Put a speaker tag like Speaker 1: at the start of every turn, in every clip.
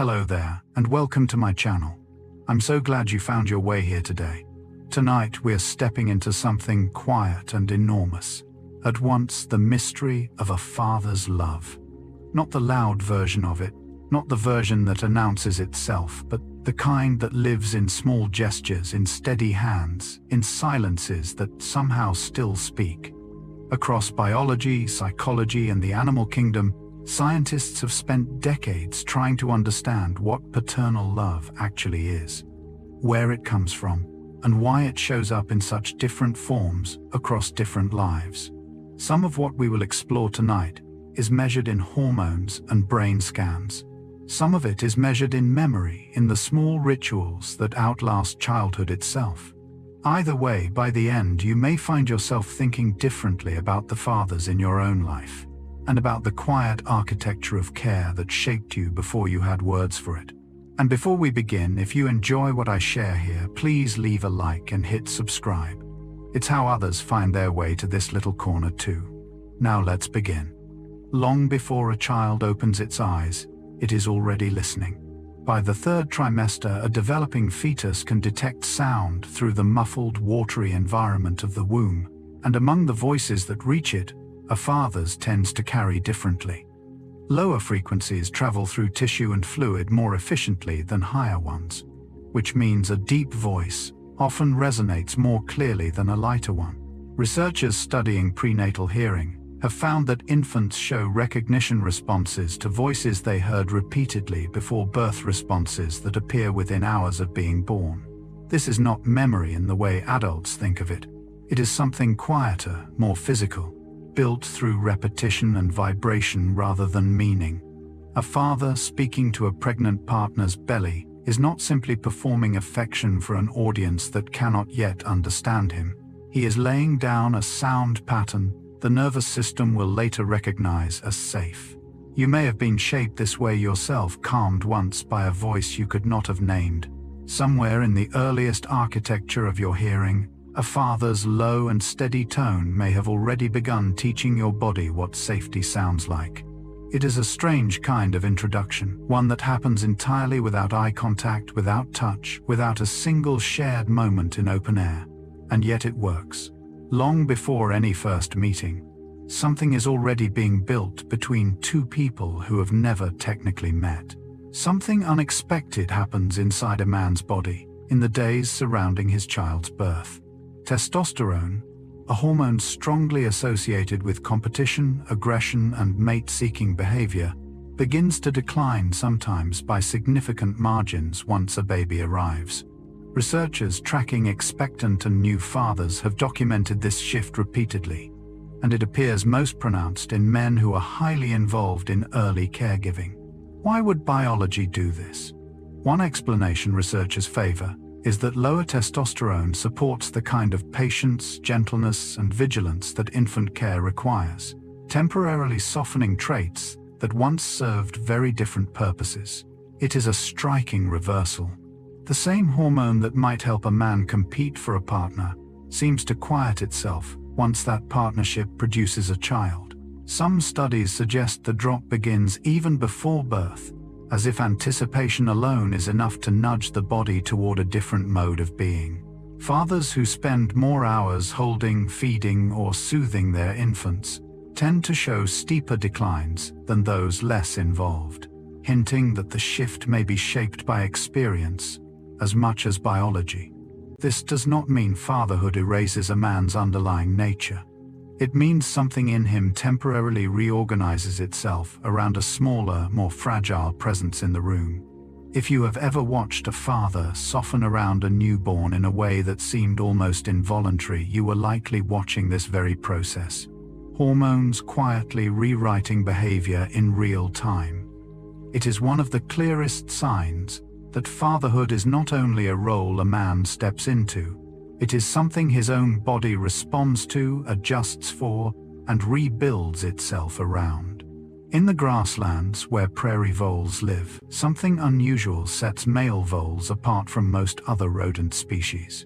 Speaker 1: Hello there, and welcome to my channel. I'm so glad you found your way here today. Tonight we're stepping into something quiet and enormous. At once, the mystery of a father's love. Not the loud version of it, not the version that announces itself, but the kind that lives in small gestures, in steady hands, in silences that somehow still speak. Across biology, psychology, and the animal kingdom, scientists have spent decades trying to understand what paternal love actually is, where it comes from, and why it shows up in such different forms across different lives. Some of what we will explore tonight is measured in hormones and brain scans. Some of it is measured in memory, in the small rituals that outlast childhood itself. Either way, by the end, you may find yourself thinking differently about the fathers in your own life, and about the quiet architecture of care that shaped you before you had words for it. And before we begin, if you enjoy what I share here, please leave a like and hit subscribe. It's how others find their way to this little corner too. Now let's begin. Long before a child opens its eyes, it is already listening. By the third trimester, a developing fetus can detect sound through the muffled, watery environment of the womb, and among the voices that reach it, a father's tends to carry differently. Lower frequencies travel through tissue and fluid more efficiently than higher ones, which means a deep voice often resonates more clearly than a lighter one. Researchers studying prenatal hearing have found that infants show recognition responses to voices they heard repeatedly before birth, responses that appear within hours of being born. This is not memory in the way adults think of it. It is something quieter, more physical, built through repetition and vibration rather than meaning. A father speaking to a pregnant partner's belly is not simply performing affection for an audience that cannot yet understand him. He is laying down a sound pattern the nervous system will later recognize as safe. You may have been shaped this way yourself, calmed once by a voice you could not have named. Somewhere in the earliest architecture of your hearing, a father's low and steady tone may have already begun teaching your body what safety sounds like. It is a strange kind of introduction, one that happens entirely without eye contact, without touch, without a single shared moment in open air. And yet it works. Long before any first meeting, something is already being built between two people who have never technically met. Something unexpected happens inside a man's body in the days surrounding his child's birth. Testosterone, a hormone strongly associated with competition, aggression, and mate-seeking behavior, begins to decline, sometimes by significant margins, once a baby arrives. Researchers tracking expectant and new fathers have documented this shift repeatedly, and it appears most pronounced in men who are highly involved in early caregiving. Why would biology do this? One explanation researchers favor is that lower testosterone supports the kind of patience, gentleness, and vigilance that infant care requires, temporarily softening traits that once served very different purposes. It is a striking reversal. The same hormone that might help a man compete for a partner seems to quiet itself once that partnership produces a child. Some studies suggest the drop begins even before birth, as if anticipation alone is enough to nudge the body toward a different mode of being. Fathers who spend more hours holding, feeding, or soothing their infants tend to show steeper declines than those less involved, hinting that the shift may be shaped by experience as much as biology. This does not mean fatherhood erases a man's underlying nature. It means something in him temporarily reorganizes itself around a smaller, more fragile presence in the room. If you have ever watched a father soften around a newborn in a way that seemed almost involuntary, you were likely watching this very process. Hormones quietly rewriting behavior in real time. It is one of the clearest signs that fatherhood is not only a role a man steps into, it is something his own body responds to, adjusts for, and rebuilds itself around. In the grasslands where prairie voles live, something unusual sets male voles apart from most other rodent species.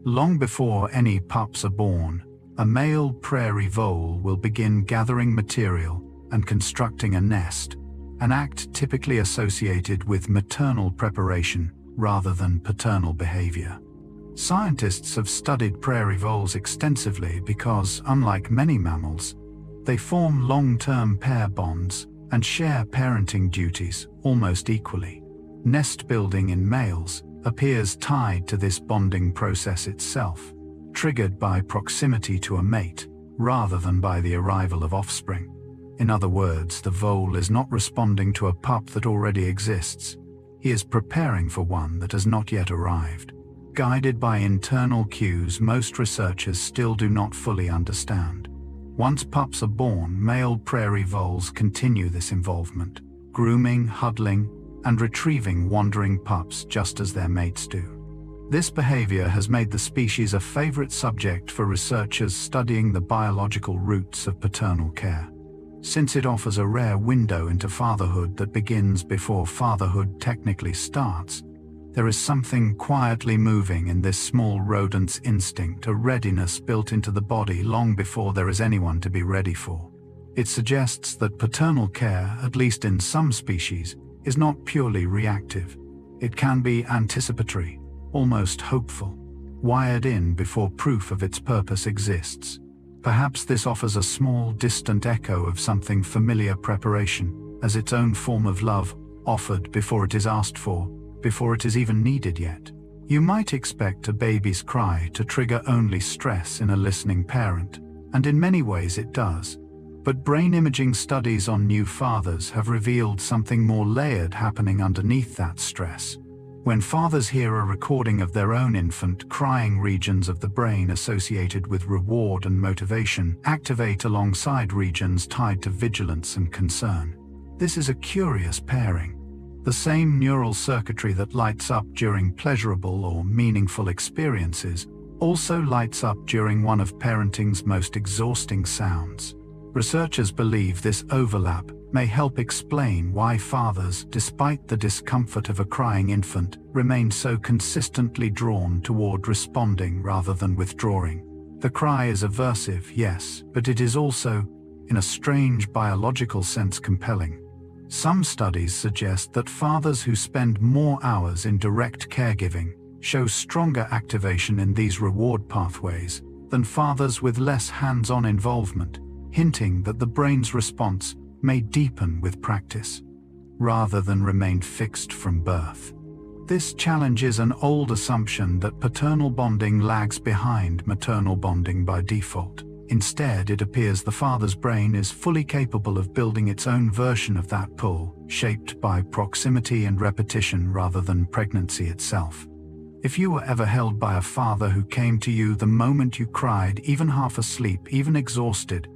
Speaker 1: Long before any pups are born, a male prairie vole will begin gathering material and constructing a nest, an act typically associated with maternal preparation rather than paternal behavior. Scientists have studied prairie voles extensively because, unlike many mammals, they form long-term pair bonds and share parenting duties almost equally. Nest building in males appears tied to this bonding process itself, triggered by proximity to a mate rather than by the arrival of offspring. In other words, the vole is not responding to a pup that already exists. He is preparing for one that has not yet arrived, guided by internal cues most researchers still do not fully understand. Once pups are born, male prairie voles continue this involvement, grooming, huddling, and retrieving wandering pups just as their mates do. This behavior has made the species a favorite subject for researchers studying the biological roots of paternal care, since it offers a rare window into fatherhood that begins before fatherhood technically starts. There is something quietly moving in this small rodent's instinct, a readiness built into the body long before there is anyone to be ready for. It suggests that paternal care, at least in some species, is not purely reactive. It can be anticipatory, almost hopeful, wired in before proof of its purpose exists. Perhaps this offers a small, distant echo of something familiar: preparation, as its own form of love, offered before it is asked for, before it is even needed yet. You might expect a baby's cry to trigger only stress in a listening parent, and in many ways it does. But brain imaging studies on new fathers have revealed something more layered happening underneath that stress. When fathers hear a recording of their own infant crying, regions of the brain associated with reward and motivation activate alongside regions tied to vigilance and concern. This is a curious pairing. The same neural circuitry that lights up during pleasurable or meaningful experiences also lights up during one of parenting's most exhausting sounds. Researchers believe this overlap may help explain why fathers, despite the discomfort of a crying infant, remain so consistently drawn toward responding rather than withdrawing. The cry is aversive, yes, but it is also, in a strange biological sense, compelling. Some studies suggest that fathers who spend more hours in direct caregiving show stronger activation in these reward pathways than fathers with less hands-on involvement, hinting that the brain's response may deepen with practice, rather than remain fixed from birth. This challenges an old assumption that paternal bonding lags behind maternal bonding by default. Instead, it appears the father's brain is fully capable of building its own version of that pull, shaped by proximity and repetition rather than pregnancy itself. If you were ever held by a father who came to you the moment you cried, even half asleep, even exhausted,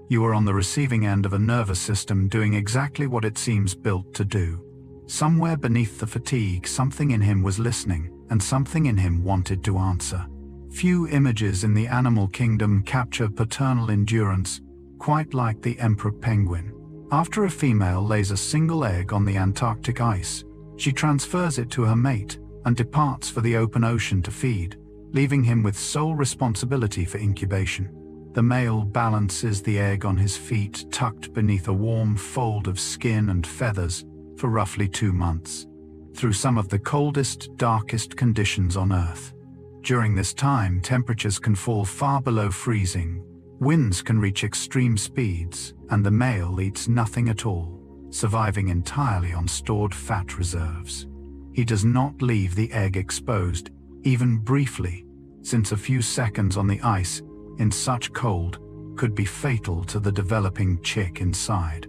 Speaker 1: you were on the receiving end of a nervous system doing exactly what it seems built to do. Somewhere beneath the fatigue, something in him was listening, and something in him wanted to answer. Few images in the animal kingdom capture paternal endurance quite like the emperor penguin. After a female lays a single egg on the Antarctic ice, she transfers it to her mate and departs for the open ocean to feed, leaving him with sole responsibility for incubation. The male balances the egg on his feet, tucked beneath a warm fold of skin and feathers, for roughly 2 months, through some of the coldest, darkest conditions on Earth. During this time, temperatures can fall far below freezing, winds can reach extreme speeds, and the male eats nothing at all, surviving entirely on stored fat reserves. He does not leave the egg exposed, even briefly, since a few seconds on the ice in such cold could be fatal to the developing chick inside.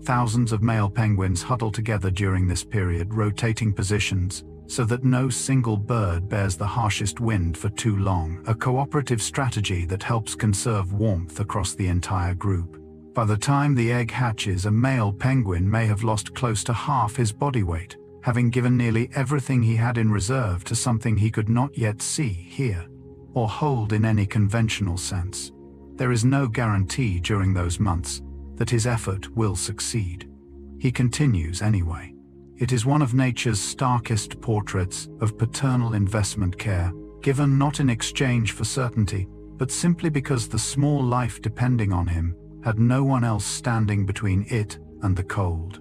Speaker 1: Thousands of male penguins huddle together during this period, rotating positions so that no single bird bears the harshest wind for too long, a cooperative strategy that helps conserve warmth across the entire group. By the time the egg hatches, a male penguin may have lost close to half his body weight, having given nearly everything he had in reserve to something he could not yet see, hear, or hold in any conventional sense. There is no guarantee during those months that his effort will succeed. He continues anyway. It is one of nature's starkest portraits of paternal investment care, given not in exchange for certainty, but simply because the small life depending on him had no one else standing between it and the cold.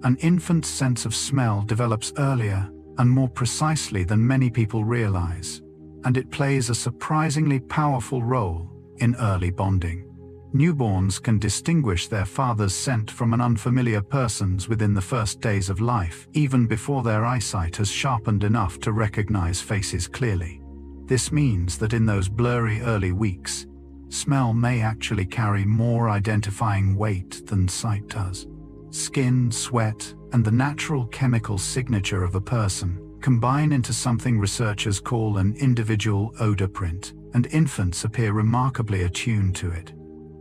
Speaker 1: An infant's sense of smell develops earlier and more precisely than many people realize, and it plays a surprisingly powerful role in early bonding. Newborns can distinguish their father's scent from an unfamiliar person's within the first days of life, even before their eyesight has sharpened enough to recognize faces clearly. This means that in those blurry early weeks, smell may actually carry more identifying weight than sight does. Skin, sweat, and the natural chemical signature of a person combine into something researchers call an individual odor print, and infants appear remarkably attuned to it.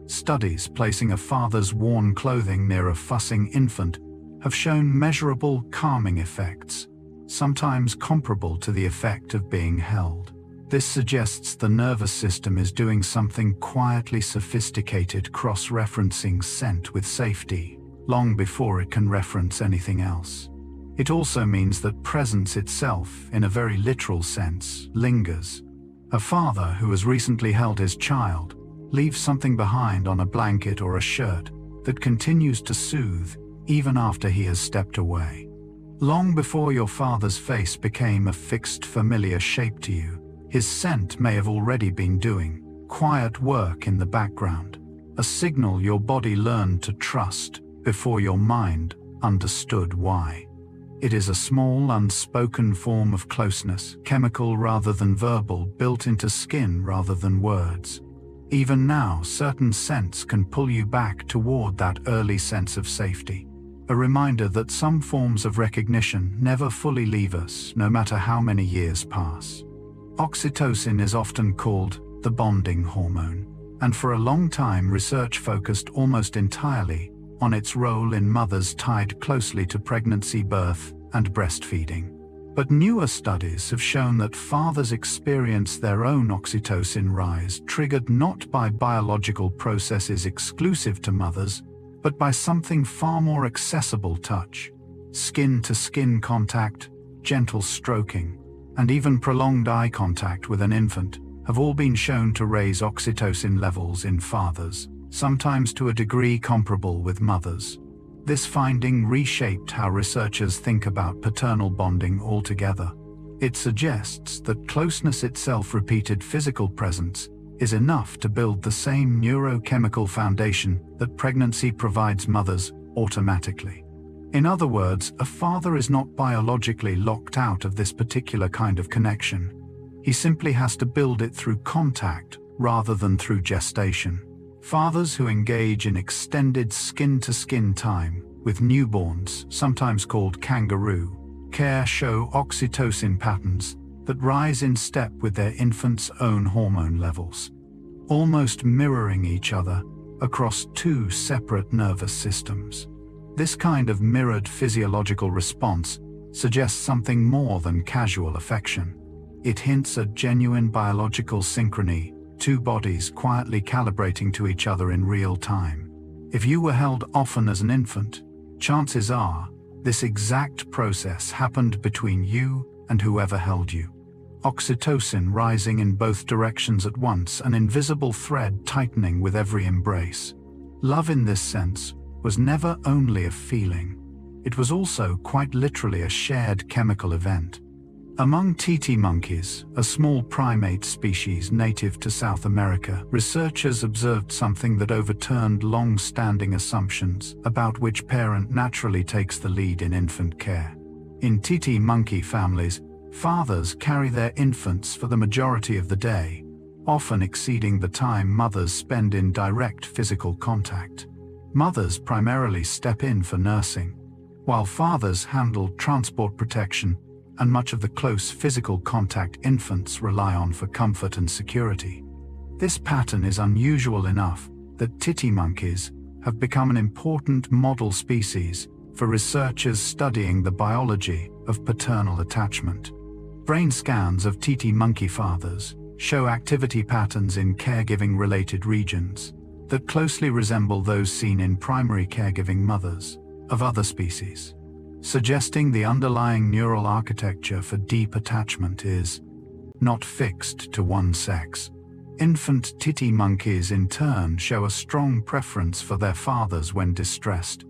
Speaker 1: Studies placing a father's worn clothing near a fussing infant have shown measurable calming effects, sometimes comparable to the effect of being held. This suggests the nervous system is doing something quietly sophisticated, cross-referencing scent with safety, long before it can reference anything else. It also means that presence itself, in a very literal sense, lingers. A father who has recently held his child leaves something behind on a blanket or a shirt that continues to soothe even after he has stepped away. Long before your father's face became a fixed, familiar shape to you, his scent may have already been doing quiet work in the background, a signal your body learned to trust before your mind understood why. It is a small, unspoken form of closeness, chemical rather than verbal, built into skin rather than words. Even now, certain scents can pull you back toward that early sense of safety, a reminder that some forms of recognition never fully leave us, no matter how many years pass. Oxytocin is often called the bonding hormone, and for a long time research focused almost entirely on its role in mothers tied closely to pregnancy, birth, and breastfeeding. But newer studies have shown that fathers experience their own oxytocin rise triggered not by biological processes exclusive to mothers, but by something far more accessible: touch, skin-to-skin contact, gentle stroking, and even prolonged eye contact with an infant have all been shown to raise oxytocin levels in fathers, sometimes to a degree comparable with mothers. This finding reshaped how researchers think about paternal bonding altogether. It suggests that closeness itself, repeated physical presence, is enough to build the same neurochemical foundation that pregnancy provides mothers automatically. In other words, a father is not biologically locked out of this particular kind of connection. He simply has to build it through contact rather than through gestation. Fathers who engage in extended skin-to-skin time with newborns, sometimes called kangaroo care, show oxytocin patterns that rise in step with their infant's own hormone levels, almost mirroring each other across two separate nervous systems. This kind of mirrored physiological response suggests something more than casual affection. It hints at genuine biological synchrony, two bodies quietly calibrating to each other in real time. If you were held often as an infant, chances are this exact process happened between you and whoever held you. Oxytocin rising in both directions at once, an invisible thread tightening with every embrace. Love in this sense was never only a feeling. It was also quite literally a shared chemical event. Among titi monkeys, a small primate species native to South America, researchers observed something that overturned long-standing assumptions about which parent naturally takes the lead in infant care. In titi monkey families, fathers carry their infants for the majority of the day, often exceeding the time mothers spend in direct physical contact. Mothers primarily step in for nursing, while fathers handle transport, protection, and much of the close physical contact infants rely on for comfort and security. This pattern is unusual enough that titi monkeys have become an important model species for researchers studying the biology of paternal attachment. Brain scans of titi monkey fathers show activity patterns in caregiving-related regions that closely resemble those seen in primary caregiving mothers of other species, suggesting the underlying neural architecture for deep attachment is not fixed to one sex. Infant titi monkeys in turn show a strong preference for their fathers when distressed,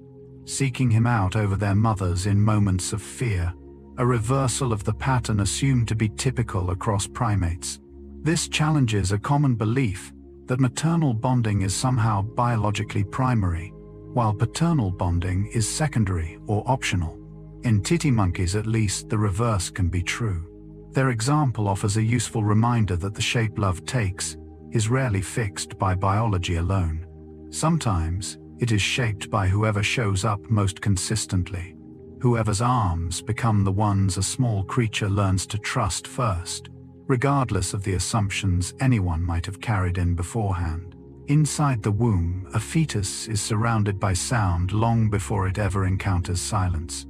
Speaker 1: seeking him out over their mothers in moments of fear, a reversal of the pattern assumed to be typical across primates. This challenges a common belief that maternal bonding is somehow biologically primary, while paternal bonding is secondary or optional. In titty monkeys at least, the reverse can be true. Their example offers a useful reminder that the shape love takes is rarely fixed by biology alone. Sometimes it is shaped by whoever shows up most consistently. Whoever's arms become the ones a small creature learns to trust first, regardless of the assumptions anyone might have carried in beforehand. Inside the womb, a fetus is surrounded by sound long before it ever encounters silence.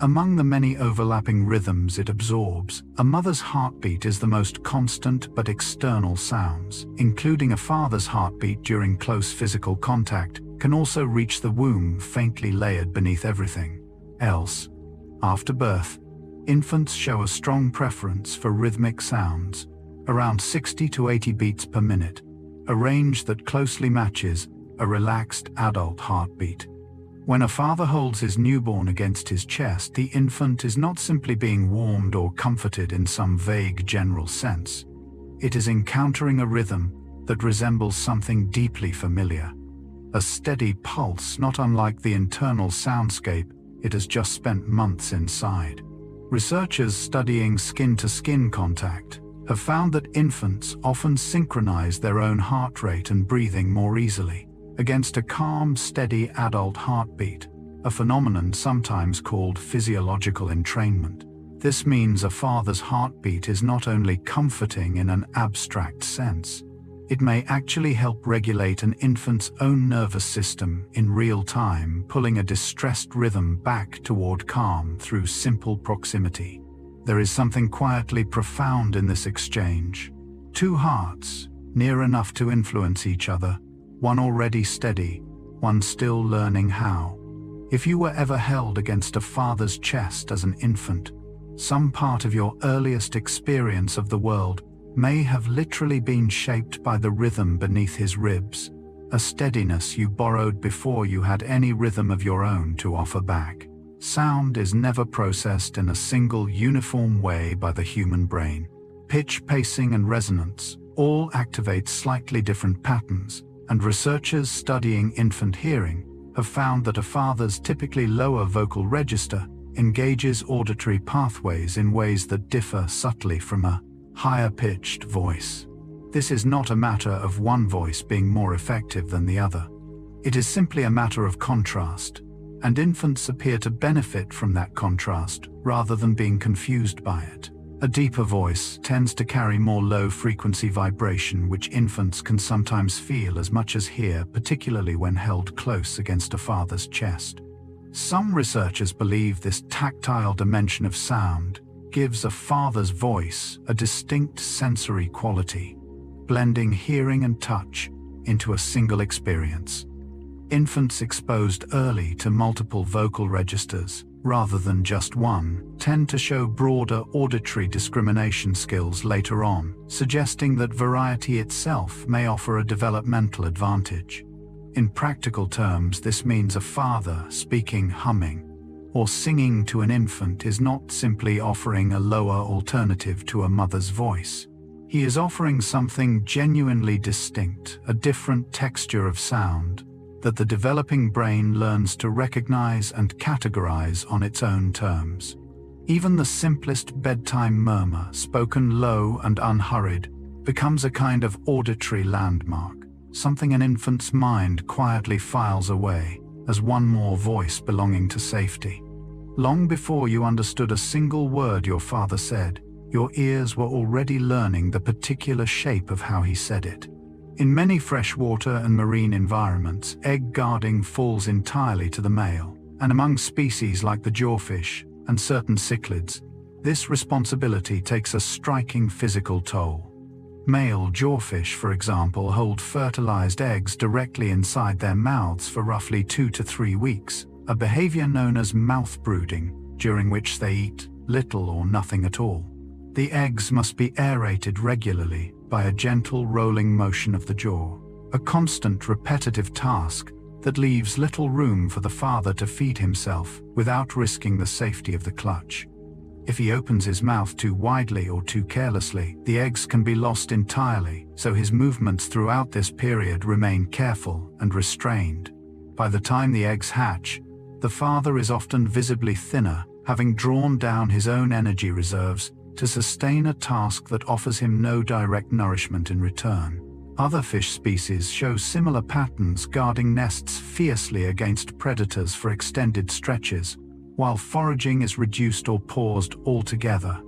Speaker 1: Among the many overlapping rhythms it absorbs, a mother's heartbeat is the most constant but external sounds, including a father's heartbeat during close physical contact, can also reach the womb faintly layered beneath everything else. After birth, infants show a strong preference for rhythmic sounds, around 60 to 80 beats per minute, a range that closely matches a relaxed adult heartbeat. When a father holds his newborn against his chest, the infant is not simply being warmed or comforted in some vague general sense. It is encountering a rhythm that resembles something deeply familiar. A steady pulse not unlike the internal soundscape it has just spent months inside. Researchers studying skin-to-skin contact have found that infants often synchronize their own heart rate and breathing more easily against a calm, steady adult heartbeat, a phenomenon sometimes called physiological entrainment. This means a father's heartbeat is not only comforting in an abstract sense, it may actually help regulate an infant's own nervous system in real time, pulling a distressed rhythm back toward calm through simple proximity. There is something quietly profound in this exchange. Two hearts, near enough to influence each other, one already steady, one still learning how. If you were ever held against a father's chest as an infant, some part of your earliest experience of the world may have literally been shaped by the rhythm beneath his ribs, a steadiness you borrowed before you had any rhythm of your own to offer back. Sound is never processed in a single uniform way by the human brain. Pitch, pacing, and resonance all activate slightly different patterns, and researchers studying infant hearing have found that a father's typically lower vocal register engages auditory pathways in ways that differ subtly from a higher-pitched voice. This is not a matter of one voice being more effective than the other. It is simply a matter of contrast, and infants appear to benefit from that contrast rather than being confused by it. A deeper voice tends to carry more low-frequency vibration, which infants can sometimes feel as much as hear, particularly when held close against a father's chest. Some researchers believe this tactile dimension of sound gives a father's voice a distinct sensory quality, blending hearing and touch into a single experience. Infants exposed early to multiple vocal registers, rather than just one, tend to show broader auditory discrimination skills later on, suggesting that variety itself may offer a developmental advantage. In practical terms, this means a father speaking, humming, or singing to an infant is not simply offering a lower alternative to a mother's voice. He is offering something genuinely distinct, a different texture of sound that the developing brain learns to recognize and categorize on its own terms. Even the simplest bedtime murmur, spoken low and unhurried, becomes a kind of auditory landmark, something an infant's mind quietly files away as one more voice belonging to safety. Long before you understood a single word your father said, your ears were already learning the particular shape of how he said it. In many freshwater and marine environments, egg guarding falls entirely to the male, and among species like the jawfish and certain cichlids, this responsibility takes a striking physical toll. Male jawfish, for example, hold fertilized eggs directly inside their mouths for roughly 2 to 3 weeks, a behavior known as mouth brooding, during which they eat little or nothing at all. The eggs must be aerated regularly by a gentle rolling motion of the jaw, a constant repetitive task that leaves little room for the father to feed himself without risking the safety of the clutch. If he opens his mouth too widely or too carelessly, the eggs can be lost entirely, so his movements throughout this period remain careful and restrained. By the time the eggs hatch, the father is often visibly thinner, having drawn down his own energy reserves to sustain a task that offers him no direct nourishment in return. Other fish species show similar patterns, guarding nests fiercely against predators for extended stretches, while foraging is reduced or paused altogether.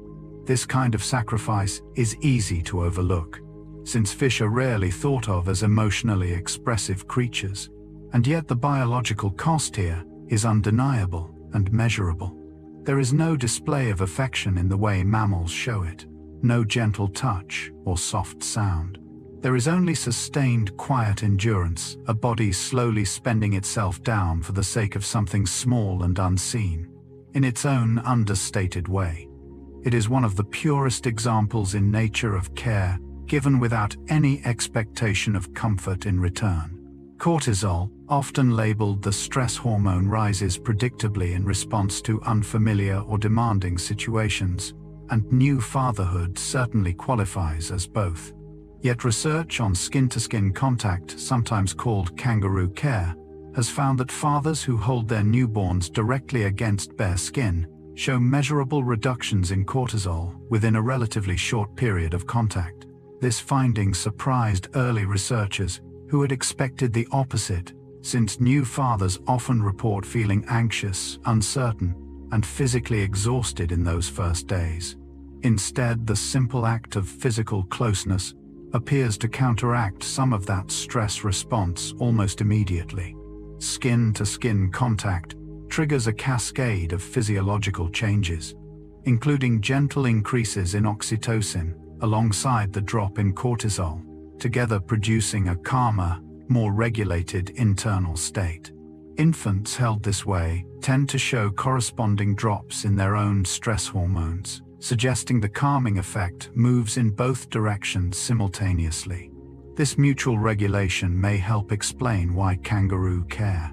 Speaker 1: This kind of sacrifice is easy to overlook, since fish are rarely thought of as emotionally expressive creatures, and yet the biological cost here is undeniable and measurable. There is no display of affection in the way mammals show it, no gentle touch or soft sound. There is only sustained, quiet endurance, a body slowly spending itself down for the sake of something small and unseen, in its own understated way. It is one of the purest examples in nature of care given without any expectation of comfort in return. Cortisol, often labeled the stress hormone, rises predictably in response to unfamiliar or demanding situations, and new fatherhood certainly qualifies as both. Yet research on skin-to-skin contact, sometimes called kangaroo care, has found that fathers who hold their newborns directly against bare skin show measurable reductions in cortisol within a relatively short period of contact. This finding surprised early researchers who had expected the opposite, since new fathers often report feeling anxious, uncertain, and physically exhausted in those first days. Instead, the simple act of physical closeness appears to counteract some of that stress response almost immediately. Skin-to-skin contact triggers a cascade of physiological changes, including gentle increases in oxytocin alongside the drop in cortisol, together producing a calmer, more regulated internal state. Infants held this way tend to show corresponding drops in their own stress hormones, suggesting the calming effect moves in both directions simultaneously. This mutual regulation may help explain why kangaroo care,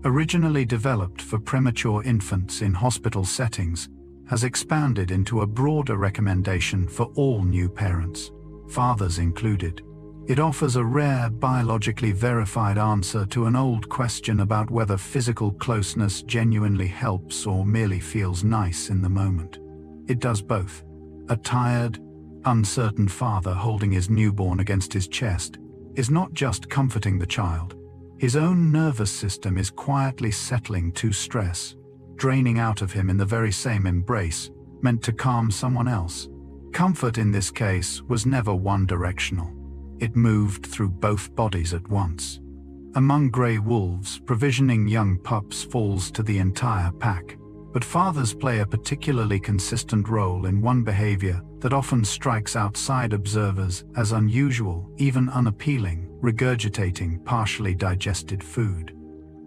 Speaker 1: originally developed for premature infants in hospital settings, has expanded into a broader recommendation for all new parents, fathers included. It offers a rare, biologically verified answer to an old question about whether physical closeness genuinely helps or merely feels nice in the moment. It does both. A tired, uncertain father holding his newborn against his chest is not just comforting the child. His own nervous system is quietly settling to stress, draining out of him in the very same embrace meant to calm someone else. Comfort in this case was never one-directional. It moved through both bodies at once. Among grey wolves, provisioning young pups falls to the entire pack. But fathers play a particularly consistent role in one behavior that often strikes outside observers as unusual, even unappealing: regurgitating partially digested food,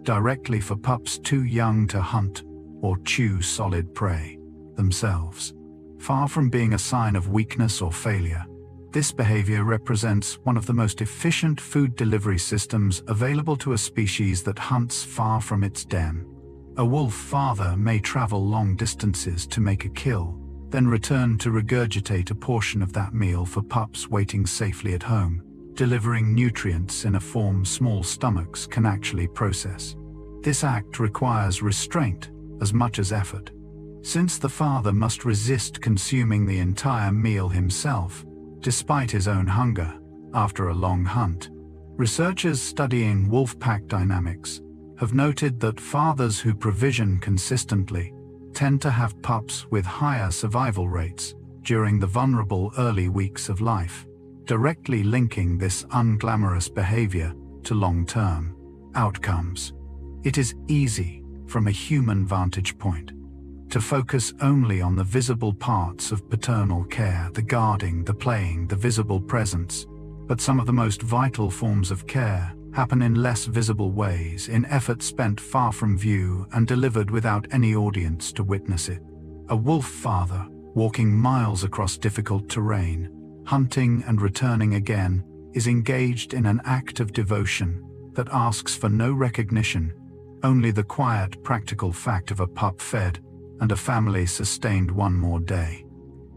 Speaker 1: directly for pups too young to hunt or chew solid prey themselves. Far from being a sign of weakness or failure, this behavior represents one of the most efficient food delivery systems available to a species that hunts far from its den. A wolf father may travel long distances to make a kill, then return to regurgitate a portion of that meal for pups waiting safely at home, delivering nutrients in a form small stomachs can actually process. This act requires restraint as much as effort, since the father must resist consuming the entire meal himself, despite his own hunger, after a long hunt. Researchers studying wolf pack dynamics have noted that fathers who provision consistently tend to have pups with higher survival rates during the vulnerable early weeks of life, directly linking this unglamorous behavior to long-term outcomes. It is easy, from a human vantage point, to focus only on the visible parts of paternal care: the guarding, the playing, the visible presence. But some of the most vital forms of care happen in less visible ways, in effort spent far from view and delivered without any audience to witness it. A wolf father, walking miles across difficult terrain, hunting and returning again, is engaged in an act of devotion that asks for no recognition, only the quiet, practical fact of a pup fed and a family sustained one more day.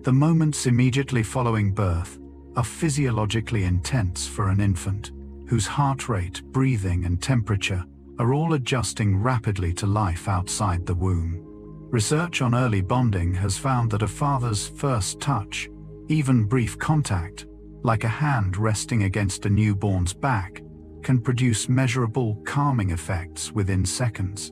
Speaker 1: The moments immediately following birth are physiologically intense for an infant, whose heart rate, breathing, and temperature are all adjusting rapidly to life outside the womb. Research on early bonding has found that a father's first touch, even brief contact, like a hand resting against a newborn's back, can produce measurable calming effects within seconds,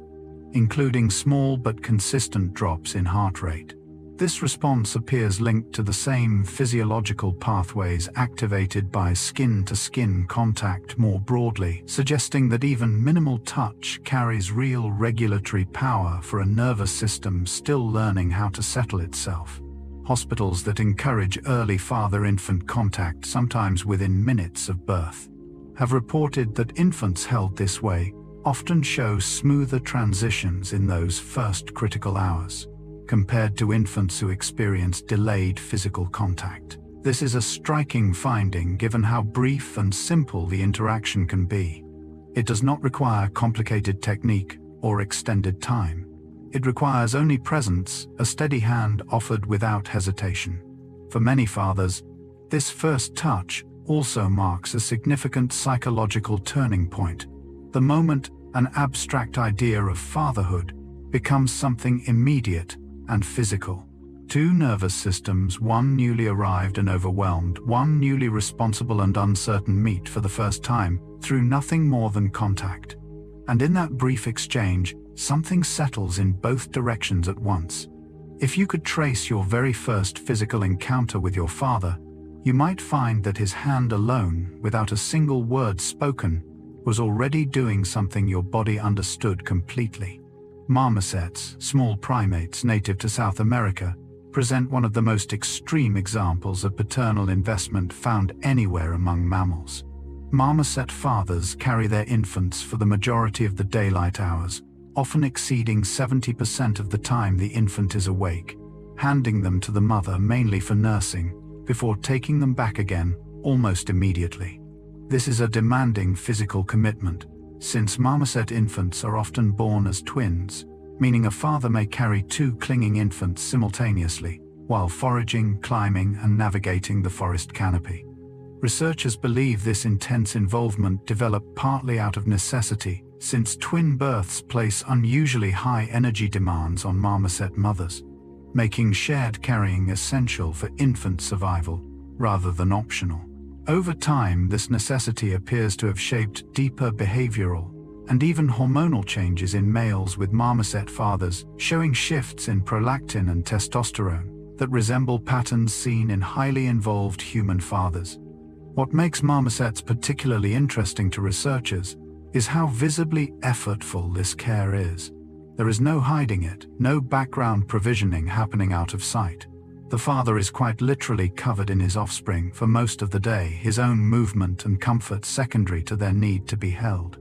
Speaker 1: including small but consistent drops in heart rate. This response appears linked to the same physiological pathways activated by skin-to-skin contact more broadly, suggesting that even minimal touch carries real regulatory power for a nervous system still learning how to settle itself. Hospitals that encourage early father-infant contact, sometimes within minutes of birth, have reported that infants held this way often show smoother transitions in those first critical hours, compared to infants who experience delayed physical contact. This is a striking finding given how brief and simple the interaction can be. It does not require complicated technique or extended time. It requires only presence, a steady hand offered without hesitation. For many fathers, this first touch also marks a significant psychological turning point, the moment an abstract idea of fatherhood becomes something immediate and physical. Two nervous systems, one newly arrived and overwhelmed, one newly responsible and uncertain, meet for the first time through nothing more than contact. And in that brief exchange, something settles in both directions at once. If you could trace your very first physical encounter with your father, you might find that his hand alone, without a single word spoken, was already doing something your body understood completely. Marmosets, small primates native to South America, present one of the most extreme examples of paternal investment found anywhere among mammals. Marmoset fathers carry their infants for the majority of the daylight hours, often exceeding 70% of the time the infant is awake, handing them to the mother mainly for nursing, before taking them back again almost immediately. This is a demanding physical commitment, since marmoset infants are often born as twins, meaning a father may carry two clinging infants simultaneously, while foraging, climbing, and navigating the forest canopy. Researchers believe this intense involvement developed partly out of necessity, since twin births place unusually high energy demands on marmoset mothers, making shared carrying essential for infant survival rather than optional. Over time, this necessity appears to have shaped deeper behavioral and even hormonal changes in males with marmoset fathers, showing shifts in prolactin and testosterone that resemble patterns seen in highly involved human fathers. What makes marmosets particularly interesting to researchers is how visibly effortful this care is. There is no hiding it, no background provisioning happening out of sight. The father is quite literally covered in his offspring for most of the day, his own movement and comfort secondary to their need to be held.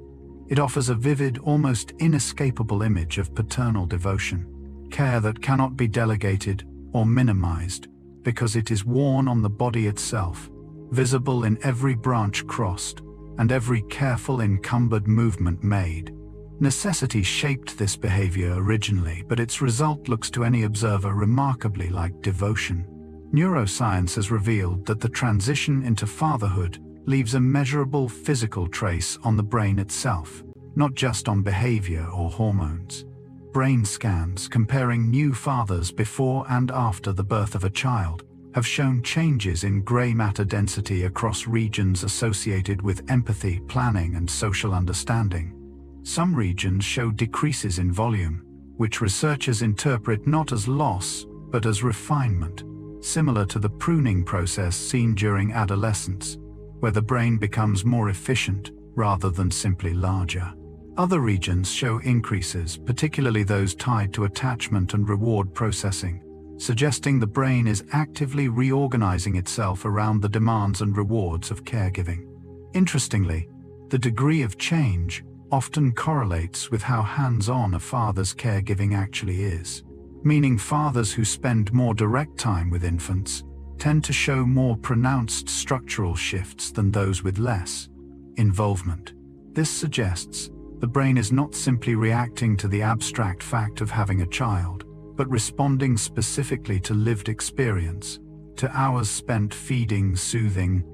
Speaker 1: It offers a vivid, almost inescapable image of paternal devotion, care that cannot be delegated or minimized, because it is worn on the body itself, visible in every branch crossed and every careful encumbered movement made. Necessity shaped this behavior originally, but its result looks to any observer remarkably like devotion. Neuroscience has revealed that the transition into fatherhood leaves a measurable physical trace on the brain itself, not just on behavior or hormones. Brain scans comparing new fathers before and after the birth of a child have shown changes in gray matter density across regions associated with empathy, planning, and social understanding. Some regions show decreases in volume, which researchers interpret not as loss, but as refinement, similar to the pruning process seen during adolescence, where the brain becomes more efficient rather than simply larger. Other regions show increases, particularly those tied to attachment and reward processing, suggesting the brain is actively reorganizing itself around the demands and rewards of caregiving. Interestingly, the degree of change often correlates with how hands-on a father's caregiving actually is, meaning fathers who spend more direct time with infants tend to show more pronounced structural shifts than those with less involvement. This suggests the brain is not simply reacting to the abstract fact of having a child, but responding specifically to lived experience, to hours spent feeding, soothing,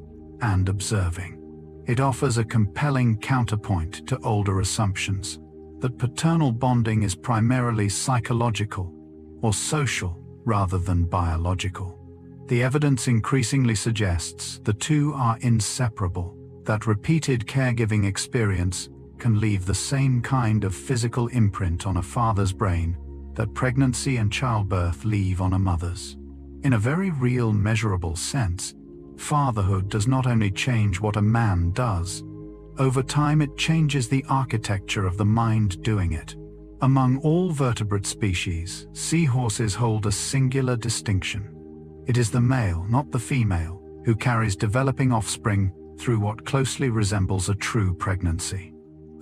Speaker 1: and observing. It offers a compelling counterpoint to older assumptions that paternal bonding is primarily psychological or social rather than biological. The evidence increasingly suggests the two are inseparable, that repeated caregiving experience can leave the same kind of physical imprint on a father's brain that pregnancy and childbirth leave on a mother's. In a very real, measurable sense, fatherhood does not only change what a man does, over time it changes the architecture of the mind doing it. Among all vertebrate species, seahorses hold a singular distinction. It is the male, not the female, who carries developing offspring through what closely resembles a true pregnancy.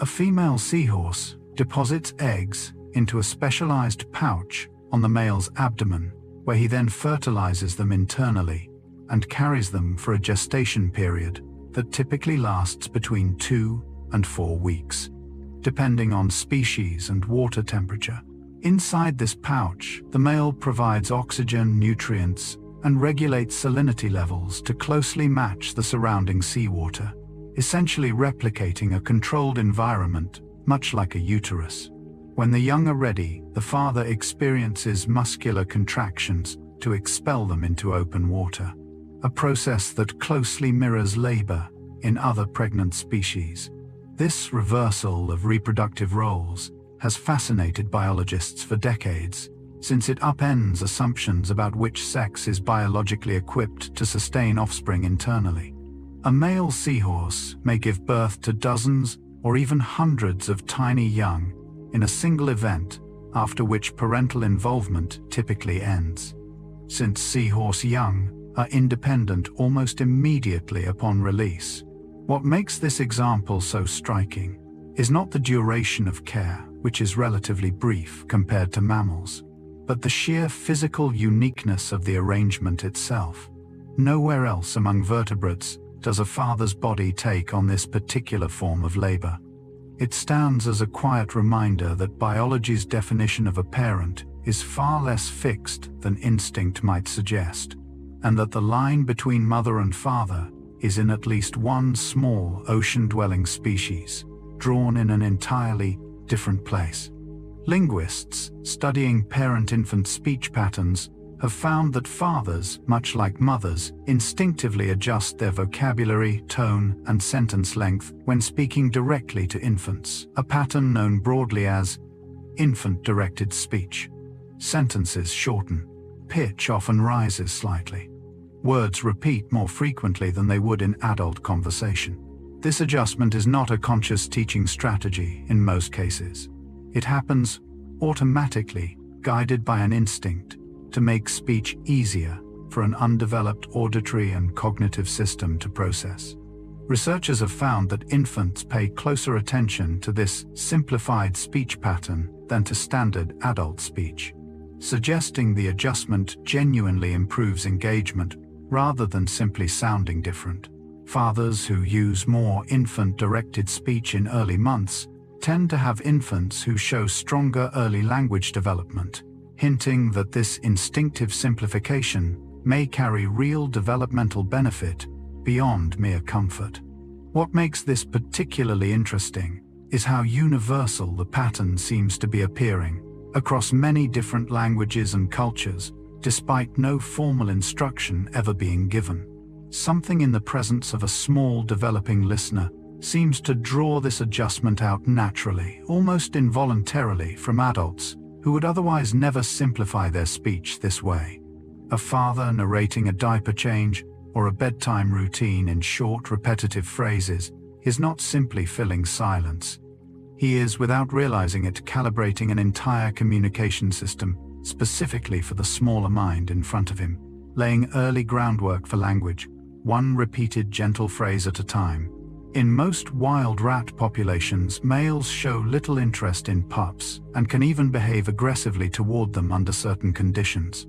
Speaker 1: A female seahorse deposits eggs into a specialized pouch on the male's abdomen, where he then fertilizes them internally and carries them for a gestation period that typically lasts between 2 and 4 weeks, depending on species and water temperature. Inside this pouch, the male provides oxygen, nutrients, and regulates salinity levels to closely match the surrounding seawater, essentially replicating a controlled environment, much like a uterus. When the young are ready, the father experiences muscular contractions to expel them into open water, a process that closely mirrors labor in other pregnant species. This reversal of reproductive roles has fascinated biologists for decades, since it upends assumptions about which sex is biologically equipped to sustain offspring internally. A male seahorse may give birth to dozens or even hundreds of tiny young in a single event, after which parental involvement typically ends. Since seahorse young are independent almost immediately upon release, what makes this example so striking is not the duration of care, which is relatively brief compared to mammals, but the sheer physical uniqueness of the arrangement itself. Nowhere else among vertebrates does a father's body take on this particular form of labor. It stands as a quiet reminder that biology's definition of a parent is far less fixed than instinct might suggest, and that the line between mother and father is in at least one small ocean-dwelling species, drawn in an entirely different place. Linguists studying parent-infant speech patterns have found that fathers, much like mothers, instinctively adjust their vocabulary, tone, and sentence length when speaking directly to infants, a pattern known broadly as infant-directed speech. Sentences shorten. Pitch often rises slightly. Words repeat more frequently than they would in adult conversation. This adjustment is not a conscious teaching strategy in most cases. It happens automatically, guided by an instinct to make speech easier for an undeveloped auditory and cognitive system to process. Researchers have found that infants pay closer attention to this simplified speech pattern than to standard adult speech, suggesting the adjustment genuinely improves engagement rather than simply sounding different. Fathers who use more infant-directed speech in early months tend to have infants who show stronger early language development, hinting that this instinctive simplification may carry real developmental benefit beyond mere comfort. What makes this particularly interesting is how universal the pattern seems to be appearing across many different languages and cultures, despite no formal instruction ever being given. Something in the presence of a small developing listener seems to draw this adjustment out naturally, almost involuntarily, from adults who would otherwise never simplify their speech this way. A father narrating a diaper change or a bedtime routine in short, repetitive phrases is not simply filling silence. He is, without realizing it, calibrating an entire communication system specifically for the smaller mind in front of him, laying early groundwork for language, one repeated gentle phrase at a time. In most wild rat populations, males show little interest in pups and can even behave aggressively toward them under certain conditions.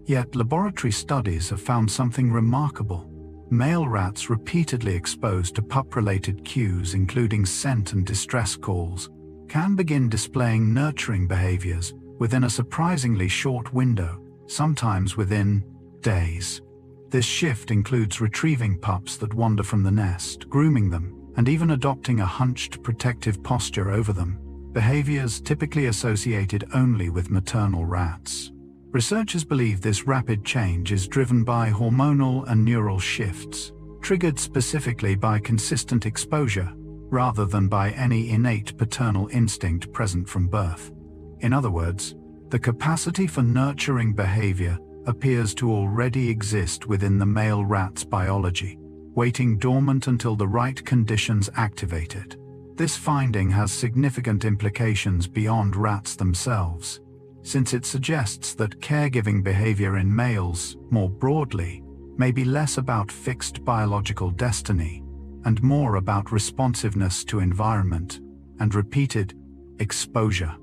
Speaker 1: Yet laboratory studies have found something remarkable. Male rats repeatedly exposed to pup-related cues including scent and distress calls can begin displaying nurturing behaviors within a surprisingly short window, sometimes within days. This shift includes retrieving pups that wander from the nest, grooming them, and even adopting a hunched protective posture over them, behaviors typically associated only with maternal rats. Researchers believe this rapid change is driven by hormonal and neural shifts, triggered specifically by consistent exposure, rather than by any innate paternal instinct present from birth. In other words, the capacity for nurturing behavior appears to already exist within the male rat's biology, waiting dormant until the right conditions activate it. This finding has significant implications beyond rats themselves, since it suggests that caregiving behavior in males, more broadly, may be less about fixed biological destiny and more about responsiveness to environment and repeated exposure.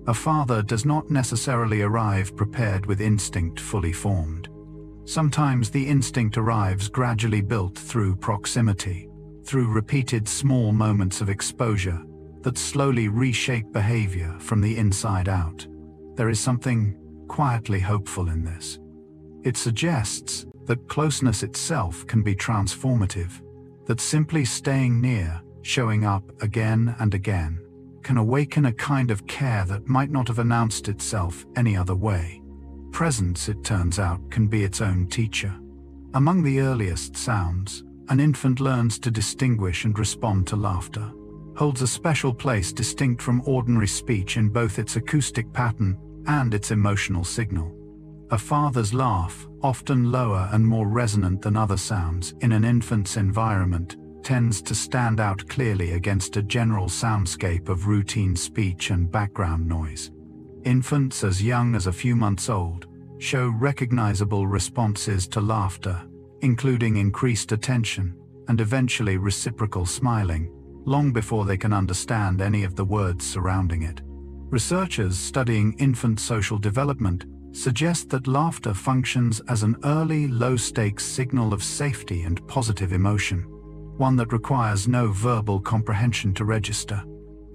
Speaker 1: A father does not necessarily arrive prepared with instinct fully formed. Sometimes the instinct arrives gradually built through proximity, through repeated small moments of exposure that slowly reshape behavior from the inside out. There is something quietly hopeful in this. It suggests that closeness itself can be transformative, that simply staying near, showing up again and again, can awaken a kind of care that might not have announced itself any other way. Presence, it turns out, can be its own teacher. Among the earliest sounds, an infant learns to distinguish and respond to laughter, holds a special place distinct from ordinary speech in both its acoustic pattern and its emotional signal. A father's laugh, often lower and more resonant than other sounds in an infant's environment, tends to stand out clearly against a general soundscape of routine speech and background noise. Infants as young as a few months old show recognizable responses to laughter, including increased attention and eventually reciprocal smiling, long before they can understand any of the words surrounding it. Researchers studying infant social development suggest that laughter functions as an early, low-stakes signal of safety and positive emotion, one that requires no verbal comprehension to register.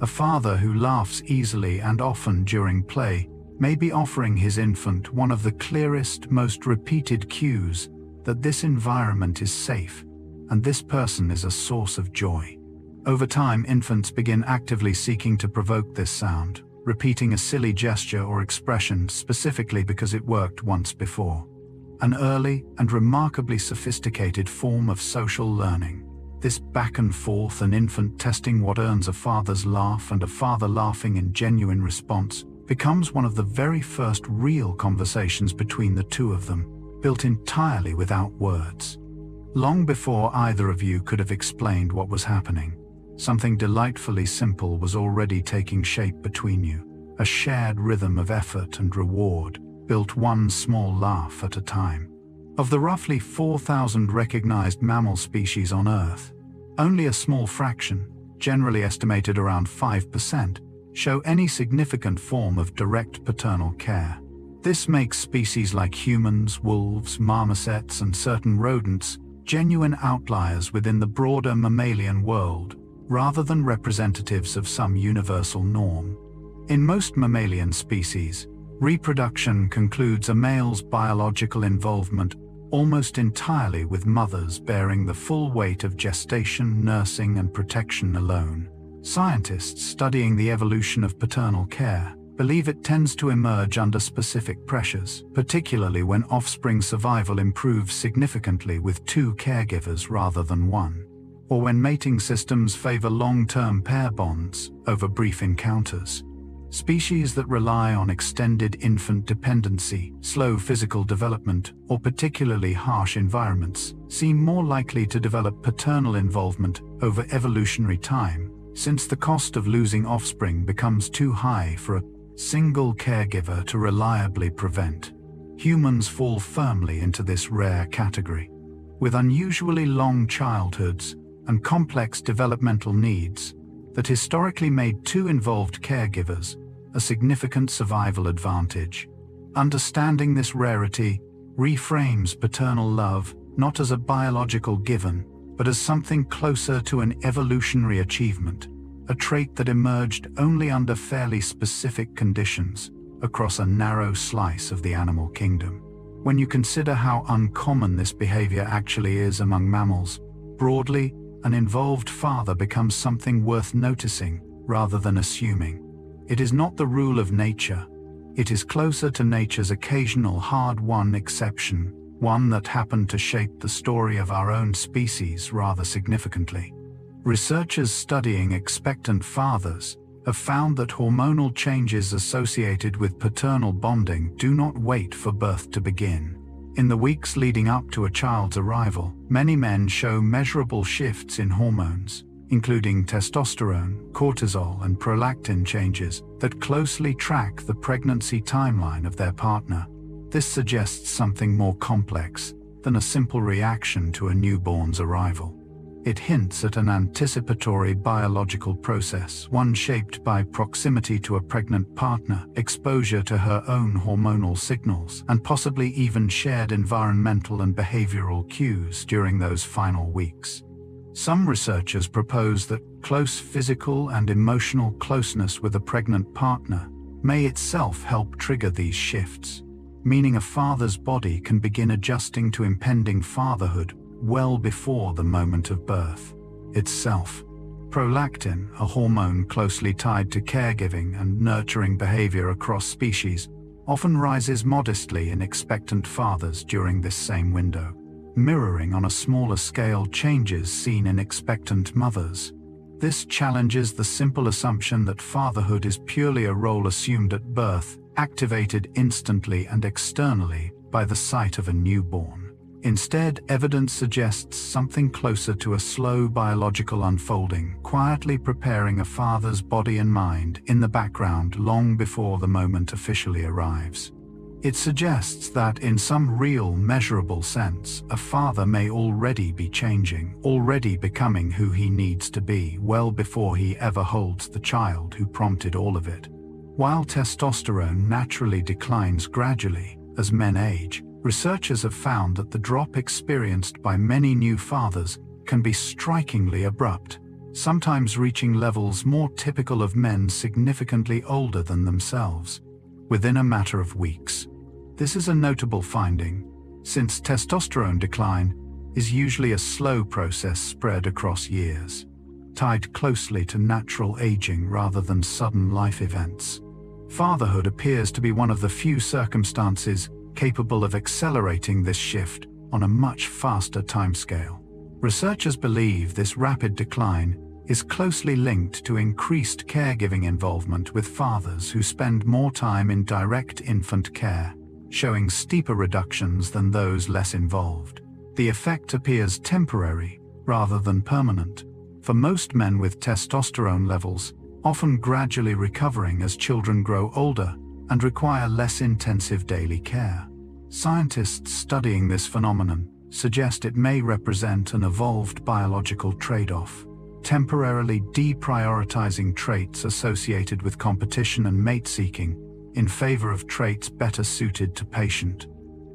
Speaker 1: A father who laughs easily and often during play may be offering his infant one of the clearest, most repeated cues that this environment is safe and this person is a source of joy. Over time, infants begin actively seeking to provoke this sound, repeating a silly gesture or expression specifically because it worked once before. An early and remarkably sophisticated form of social learning. This back and forth, an infant testing what earns a father's laugh and a father laughing in genuine response, becomes one of the very first real conversations between the two of them, built entirely without words. Long before either of you could have explained what was happening, something delightfully simple was already taking shape between you, a shared rhythm of effort and reward, built one small laugh at a time. Of the roughly 4,000 recognized mammal species on Earth, only a small fraction, generally estimated around 5%, show any significant form of direct paternal care. This makes species like humans, wolves, marmosets, and certain rodents genuine outliers within the broader mammalian world, rather than representatives of some universal norm. In most mammalian species, reproduction concludes a male's biological involvement almost entirely with mothers bearing the full weight of gestation, nursing, and protection alone. Scientists studying the evolution of paternal care believe it tends to emerge under specific pressures, particularly when offspring survival improves significantly with two caregivers rather than one, or when mating systems favor long-term pair bonds over brief encounters. Species that rely on extended infant dependency, slow physical development, or particularly harsh environments seem more likely to develop paternal involvement over evolutionary time, since the cost of losing offspring becomes too high for a single caregiver to reliably prevent. Humans fall firmly into this rare category. With unusually long childhoods and complex developmental needs that historically made two involved caregivers a significant survival advantage. Understanding this rarity reframes paternal love not as a biological given, but as something closer to an evolutionary achievement, a trait that emerged only under fairly specific conditions across a narrow slice of the animal kingdom. When you consider how uncommon this behavior actually is among mammals, broadly, an involved father becomes something worth noticing rather than assuming. It is not the rule of nature. It is closer to nature's occasional hard-won exception, one that happened to shape the story of our own species rather significantly. Researchers studying expectant fathers have found that hormonal changes associated with paternal bonding do not wait for birth to begin. In the weeks leading up to a child's arrival, many men show measurable shifts in hormones, including testosterone, cortisol, and prolactin changes that closely track the pregnancy timeline of their partner. This suggests something more complex than a simple reaction to a newborn's arrival. It hints at an anticipatory biological process, one shaped by proximity to a pregnant partner, exposure to her own hormonal signals, and possibly even shared environmental and behavioral cues during those final weeks. Some researchers propose that close physical and emotional closeness with a pregnant partner may itself help trigger these shifts, meaning a father's body can begin adjusting to impending fatherhood well before the moment of birth itself. Prolactin, a hormone closely tied to caregiving and nurturing behavior across species, often rises modestly in expectant fathers during this same window, mirroring on a smaller scale changes seen in expectant mothers. This challenges the simple assumption that fatherhood is purely a role assumed at birth, activated instantly and externally by the sight of a newborn. Instead, evidence suggests something closer to a slow biological unfolding, quietly preparing a father's body and mind in the background long before the moment officially arrives. It suggests that in some real, measurable sense, a father may already be changing, already becoming who he needs to be, well before he ever holds the child who prompted all of it. While testosterone naturally declines gradually as men age, researchers have found that the drop experienced by many new fathers can be strikingly abrupt, sometimes reaching levels more typical of men significantly older than themselves, within a matter of weeks. This is a notable finding, since testosterone decline is usually a slow process spread across years, tied closely to natural aging rather than sudden life events. Fatherhood appears to be one of the few circumstances capable of accelerating this shift on a much faster timescale. Researchers believe this rapid decline is closely linked to increased caregiving involvement with fathers who spend more time in direct infant care, showing steeper reductions than those less involved. The effect appears temporary rather than permanent, for most men with testosterone levels often gradually recovering as children grow older and require less intensive daily care. Scientists studying this phenomenon suggest it may represent an evolved biological trade-off, temporarily deprioritizing traits associated with competition and mate-seeking in favor of traits better suited to patient,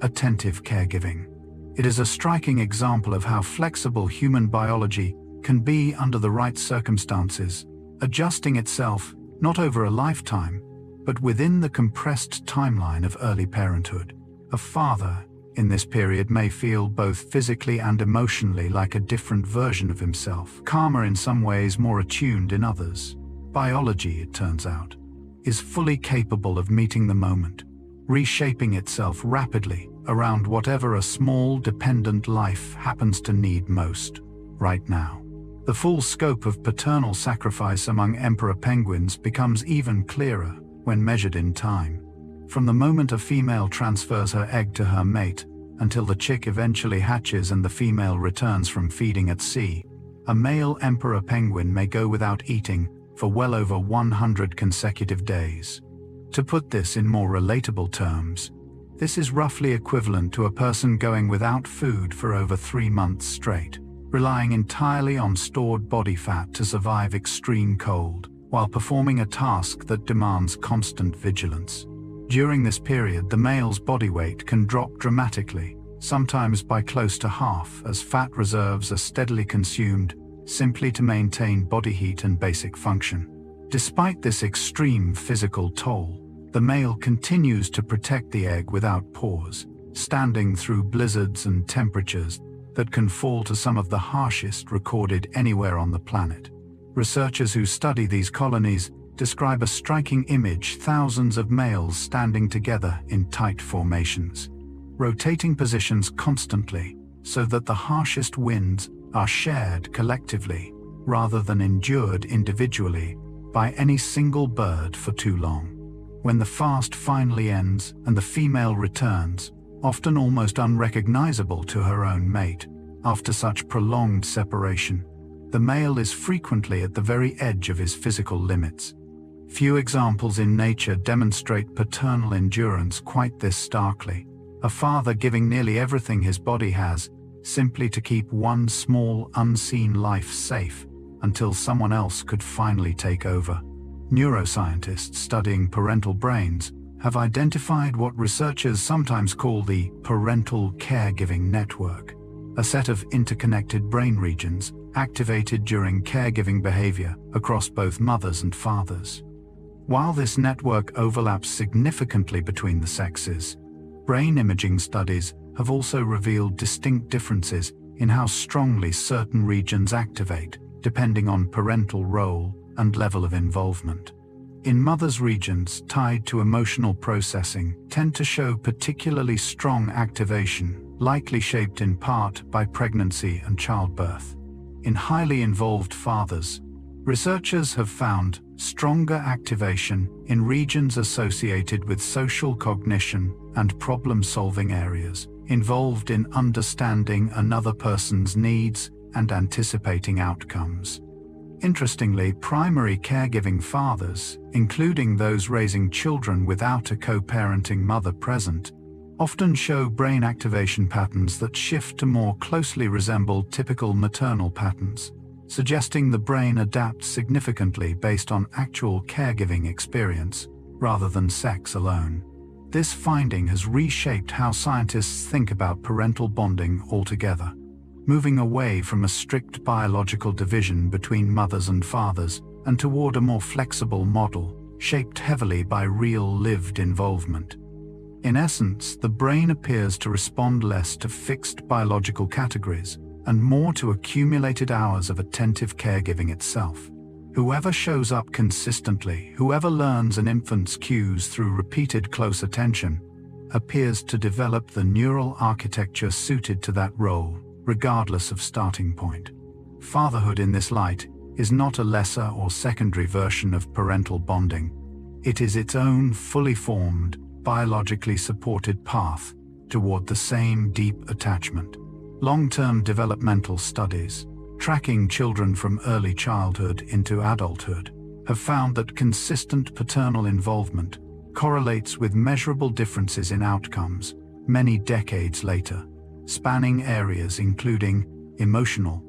Speaker 1: attentive caregiving. It is a striking example of how flexible human biology can be under the right circumstances, adjusting itself not over a lifetime, but within the compressed timeline of early parenthood. A father, in this period, may feel both physically and emotionally like a different version of himself, calmer in some ways, more attuned in others. Biology, it turns out, is fully capable of meeting the moment, reshaping itself rapidly around whatever a small, dependent life happens to need most right now. The full scope of paternal sacrifice among emperor penguins becomes even clearer when measured in time. From the moment a female transfers her egg to her mate until the chick eventually hatches and the female returns from feeding at sea, a male emperor penguin may go without eating for well over 100 consecutive days. To put this in more relatable terms, this is roughly equivalent to a person going without food for over 3 months straight, relying entirely on stored body fat to survive extreme cold, while performing a task that demands constant vigilance. During this period, the male's body weight can drop dramatically, sometimes by close to half, as fat reserves are steadily consumed simply to maintain body heat and basic function. Despite this extreme physical toll, the male continues to protect the egg without pause, standing through blizzards and temperatures that can fall to some of the harshest recorded anywhere on the planet. Researchers who study these colonies describe a striking image: thousands of males standing together in tight formations, rotating positions constantly so that the harshest winds are shared collectively rather than endured individually by any single bird for too long. When the fast finally ends and the female returns, often almost unrecognizable to her own mate, after such prolonged separation, the male is frequently at the very edge of his physical limits. Few examples in nature demonstrate paternal endurance quite this starkly. A father giving nearly everything his body has, simply to keep one small, unseen life safe until someone else could finally take over. Neuroscientists studying parental brains have identified what researchers sometimes call the parental caregiving network, a set of interconnected brain regions activated during caregiving behavior across both mothers and fathers. While this network overlaps significantly between the sexes, brain imaging studies have also revealed distinct differences in how strongly certain regions activate, depending on parental role and level of involvement. In mothers, regions tied to emotional processing tend to show particularly strong activation, likely shaped in part by pregnancy and childbirth. In highly involved fathers, researchers have found stronger activation in regions associated with social cognition and problem-solving areas, involved in understanding another person's needs and anticipating outcomes. Interestingly, primary caregiving fathers, including those raising children without a co-parenting mother present, often show brain activation patterns that shift to more closely resemble typical maternal patterns, suggesting the brain adapts significantly based on actual caregiving experience rather than sex alone. This finding has reshaped how scientists think about parental bonding altogether, moving away from a strict biological division between mothers and fathers and toward a more flexible model, shaped heavily by real lived involvement. In essence, the brain appears to respond less to fixed biological categories and more to accumulated hours of attentive caregiving itself. Whoever shows up consistently, whoever learns an infant's cues through repeated close attention, appears to develop the neural architecture suited to that role, regardless of starting point. Fatherhood in this light is not a lesser or secondary version of parental bonding. It is its own fully formed, biologically supported path toward the same deep attachment. Long-term developmental studies, tracking children from early childhood into adulthood, have found that consistent paternal involvement correlates with measurable differences in outcomes many decades later, spanning areas including emotional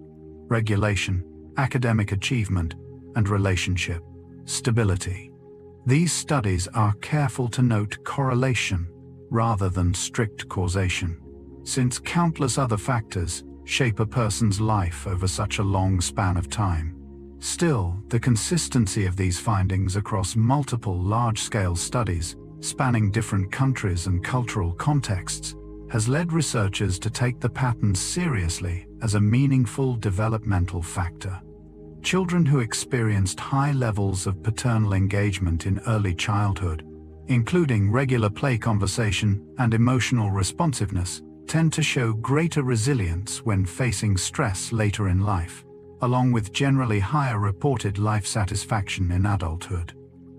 Speaker 1: regulation, academic achievement, and relationship stability. These studies are careful to note correlation rather than strict causation, since countless other factors shape a person's life over such a long span of time. Still, the consistency of these findings across multiple large-scale studies, spanning different countries and cultural contexts, has led researchers to take the patterns seriously as a meaningful developmental factor. Children who experienced high levels of paternal engagement in early childhood, including regular play conversation and emotional responsiveness, tend to show greater resilience when facing stress later in life, along with generally higher reported life satisfaction in adulthood.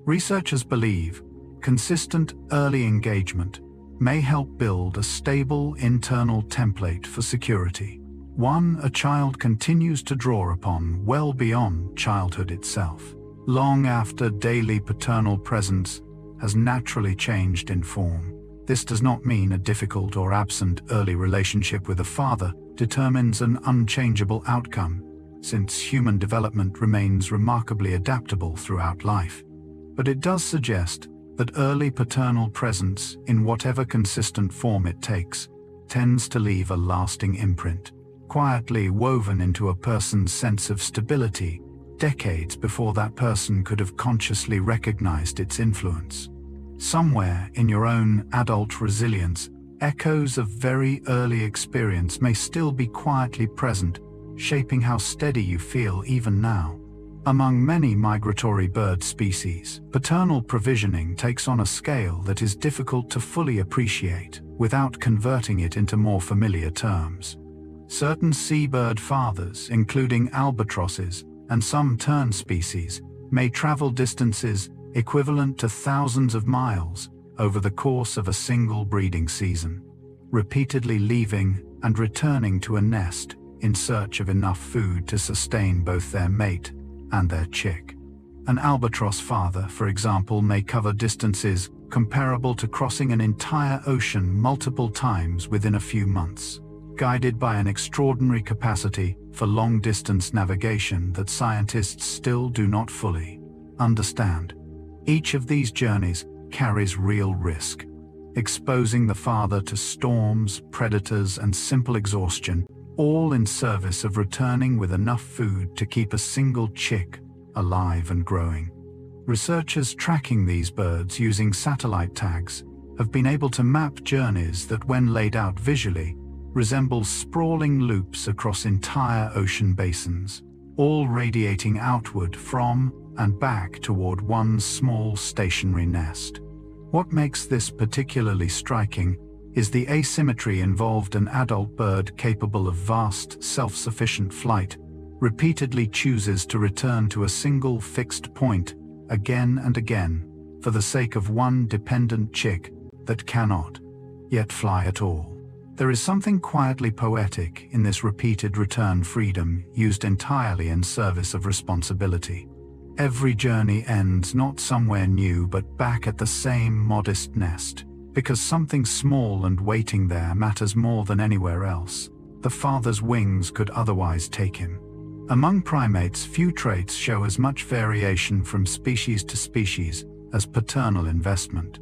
Speaker 1: Researchers believe consistent early engagement may help build a stable internal template for security, one a child continues to draw upon well beyond childhood itself, long after daily paternal presence has naturally changed in form. This does not mean a difficult or absent early relationship with a father determines an unchangeable outcome, since human development remains remarkably adaptable throughout life. But it does suggest that early paternal presence, in whatever consistent form it takes, tends to leave a lasting imprint, quietly woven into a person's sense of stability, decades before that person could have consciously recognized its influence. Somewhere in your own adult resilience, echoes of very early experience may still be quietly present, shaping how steady you feel even now. Among many migratory bird species, paternal provisioning takes on a scale that is difficult to fully appreciate without converting it into more familiar terms. Certain seabird fathers, including albatrosses and some tern species, may travel distances equivalent to thousands of miles over the course of a single breeding season, repeatedly leaving and returning to a nest in search of enough food to sustain both their mate and their chick. An albatross father, for example, may cover distances comparable to crossing an entire ocean multiple times within a few months, guided by an extraordinary capacity for long-distance navigation that scientists still do not fully understand. Each of these journeys carries real risk, exposing the father to storms, predators, and simple exhaustion, all in service of returning with enough food to keep a single chick alive and growing. Researchers tracking these birds using satellite tags have been able to map journeys that, when laid out visually, resemble sprawling loops across entire ocean basins, all radiating outward from and back toward one small stationary nest. What makes this particularly striking is the asymmetry involved. An adult bird capable of vast, self-sufficient flight repeatedly chooses to return to a single fixed point again and again for the sake of one dependent chick that cannot yet fly at all. There is something quietly poetic in this repeated return freedom used entirely in service of responsibility. Every journey ends not somewhere new but back at the same modest nest, because something small and waiting there matters more than anywhere else the father's wings could otherwise take him. Among primates, few traits show as much variation from species to species as paternal investment.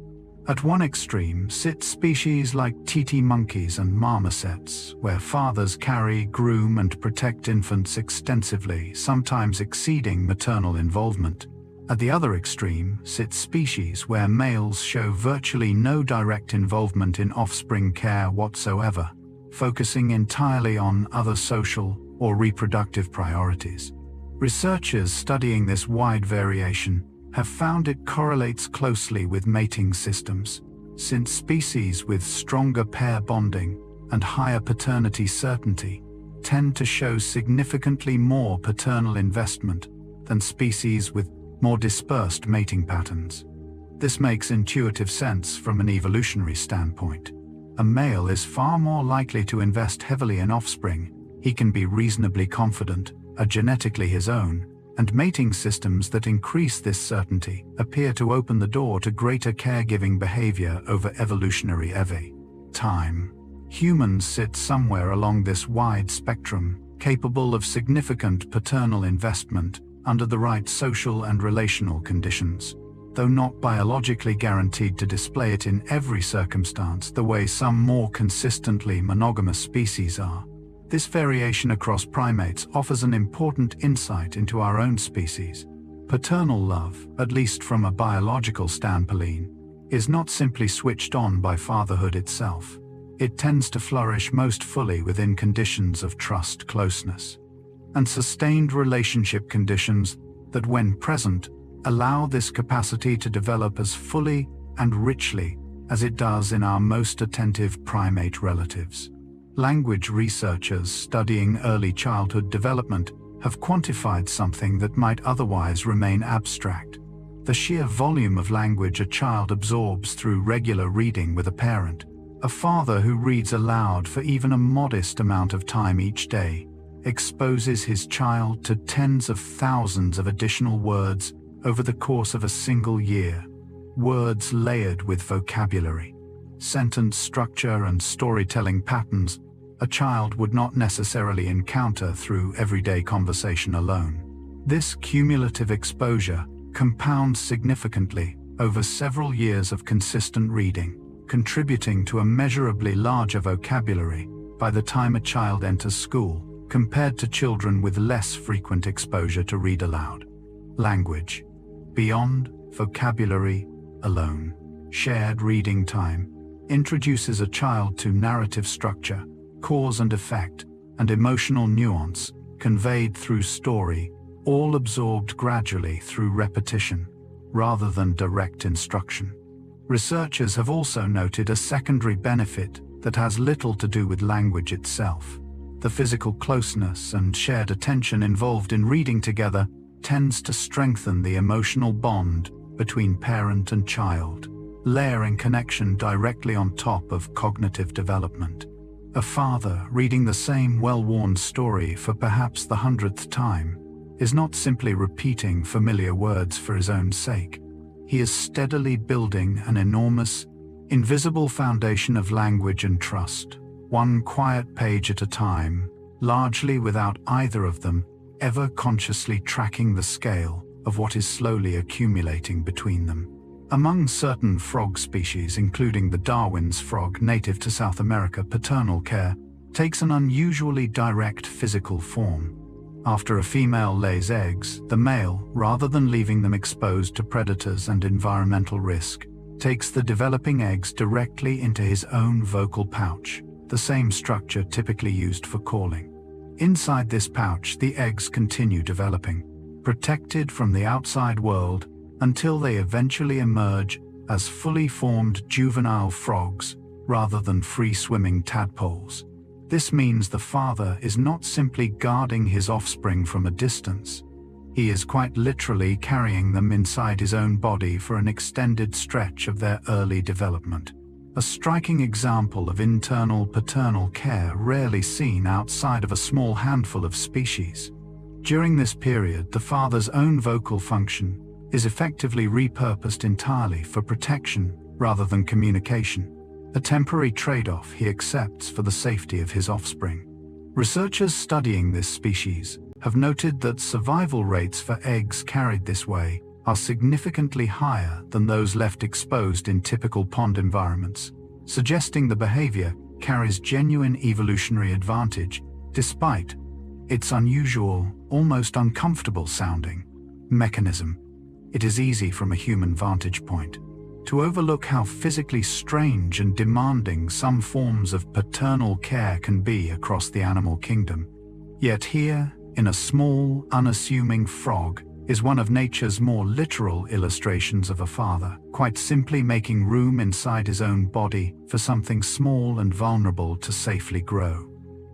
Speaker 1: At one extreme sit species like titi monkeys and marmosets, where fathers carry, groom, and protect infants extensively, sometimes exceeding maternal involvement. At the other extreme sit species where males show virtually no direct involvement in offspring care whatsoever, focusing entirely on other social or reproductive priorities. Researchers studying this wide variation have found it correlates closely with mating systems, since species with stronger pair bonding and higher paternity certainty tend to show significantly more paternal investment than species with more dispersed mating patterns. This makes intuitive sense from an evolutionary standpoint. A male is far more likely to invest heavily in offspring he can be reasonably confident are genetically his own, and mating systems that increase this certainty appear to open the door to greater caregiving behavior over evolutionary time. Humans sit somewhere along this wide spectrum, capable of significant paternal investment under the right social and relational conditions, though not biologically guaranteed to display it in every circumstance the way some more consistently monogamous species are. This variation across primates offers an important insight into our own species. Paternal love, at least from a biological standpoint, is not simply switched on by fatherhood itself. It tends to flourish most fully within conditions of trust, closeness, and sustained relationship conditions that, when present, allow this capacity to develop as fully and richly as it does in our most attentive primate relatives. Language researchers studying early childhood development have quantified something that might otherwise remain abstract: the sheer volume of language a child absorbs through regular reading with a parent. A father who reads aloud for even a modest amount of time each day exposes his child to tens of thousands of additional words over the course of a single year, words layered with vocabulary, sentence structure, and storytelling patterns a child would not necessarily encounter through everyday conversation alone. This cumulative exposure compounds significantly over several years of consistent reading, contributing to a measurably larger vocabulary by the time a child enters school, compared to children with less frequent exposure to read aloud. Language. Beyond vocabulary alone, shared reading time introduces a child to narrative structure, cause and effect, and emotional nuance conveyed through story, all absorbed gradually through repetition, rather than direct instruction. Researchers have also noted a secondary benefit that has little to do with language itself. The physical closeness and shared attention involved in reading together tends to strengthen the emotional bond between parent and child, layering connection directly on top of cognitive development. A father reading the same well-worn story for perhaps the 100th time is not simply repeating familiar words for his own sake. He is steadily building an enormous, invisible foundation of language and trust, one quiet page at a time, largely without either of them ever consciously tracking the scale of what is slowly accumulating between them. Among certain frog species, including the Darwin's frog native to South America, paternal care takes an unusually direct physical form. After a female lays eggs, the male, rather than leaving them exposed to predators and environmental risk, takes the developing eggs directly into his own vocal pouch, the same structure typically used for calling. Inside this pouch, the eggs continue developing, protected from the outside world, until they eventually emerge as fully formed juvenile frogs rather than free-swimming tadpoles. This means the father is not simply guarding his offspring from a distance. He is quite literally carrying them inside his own body for an extended stretch of their early development. A striking example of internal paternal care rarely seen outside of a small handful of species. During this period, the father's own vocal function is effectively repurposed entirely for protection rather than communication, a temporary trade-off he accepts for the safety of his offspring. Researchers studying this species have noted that survival rates for eggs carried this way are significantly higher than those left exposed in typical pond environments, suggesting the behavior carries genuine evolutionary advantage despite its unusual, almost uncomfortable sounding mechanism. It is easy from a human vantage point to overlook how physically strange and demanding some forms of paternal care can be across the animal kingdom. Yet here, in a small, unassuming frog, is one of nature's more literal illustrations of a father, quite simply making room inside his own body for something small and vulnerable to safely grow.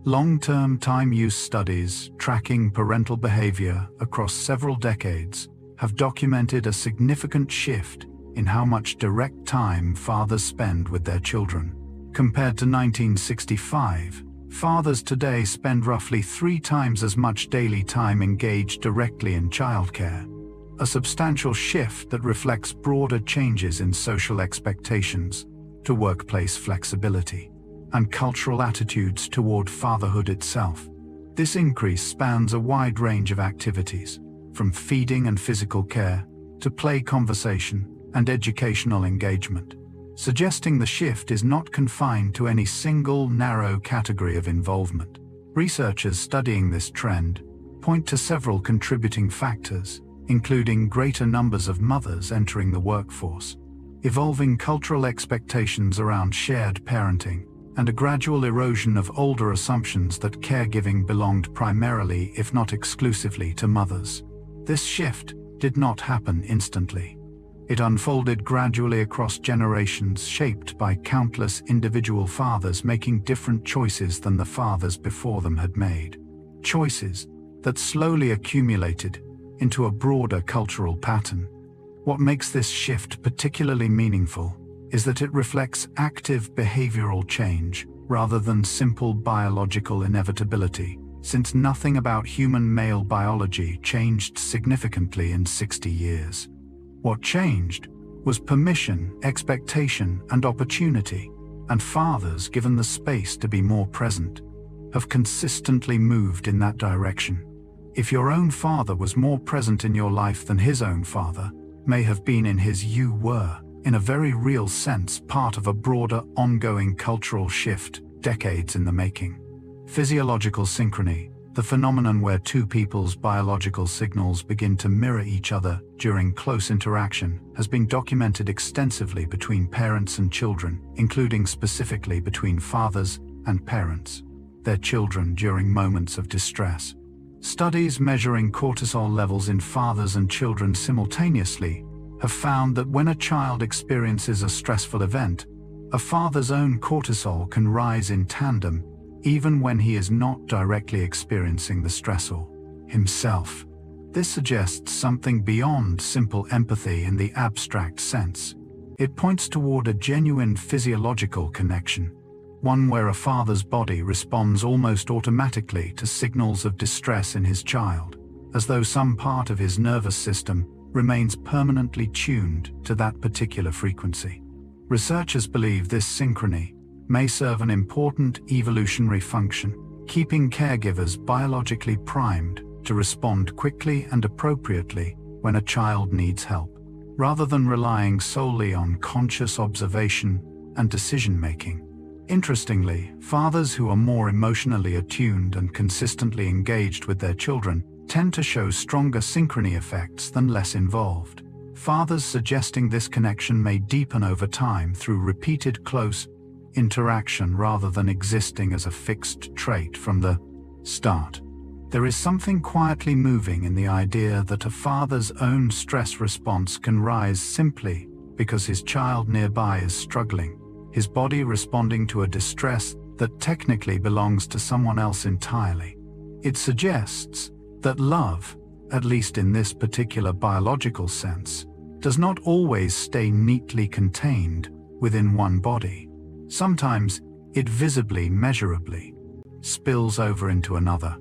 Speaker 1: Long-term time-use studies tracking parental behavior across several decades have documented a significant shift in how much direct time fathers spend with their children. Compared to 1965, fathers today spend roughly 3 times as much daily time engaged directly in childcare, a substantial shift that reflects broader changes in social expectations to workplace flexibility and cultural attitudes toward fatherhood itself. This increase spans a wide range of activities, from feeding and physical care to play, conversation, and educational engagement, suggesting the shift is not confined to any single narrow category of involvement. Researchers studying this trend point to several contributing factors, including greater numbers of mothers entering the workforce, evolving cultural expectations around shared parenting, and a gradual erosion of older assumptions that caregiving belonged primarily, if not exclusively, to mothers. This shift did not happen instantly. It unfolded gradually across generations, shaped by countless individual fathers making different choices than the fathers before them had made. Choices that slowly accumulated into a broader cultural pattern. What makes this shift particularly meaningful is that it reflects active behavioral change rather than simple biological inevitability, since nothing about human male biology changed significantly in 60 years. What changed was permission, expectation, and opportunity, and fathers, given the space to be more present, have consistently moved in that direction. If your own father was more present in your life than his own father may have been in his, you were in a very real sense part of a broader, ongoing cultural shift, decades in the making. Physiological synchrony, the phenomenon where two people's biological signals begin to mirror each other during close interaction, has been documented extensively between parents and children, including specifically between fathers and parents, their children during moments of distress. Studies measuring cortisol levels in fathers and children simultaneously have found that when a child experiences a stressful event, a father's own cortisol can rise in tandem, even when he is not directly experiencing the stressor himself. This suggests something beyond simple empathy in the abstract sense. It points toward a genuine physiological connection, one where a father's body responds almost automatically to signals of distress in his child, as though some part of his nervous system remains permanently tuned to that particular frequency. Researchers believe this synchrony may serve an important evolutionary function, keeping caregivers biologically primed to respond quickly and appropriately when a child needs help, rather than relying solely on conscious observation and decision-making. Interestingly, fathers who are more emotionally attuned and consistently engaged with their children tend to show stronger synchrony effects than less involved. Fathers suggesting this connection may deepen over time through repeated close interaction rather than existing as a fixed trait from the start. There is something quietly moving in the idea that a father's own stress response can rise simply because his child nearby is struggling, his body responding to a distress that technically belongs to someone else entirely. It suggests that love, at least in this particular biological sense, does not always stay neatly contained within one body. Sometimes it visibly, measurably, spills over into another.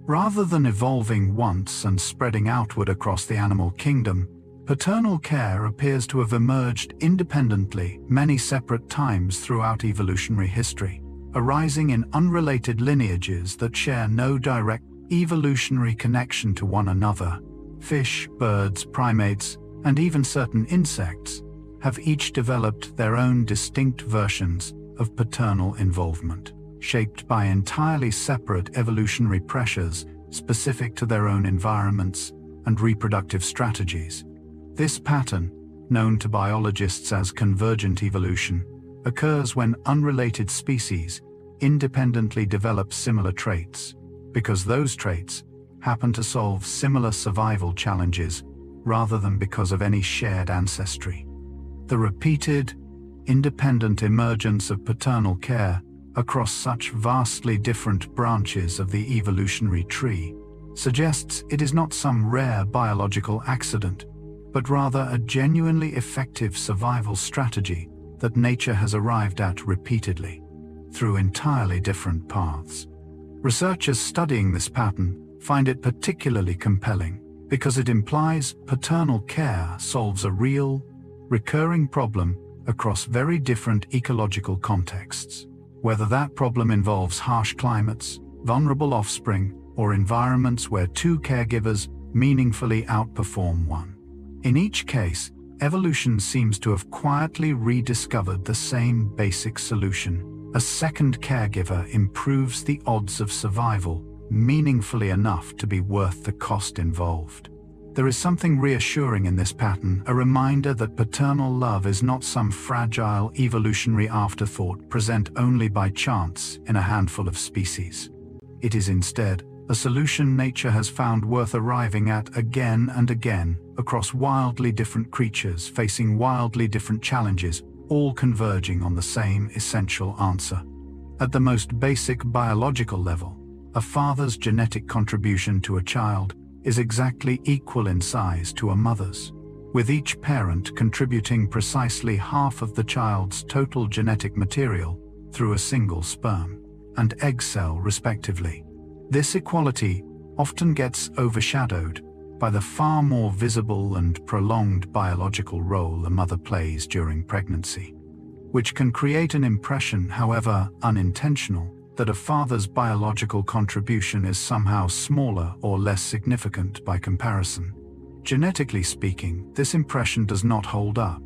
Speaker 1: Rather than evolving once and spreading outward across the animal kingdom, paternal care appears to have emerged independently many separate times throughout evolutionary history, arising in unrelated lineages that share no direct evolutionary connection to one another. Fish, birds, primates, and even certain insects have each developed their own distinct versions of paternal involvement, shaped by entirely separate evolutionary pressures specific to their own environments and reproductive strategies. This pattern, known to biologists as convergent evolution, occurs when unrelated species independently develop similar traits, because those traits happen to solve similar survival challenges rather than because of any shared ancestry. The repeated, independent emergence of paternal care across such vastly different branches of the evolutionary tree suggests it is not some rare biological accident, but rather a genuinely effective survival strategy that nature has arrived at repeatedly, through entirely different paths. Researchers studying this pattern find it particularly compelling because it implies paternal care solves a real, recurring problem across very different ecological contexts, whether that problem involves harsh climates, vulnerable offspring, or environments where two caregivers meaningfully outperform one. In each case, evolution seems to have quietly rediscovered the same basic solution. A second caregiver improves the odds of survival meaningfully enough to be worth the cost involved. There is something reassuring in this pattern, a reminder that paternal love is not some fragile evolutionary afterthought present only by chance in a handful of species. It is instead a solution nature has found worth arriving at again and again across wildly different creatures facing wildly different challenges, all converging on the same essential answer. At the most basic biological level, a father's genetic contribution to a child is exactly equal in size to a mother's, with each parent contributing precisely half of the child's total genetic material through a single sperm and egg cell respectively. This equality often gets overshadowed by the far more visible and prolonged biological role a mother plays during pregnancy, which can create an impression, however unintentional, that a father's biological contribution is somehow smaller or less significant by comparison. Genetically speaking, this impression does not hold up.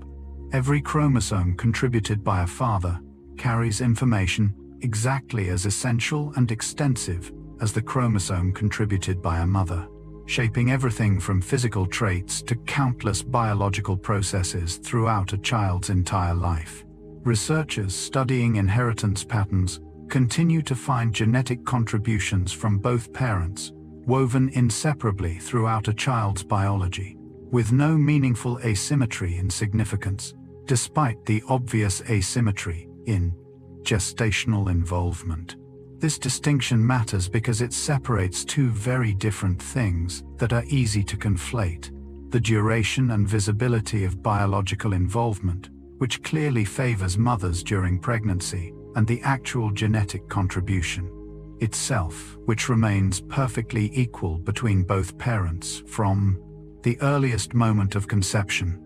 Speaker 1: Every chromosome contributed by a father carries information exactly as essential and extensive as the chromosome contributed by a mother, shaping everything from physical traits to countless biological processes throughout a child's entire life. Researchers studying inheritance patterns continue to find genetic contributions from both parents, woven inseparably throughout a child's biology, with no meaningful asymmetry in significance, despite the obvious asymmetry in gestational involvement. This distinction matters because it separates two very different things that are easy to conflate: the duration and visibility of biological involvement, which clearly favors mothers during pregnancy, and the actual genetic contribution itself, which remains perfectly equal between both parents from the earliest moment of conception.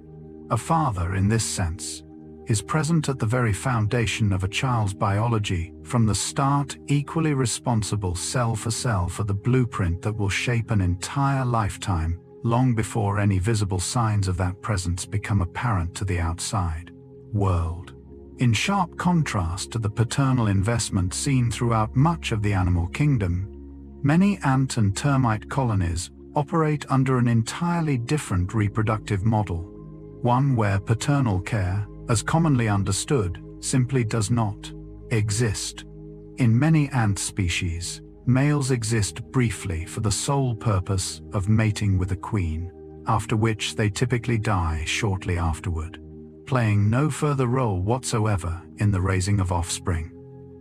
Speaker 1: A father, in this sense, is present at the very foundation of a child's biology from the start, equally responsible cell for cell for the blueprint that will shape an entire lifetime, long before any visible signs of that presence become apparent to the outside world. In sharp contrast to the paternal investment seen throughout much of the animal kingdom, many ant and termite colonies operate under an entirely different reproductive model, one where paternal care, as commonly understood, simply does not exist. In many ant species, males exist briefly for the sole purpose of mating with a queen, after which they typically die shortly afterward, playing no further role whatsoever in the raising of offspring.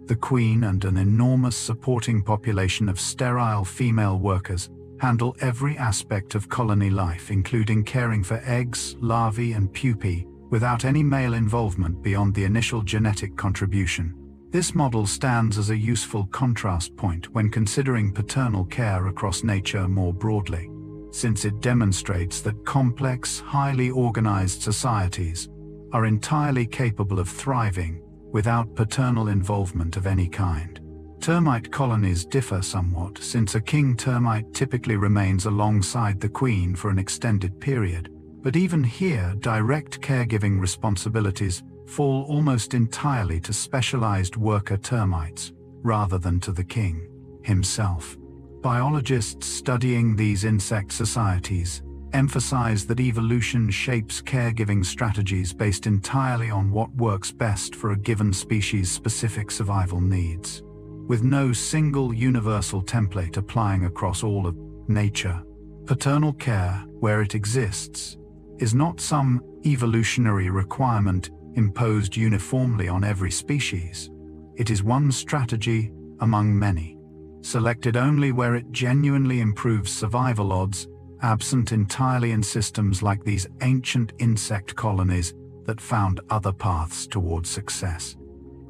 Speaker 1: The queen and an enormous supporting population of sterile female workers handle every aspect of colony life, including caring for eggs, larvae, and pupae, without any male involvement beyond the initial genetic contribution. This model stands as a useful contrast point when considering paternal care across nature more broadly, since it demonstrates that complex, highly organized societies are entirely capable of thriving without paternal involvement of any kind. Termite colonies differ somewhat, since a king termite typically remains alongside the queen for an extended period, but even here, direct caregiving responsibilities fall almost entirely to specialized worker termites, rather than to the king himself. Biologists studying these insect societies emphasize that evolution shapes caregiving strategies based entirely on what works best for a given species' specific survival needs, with no single universal template applying across all of nature. Paternal care, where it exists, is not some evolutionary requirement imposed uniformly on every species. It is one strategy among many, selected only where it genuinely improves survival odds, absent entirely in systems like these ancient insect colonies that found other paths towards success.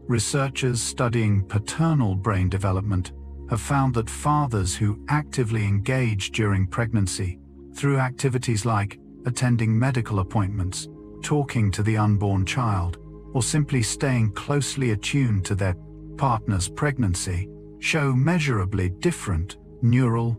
Speaker 1: Researchers studying paternal brain development have found that fathers who actively engage during pregnancy, through activities like attending medical appointments, talking to the unborn child, or simply staying closely attuned to their partner's pregnancy, show measurably different neural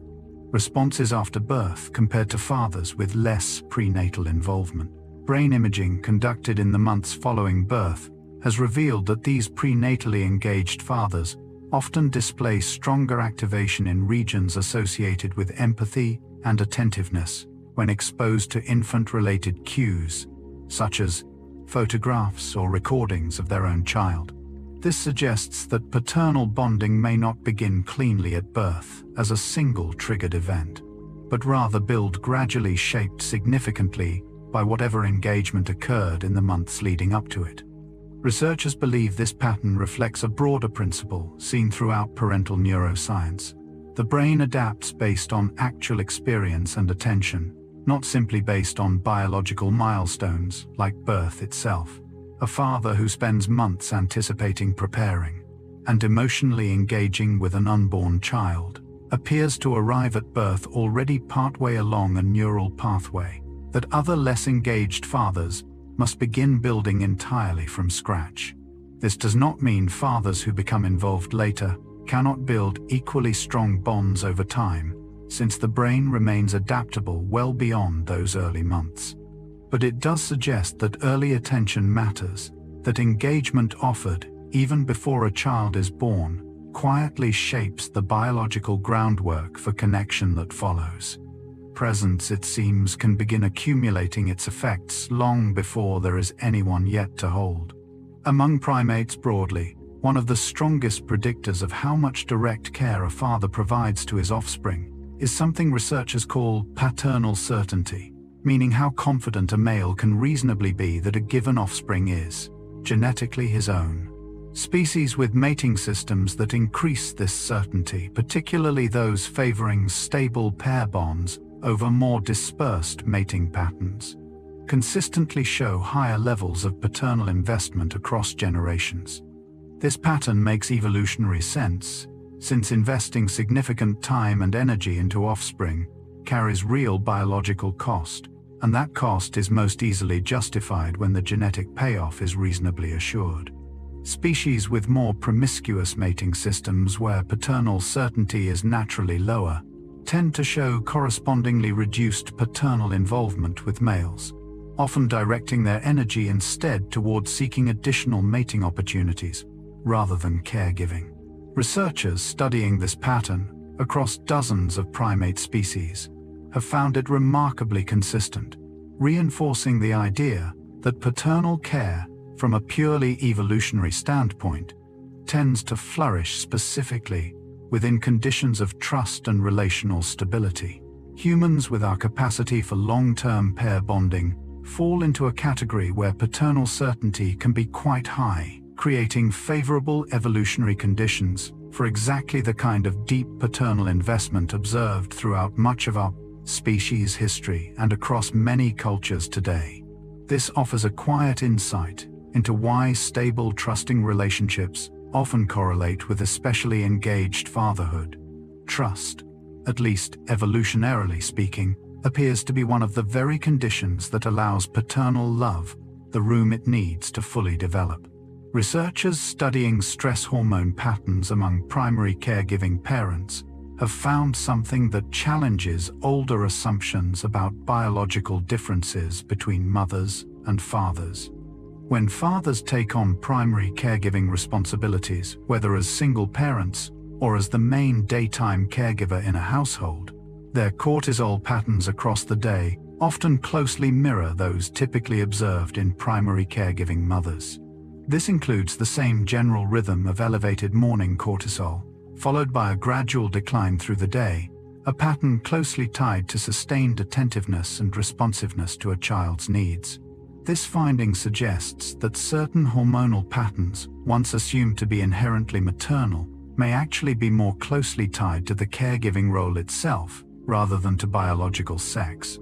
Speaker 1: responses after birth compared to fathers with less prenatal involvement. Brain imaging conducted in the months following birth has revealed that these prenatally engaged fathers often display stronger activation in regions associated with empathy and attentiveness when exposed to infant-related cues, such as photographs or recordings of their own child. This suggests that paternal bonding may not begin cleanly at birth as a single triggered event, but rather build gradually, shaped significantly by whatever engagement occurred in the months leading up to it. Researchers believe this pattern reflects a broader principle seen throughout parental neuroscience. The brain adapts based on actual experience and attention, not simply based on biological milestones like birth itself. A father who spends months anticipating, preparing, and emotionally engaging with an unborn child appears to arrive at birth already partway along a neural pathway that other less engaged fathers must begin building entirely from scratch. This does not mean fathers who become involved later cannot build equally strong bonds over time, since the brain remains adaptable well beyond those early months. but it does suggest that early attention matters, that engagement offered, even before a child is born, quietly shapes the biological groundwork for connection that follows. Presence, it seems, can begin accumulating its effects long before there is anyone yet to hold. Among primates broadly, one of the strongest predictors of how much direct care a father provides to his offspring is something researchers call paternal certainty, meaning how confident a male can reasonably be that a given offspring is, genetically his own. Species with mating systems that increase this certainty, particularly those favoring stable pair bonds over more dispersed mating patterns, consistently show higher levels of paternal investment across generations. This pattern makes evolutionary sense, since investing significant time and energy into offspring carries real biological cost, and that cost is most easily justified when the genetic payoff is reasonably assured. Species with more promiscuous mating systems where paternal certainty is naturally lower tend to show correspondingly reduced paternal involvement with males, often directing their energy instead toward seeking additional mating opportunities rather than caregiving. Researchers studying this pattern across dozens of primate species have found it remarkably consistent, reinforcing the idea that paternal care, from a purely evolutionary standpoint, tends to flourish specifically within conditions of trust and relational stability. Humans, with our capacity for long-term pair bonding, fall into a category where paternal certainty can be quite high, creating favorable evolutionary conditions for exactly the kind of deep paternal investment observed throughout much of our species' history and across many cultures today. This offers a quiet insight into why stable, trusting relationships often correlate with especially engaged fatherhood. Trust, at least evolutionarily speaking, appears to be one of the very conditions that allows paternal love the room it needs to fully develop. Researchers studying stress hormone patterns among primary caregiving parents have found something that challenges older assumptions about biological differences between mothers and fathers. When fathers take on primary caregiving responsibilities, whether as single parents or as the main daytime caregiver in a household, their cortisol patterns across the day often closely mirror those typically observed in primary caregiving mothers. This includes the same general rhythm of elevated morning cortisol, followed by a gradual decline through the day, a pattern closely tied to sustained attentiveness and responsiveness to a child's needs. This finding suggests that certain hormonal patterns, once assumed to be inherently maternal, may actually be more closely tied to the caregiving role itself, rather than to biological sex.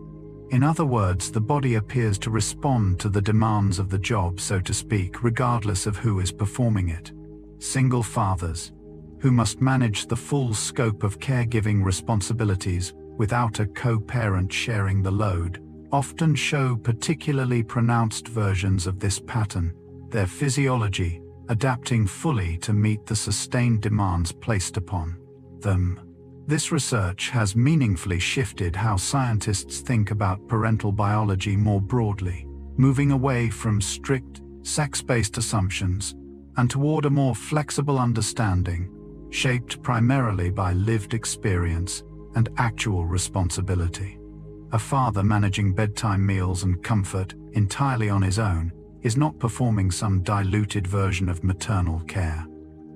Speaker 1: In other words, the body appears to respond to the demands of the job, so to speak, regardless of who is performing it. Single fathers, who must manage the full scope of caregiving responsibilities without a co-parent sharing the load, often show particularly pronounced versions of this pattern, their physiology adapting fully to meet the sustained demands placed upon them. This research has meaningfully shifted how scientists think about parental biology more broadly, moving away from strict, sex-based assumptions and toward a more flexible understanding, shaped primarily by lived experience and actual responsibility. A father managing bedtime meals and comfort entirely on his own is not performing some diluted version of maternal care.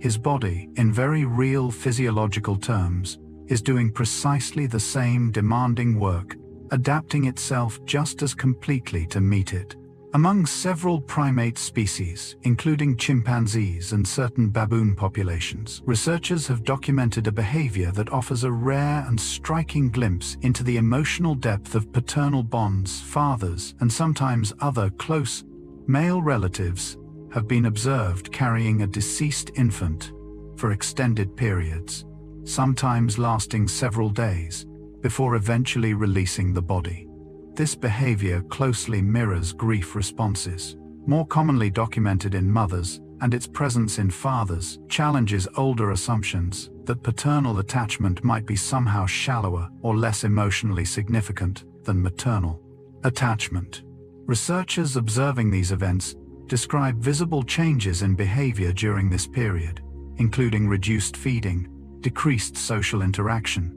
Speaker 1: His body, in very real physiological terms, is doing precisely the same demanding work, adapting itself just as completely to meet it. Among several primate species, including chimpanzees and certain baboon populations, researchers have documented a behavior that offers a rare and striking glimpse into the emotional depth of paternal bonds. Fathers, and sometimes other close male relatives, have been observed carrying a deceased infant for extended periods, sometimes lasting several days, before eventually releasing the body. This behavior closely mirrors grief responses, more commonly documented in mothers, and its presence in fathers challenges older assumptions that paternal attachment might be somehow shallower or less emotionally significant than maternal attachment. Researchers observing these events describe visible changes in behavior during this period, including reduced feeding, decreased social interaction,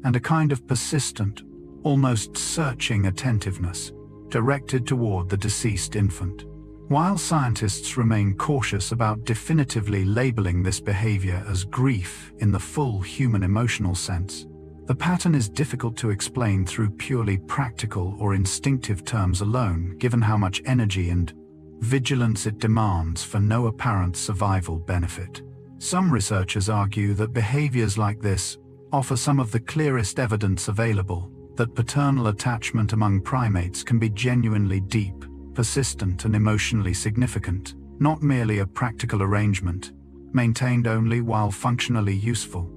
Speaker 1: and a kind of persistent, almost searching attentiveness directed toward the deceased infant. While scientists remain cautious about definitively labeling this behavior as grief in the full human emotional sense, the pattern is difficult to explain through purely practical or instinctive terms alone, given how much energy and vigilance it demands for no apparent survival benefit. Some researchers argue that behaviors like this offer some of the clearest evidence available that paternal attachment among primates can be genuinely deep, persistent, and emotionally significant, not merely a practical arrangement, maintained only while functionally useful.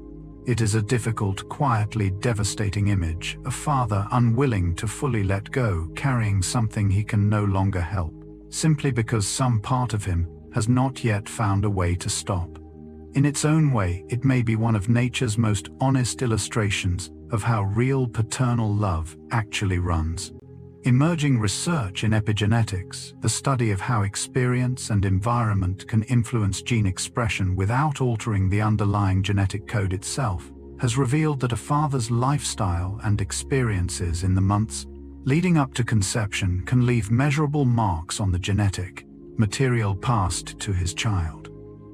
Speaker 1: It is a difficult, quietly devastating image, a father unwilling to fully let go, carrying something he can no longer help, simply because some part of him has not yet found a way to stop. In its own way, it may be one of nature's most honest illustrations of how real paternal love actually runs. Emerging research in epigenetics, the study of how experience and environment can influence gene expression without altering the underlying genetic code itself, has revealed that a father's lifestyle and experiences in the months leading up to conception can leave measurable marks on the genetic material passed to his child.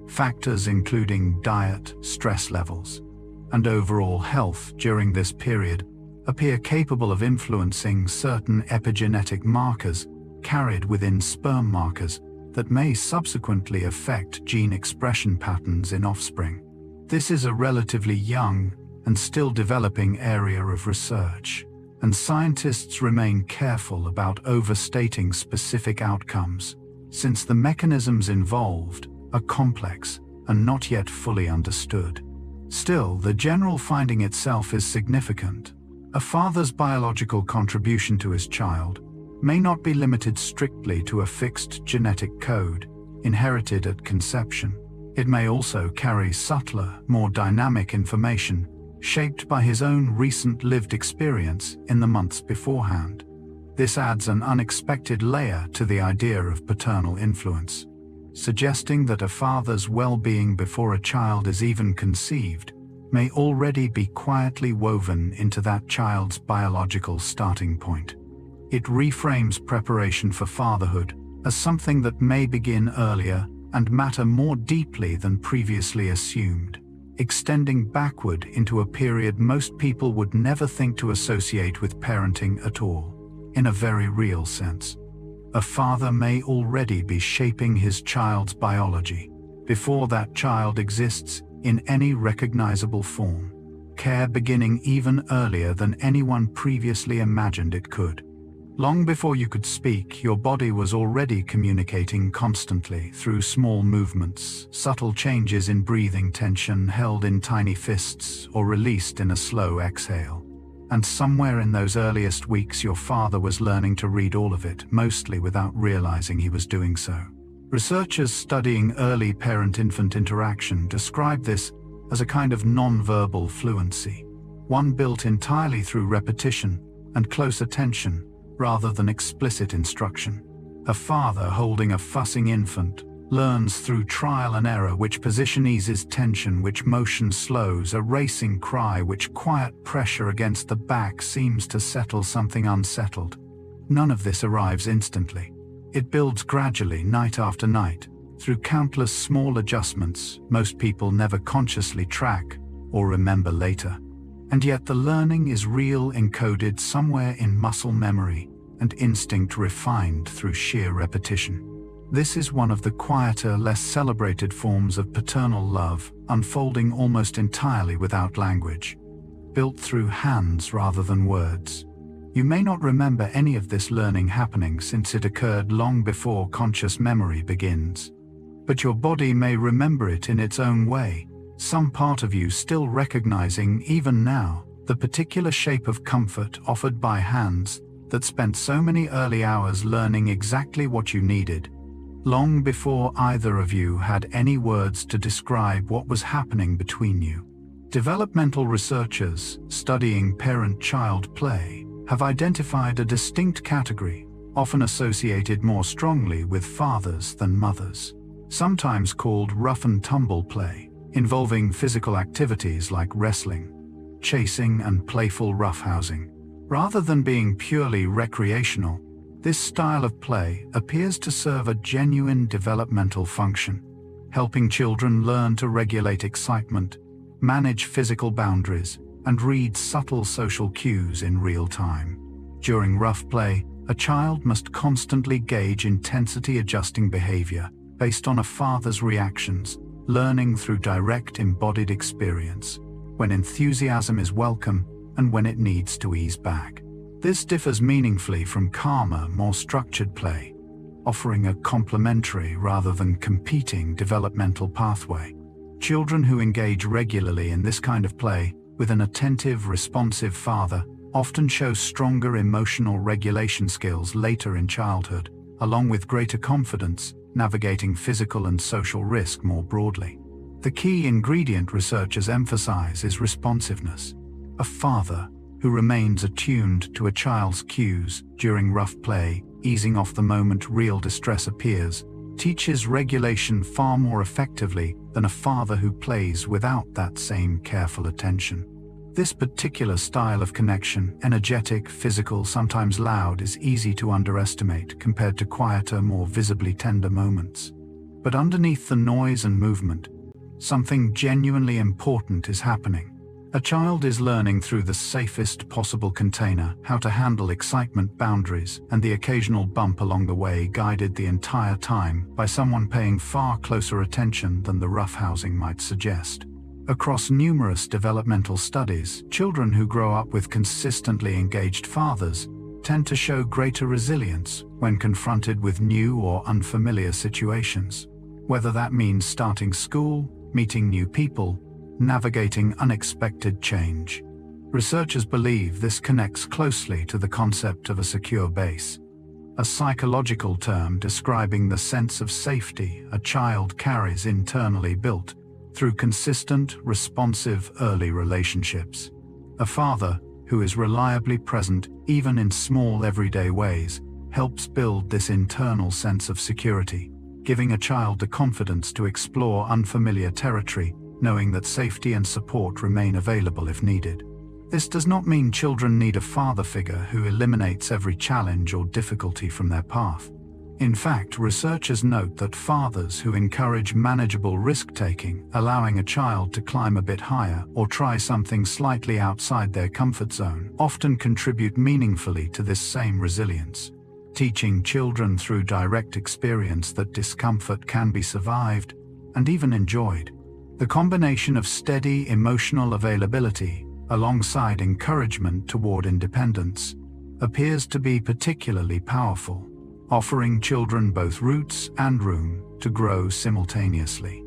Speaker 1: Factors including diet, stress levels, and overall health during this period appear capable of influencing certain epigenetic markers carried within sperm markers that may subsequently affect gene expression patterns in offspring. This is a relatively young and still developing area of research, and scientists remain careful about overstating specific outcomes, since the mechanisms involved are complex and not yet fully understood. Still, the general finding itself is significant. A father's biological contribution to his child may not be limited strictly to a fixed genetic code inherited at conception. It may also carry subtler, more dynamic information shaped by his own recent lived experience in the months beforehand. This adds an unexpected layer to the idea of paternal influence, suggesting that a father's well-being before a child is even conceived may already be quietly woven into that child's biological starting point. It reframes preparation for fatherhood as something that may begin earlier and matter more deeply than previously assumed, extending backward into a period most people would never think to associate with parenting at all. In a very real sense, a father may already be shaping his child's biology before that child exists in any recognizable form, care beginning even earlier than anyone previously imagined it could. Long before you could speak, your body was already communicating constantly through small movements, subtle changes in breathing, tension held in tiny fists or released in a slow exhale. And somewhere in those earliest weeks, your father was learning to read all of it, mostly without realizing he was doing so. Researchers studying early parent-infant interaction describe this as a kind of non-verbal fluency, one built entirely through repetition and close attention rather than explicit instruction. A father holding a fussing infant learns through trial and error which position eases tension, which motion slows, a racing cry, which quiet pressure against the back seems to settle something unsettled. None of this arrives instantly. It builds gradually, night after night, through countless small adjustments most people never consciously track or remember later. And yet the learning is real, encoded somewhere in muscle memory and instinct refined through sheer repetition. This is one of the quieter, less celebrated forms of paternal love, unfolding almost entirely without language, built through hands rather than words. You may not remember any of this learning happening since it occurred long before conscious memory begins. But your body may remember it in its own way, some part of you still recognizing, even now, the particular shape of comfort offered by hands that spent so many early hours learning exactly what you needed, long before either of you had any words to describe what was happening between you. Developmental researchers studying parent-child play have identified a distinct category, often associated more strongly with fathers than mothers. Sometimes called rough and tumble play, involving physical activities like wrestling, chasing, and playful roughhousing. Rather than being purely recreational, this style of play appears to serve a genuine developmental function, helping children learn to regulate excitement, manage physical boundaries, and read subtle social cues in real time. During rough play, a child must constantly gauge intensity-adjusting behavior based on a father's reactions, learning through direct embodied experience, when enthusiasm is welcome and when it needs to ease back. This differs meaningfully from calmer, more structured play, offering a complementary rather than competing developmental pathway. Children who engage regularly in this kind of play with an attentive, responsive father often show stronger emotional regulation skills later in childhood, along with greater confidence navigating physical and social risk more broadly. The key ingredient researchers emphasize is responsiveness. A father who remains attuned to a child's cues during rough play, easing off the moment real distress appears, teaches regulation far more effectively than a father who plays without that same careful attention. This particular style of connection, energetic, physical, sometimes loud, is easy to underestimate compared to quieter, more visibly tender moments. But underneath the noise and movement, something genuinely important is happening. A child is learning through the safest possible container how to handle excitement, boundaries, and the occasional bump along the way, guided the entire time by someone paying far closer attention than the roughhousing might suggest. Across numerous developmental studies, children who grow up with consistently engaged fathers tend to show greater resilience when confronted with new or unfamiliar situations, whether that means starting school, meeting new people, navigating unexpected change. Researchers believe this connects closely to the concept of a secure base, a psychological term describing the sense of safety a child carries internally built through consistent, responsive early relationships. A father who is reliably present, even in small everyday ways, helps build this internal sense of security, giving a child the confidence to explore unfamiliar territory, knowing that safety and support remain available if needed. This does not mean children need a father figure who eliminates every challenge or difficulty from their path. In fact, researchers note that fathers who encourage manageable risk-taking, allowing a child to climb a bit higher or try something slightly outside their comfort zone, often contribute meaningfully to this same resilience, teaching children through direct experience that discomfort can be survived and even enjoyed. The combination of steady emotional availability alongside encouragement toward independence appears to be particularly powerful, offering children both roots and room to grow simultaneously.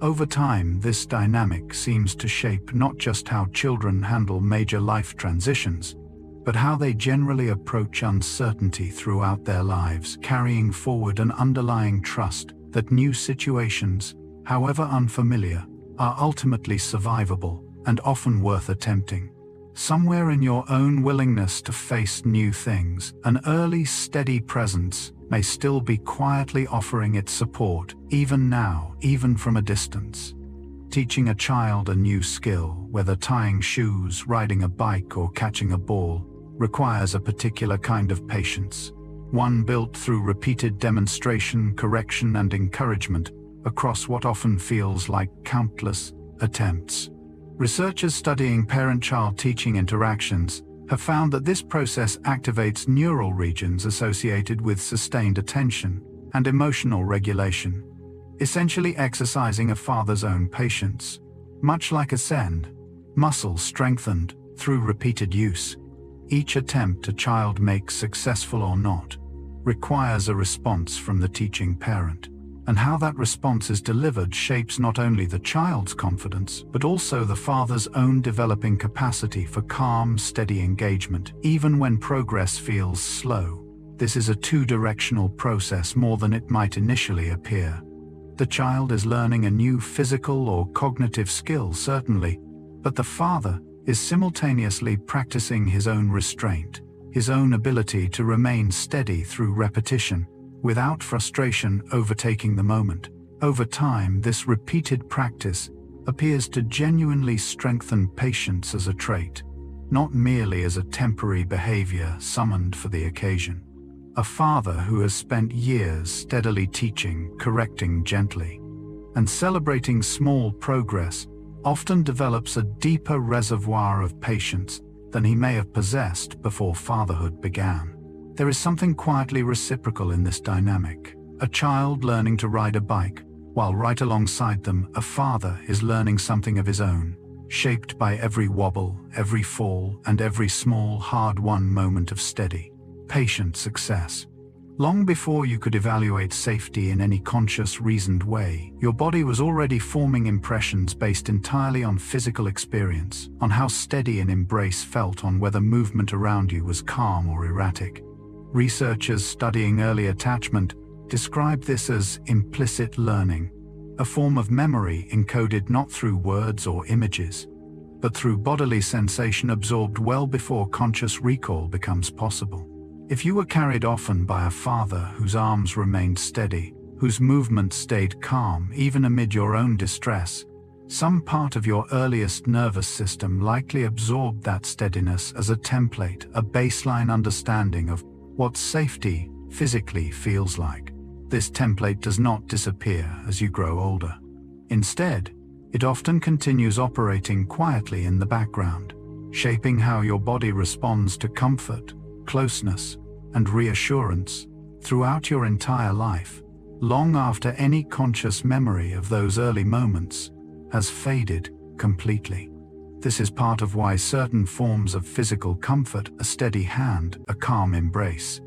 Speaker 1: Over time, this dynamic seems to shape not just how children handle major life transitions, but how they generally approach uncertainty throughout their lives, carrying forward an underlying trust that new situations, however unfamiliar, are ultimately survivable and often worth attempting. Somewhere in your own willingness to face new things, an early, steady presence may still be quietly offering its support, even now, even from a distance. Teaching a child a new skill, whether tying shoes, riding a bike, or catching a ball, requires a particular kind of patience, one built through repeated demonstration, correction, and encouragement across what often feels like countless attempts. Researchers studying parent-child teaching interactions have found that this process activates neural regions associated with sustained attention and emotional regulation, essentially exercising a father's own patience. Much like a send muscle strengthened through repeated use, each attempt a child makes, successful or not, requires a response from the teaching parent. And how that response is delivered shapes not only the child's confidence, but also the father's own developing capacity for calm, steady engagement, even when progress feels slow. This is a two-directional process more than it might initially appear. The child is learning a new physical or cognitive skill, certainly, but the father is simultaneously practicing his own restraint, his own ability to remain steady through repetition, without frustration overtaking the moment. Over time, this repeated practice appears to genuinely strengthen patience as a trait, not merely as a temporary behavior summoned for the occasion. A father who has spent years steadily teaching, correcting gently, and celebrating small progress often develops a deeper reservoir of patience than he may have possessed before fatherhood began. There is something quietly reciprocal in this dynamic. A child learning to ride a bike, while right alongside them, a father is learning something of his own, shaped by every wobble, every fall, and every small, hard-won moment of steady, patient success. Long before you could evaluate safety in any conscious, reasoned way, your body was already forming impressions based entirely on physical experience, on how steady an embrace felt, on whether movement around you was calm or erratic. Researchers studying early attachment describe this as implicit learning, a form of memory encoded not through words or images, but through bodily sensation absorbed well before conscious recall becomes possible. If you were carried often by a father whose arms remained steady, whose movements stayed calm even amid your own distress, some part of your earliest nervous system likely absorbed that steadiness as a template, a baseline understanding of what safety physically feels like. This template does not disappear as you grow older. Instead, it often continues operating quietly in the background, shaping how your body responds to comfort, closeness, and reassurance throughout your entire life, long after any conscious memory of those early moments has faded completely. This is part of why certain forms of physical comfort, a steady hand, a calm embrace,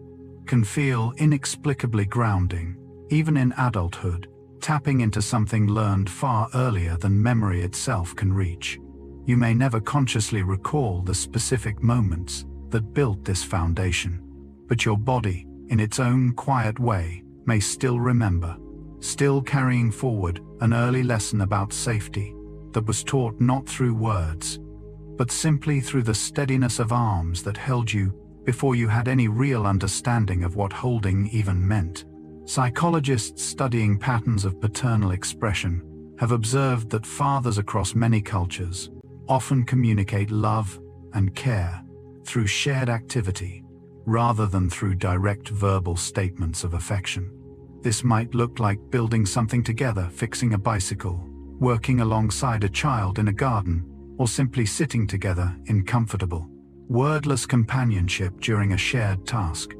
Speaker 1: can feel inexplicably grounding, even in adulthood, tapping into something learned far earlier than memory itself can reach. You may never consciously recall the specific moments that built this foundation, but your body, in its own quiet way, may still remember, still carrying forward an early lesson about safety that was taught not through words, but simply through the steadiness of arms that held you before you had any real understanding of what holding even meant. Psychologists studying patterns of paternal expression have observed that fathers across many cultures often communicate love and care through shared activity, rather than through direct verbal statements of affection. This might look like building something together, fixing a bicycle, working alongside a child in a garden, or simply sitting together in comfortable, wordless companionship during a shared task.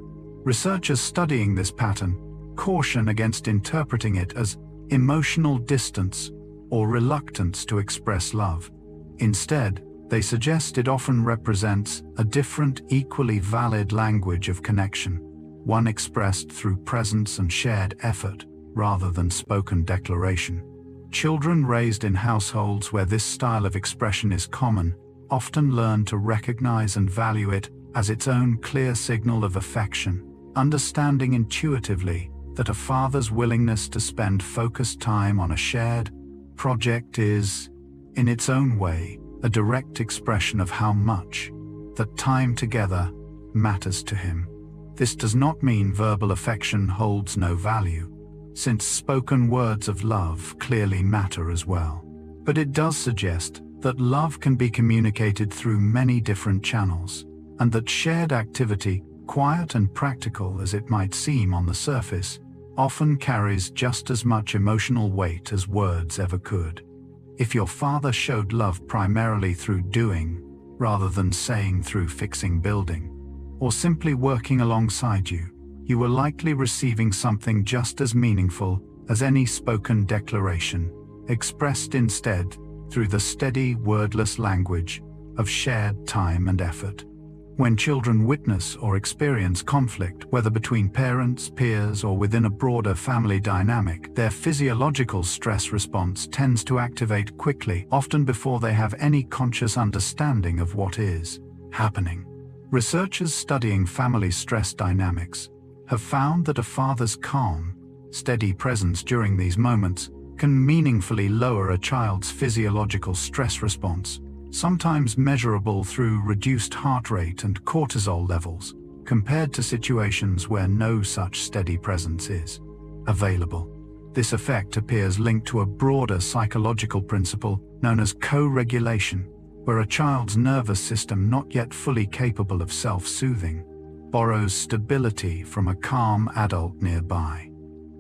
Speaker 1: Researchers studying this pattern caution against interpreting it as emotional distance or reluctance to express love. Instead, they suggest it often represents a different, equally valid language of connection, one expressed through presence and shared effort rather than spoken declaration. Children raised in households where this style of expression is common often learn to recognize and value it as its own clear signal of affection, understanding intuitively that a father's willingness to spend focused time on a shared project is, in its own way, a direct expression of how much that time together matters to him. This does not mean verbal affection holds no value, since spoken words of love clearly matter as well. But it does suggest that love can be communicated through many different channels, and that shared activity, quiet and practical as it might seem on the surface, often carries just as much emotional weight as words ever could. If your father showed love primarily through doing, rather than saying through fixing building, or simply working alongside you, you were likely receiving something just as meaningful as any spoken declaration, expressed instead through the steady, wordless language of shared time and effort. When children witness or experience conflict, whether between parents, peers, or within a broader family dynamic, their physiological stress response tends to activate quickly, often before they have any conscious understanding of what is happening. Researchers studying family stress dynamics have found that a father's calm, steady presence during these moments can meaningfully lower a child's physiological stress response, sometimes measurable through reduced heart rate and cortisol levels, compared to situations where no such steady presence is available. This effect appears linked to a broader psychological principle known as co-regulation, where a child's nervous system, not yet fully capable of self-soothing, borrows stability from a calm adult nearby.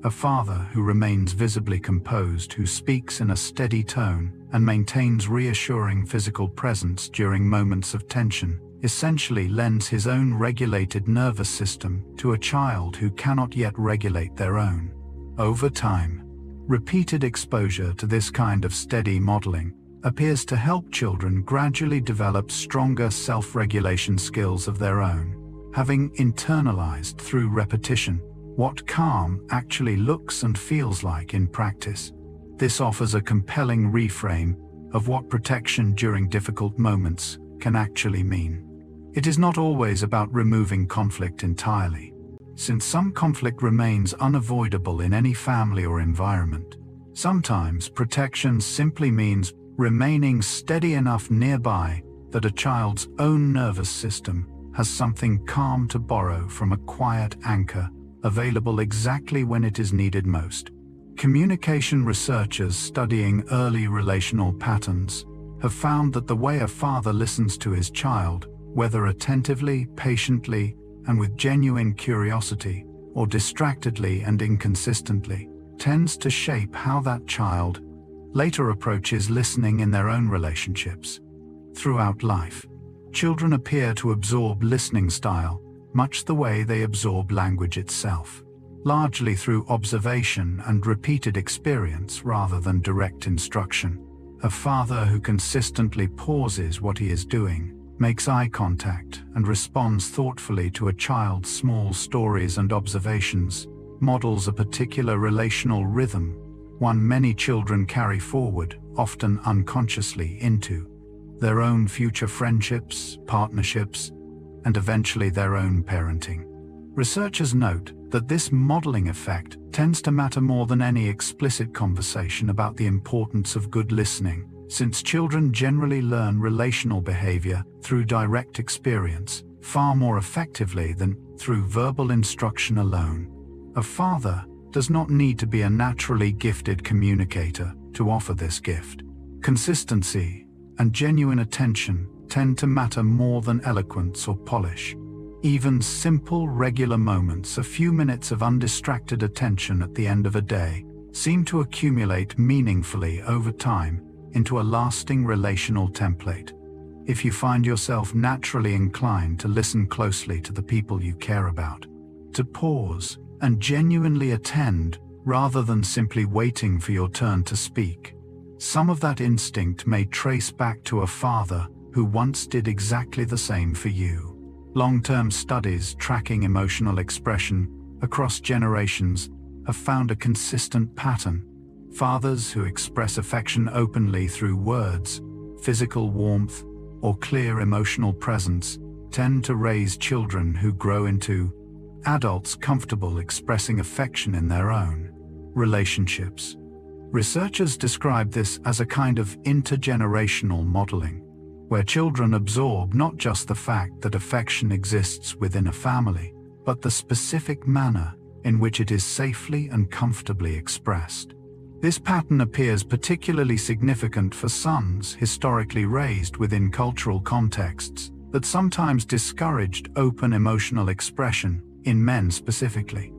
Speaker 1: A father who remains visibly composed, who speaks in a steady tone and maintains reassuring physical presence during moments of tension, essentially lends his own regulated nervous system to a child who cannot yet regulate their own. Over time, repeated exposure to this kind of steady modeling appears to help children gradually develop stronger self-regulation skills of their own, having internalized through repetition what calm actually looks and feels like in practice. This offers a compelling reframe of what protection during difficult moments can actually mean. It is not always about removing conflict entirely, since some conflict remains unavoidable in any family or environment. Sometimes protection simply means remaining steady enough nearby that a child's own nervous system has something calm to borrow from, a quiet anchor available exactly when it is needed most. Communication researchers studying early relational patterns have found that the way a father listens to his child, whether attentively, patiently, and with genuine curiosity, or distractedly and inconsistently, tends to shape how that child later approaches listening in their own relationships. Throughout life, children appear to absorb listening style much the way they absorb language itself, largely through observation and repeated experience rather than direct instruction. A father who consistently pauses what he is doing, makes eye contact, and responds thoughtfully to a child's small stories and observations, models a particular relational rhythm, one many children carry forward, often unconsciously, into their own future friendships, partnerships, and eventually their own parenting. Researchers note that this modeling effect tends to matter more than any explicit conversation about the importance of good listening, since children generally learn relational behavior through direct experience far more effectively than through verbal instruction alone. A father does not need to be a naturally gifted communicator to offer this gift. Consistency and genuine attention tend to matter more than eloquence or polish. Even simple, regular moments, a few minutes of undistracted attention at the end of a day, seem to accumulate meaningfully over time into a lasting relational template. If you find yourself naturally inclined to listen closely to the people you care about, to pause and genuinely attend rather than simply waiting for your turn to speak, some of that instinct may trace back to a father who once did exactly the same for you. Long-term studies tracking emotional expression across generations have found a consistent pattern. Fathers who express affection openly through words, physical warmth, or clear emotional presence tend to raise children who grow into adults comfortable expressing affection in their own relationships. Researchers describe this as a kind of intergenerational modeling, where children absorb not just the fact that affection exists within a family, but the specific manner in which it is safely and comfortably expressed. This pattern appears particularly significant for sons historically raised within cultural contexts that sometimes discouraged open emotional expression in men specifically.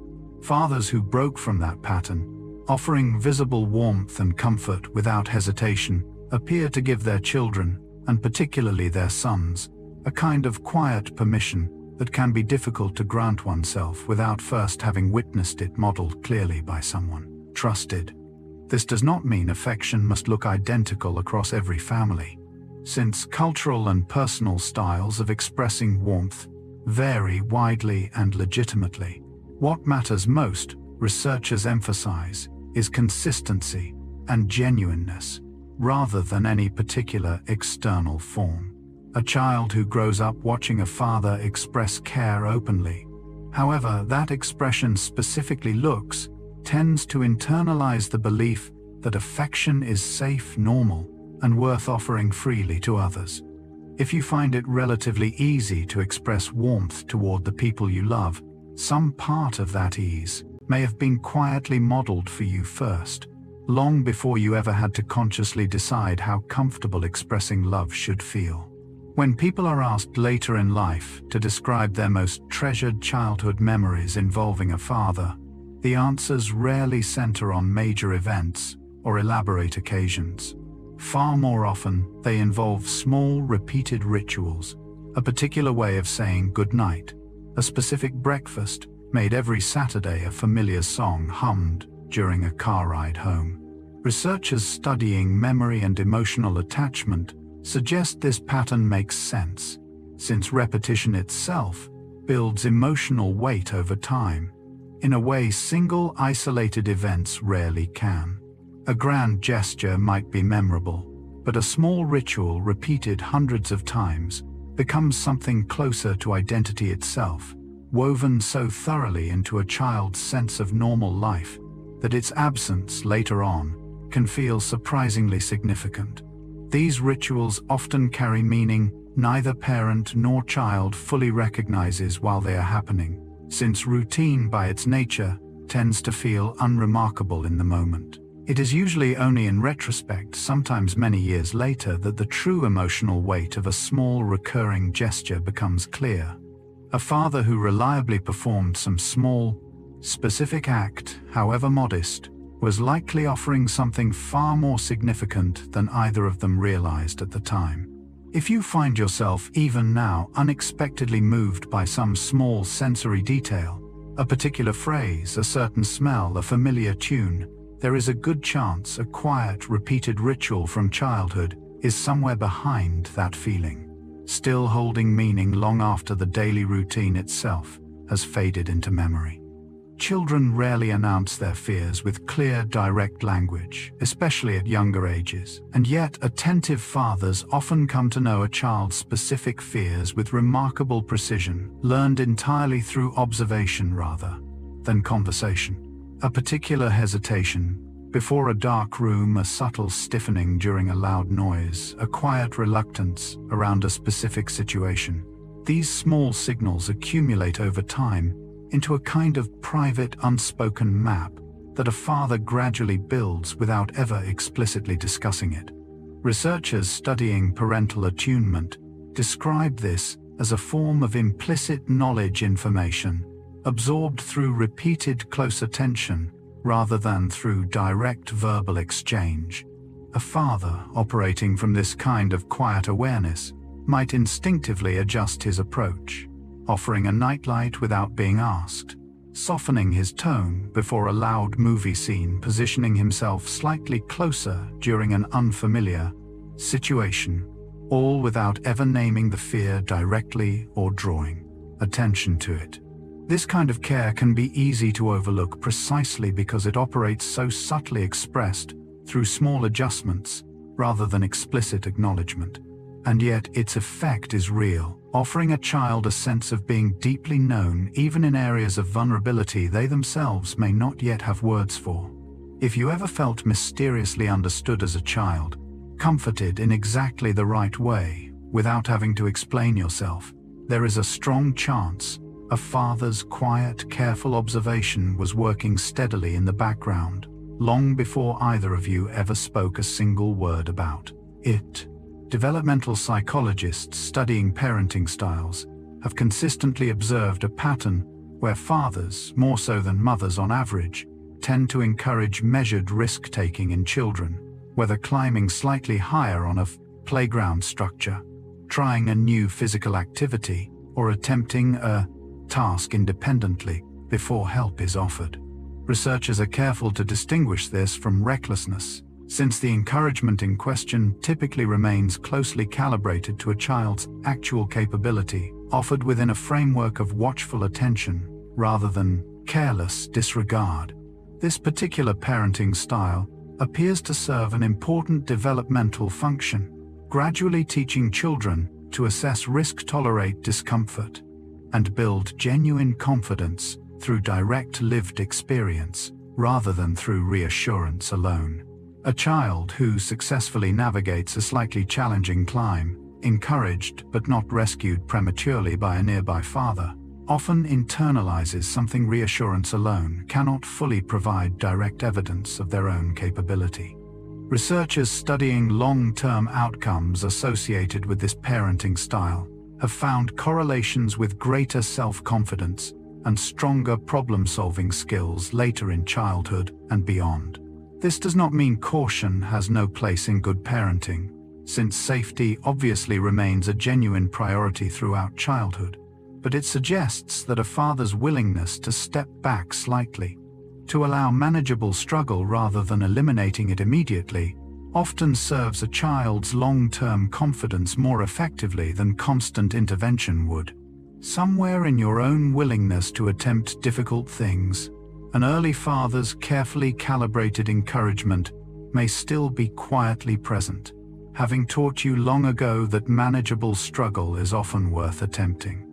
Speaker 1: Fathers who broke from that pattern, offering visible warmth and comfort without hesitation, appear to give their children, and particularly their sons, a kind of quiet permission that can be difficult to grant oneself without first having witnessed it modeled clearly by someone trusted. This does not mean affection must look identical across every family, since cultural and personal styles of expressing warmth vary widely and legitimately. What matters most, researchers emphasize, is consistency and genuineness, rather than any particular external form. A child who grows up watching a father express care openly, however that expression specifically looks, tends to internalize the belief that affection is safe, normal, and worth offering freely to others. If you find it relatively easy to express warmth toward the people you love, some part of that ease may have been quietly modeled for you first, long before you ever had to consciously decide how comfortable expressing love should feel. When people are asked later in life to describe their most treasured childhood memories involving a father, the answers rarely center on major events or elaborate occasions. Far more often, they involve small, repeated rituals, a particular way of saying goodnight, a specific breakfast made every Saturday, a familiar song hummed during a car ride home. Researchers studying memory and emotional attachment suggest this pattern makes sense, since repetition itself builds emotional weight over time, in a way single isolated events rarely can. A grand gesture might be memorable, but a small ritual repeated hundreds of times becomes something closer to identity itself, woven so thoroughly into a child's sense of normal life that its absence later on can feel surprisingly significant. These rituals often carry meaning neither parent nor child fully recognizes while they are happening, since routine by its nature tends to feel unremarkable in the moment. It is usually only in retrospect, sometimes many years later, that the true emotional weight of a small recurring gesture becomes clear. A father who reliably performed some small, specific act, however modest, was likely offering something far more significant than either of them realized at the time. If you find yourself, even now, unexpectedly moved by some small sensory detail, a particular phrase, a certain smell, a familiar tune, there is a good chance a quiet, repeated ritual from childhood is somewhere behind that feeling, still holding meaning long after the daily routine itself has faded into memory. Children rarely announce their fears with clear, direct language, especially at younger ages, and yet attentive fathers often come to know a child's specific fears with remarkable precision, learned entirely through observation rather than conversation. A particular hesitation before a dark room, a subtle stiffening during a loud noise, a quiet reluctance around a specific situation. These small signals accumulate over time into a kind of private, unspoken map that a father gradually builds without ever explicitly discussing it. Researchers studying parental attunement describe this as a form of implicit knowledge information absorbed through repeated close attention rather than through direct verbal exchange. A father operating from this kind of quiet awareness might instinctively adjust his approach, offering a nightlight without being asked, softening his tone before a loud movie scene, positioning himself slightly closer during an unfamiliar situation, all without ever naming the fear directly or drawing attention to it. This kind of care can be easy to overlook precisely because it operates so subtly, expressed through small adjustments rather than explicit acknowledgement. And yet its effect is real, offering a child a sense of being deeply known even in areas of vulnerability they themselves may not yet have words for. If you ever felt mysteriously understood as a child, comforted in exactly the right way, without having to explain yourself, there is a strong chance a father's quiet, careful observation was working steadily in the background, long before either of you ever spoke a single word about it. Developmental psychologists studying parenting styles have consistently observed a pattern where fathers, more so than mothers on average, tend to encourage measured risk-taking in children, whether climbing slightly higher on a playground structure, trying a new physical activity, or attempting a task independently before help is offered. Researchers are careful to distinguish this from recklessness, since the encouragement in question typically remains closely calibrated to a child's actual capability, offered within a framework of watchful attention rather than careless disregard. This particular parenting style appears to serve an important developmental function, gradually teaching children to assess risk, tolerate discomfort, and build genuine confidence through direct lived experience rather than through reassurance alone. A child who successfully navigates a slightly challenging climb, encouraged but not rescued prematurely by a nearby father, often internalizes something reassurance alone cannot fully provide direct evidence of their own capability. Researchers studying long-term outcomes associated with this parenting style have found correlations with greater self-confidence and stronger problem-solving skills later in childhood and beyond. This does not mean caution has no place in good parenting, since safety obviously remains a genuine priority throughout childhood, but it suggests that a father's willingness to step back slightly, to allow manageable struggle rather than eliminating it immediately, often serves a child's long-term confidence more effectively than constant intervention would. Somewhere in your own willingness to attempt difficult things, an early father's carefully calibrated encouragement may still be quietly present, having taught you long ago that manageable struggle is often worth attempting.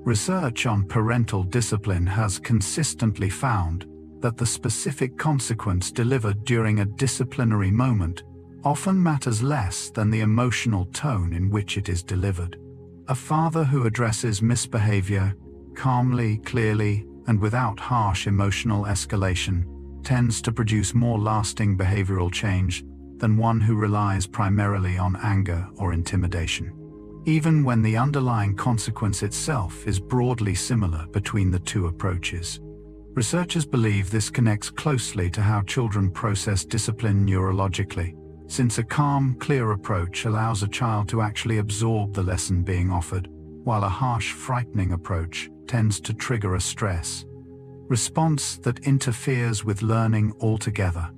Speaker 1: Research on parental discipline has consistently found that the specific consequence delivered during a disciplinary moment often matters less than the emotional tone in which it is delivered. A father who addresses misbehavior calmly, clearly, and without harsh emotional escalation tends to produce more lasting behavioral change than one who relies primarily on anger or intimidation, even when the underlying consequence itself is broadly similar between the two approaches. Researchers believe this connects closely to how children process discipline neurologically, since a calm, clear approach allows a child to actually absorb the lesson being offered, while a harsh, frightening approach tends to trigger a stress response that interferes with learning altogether,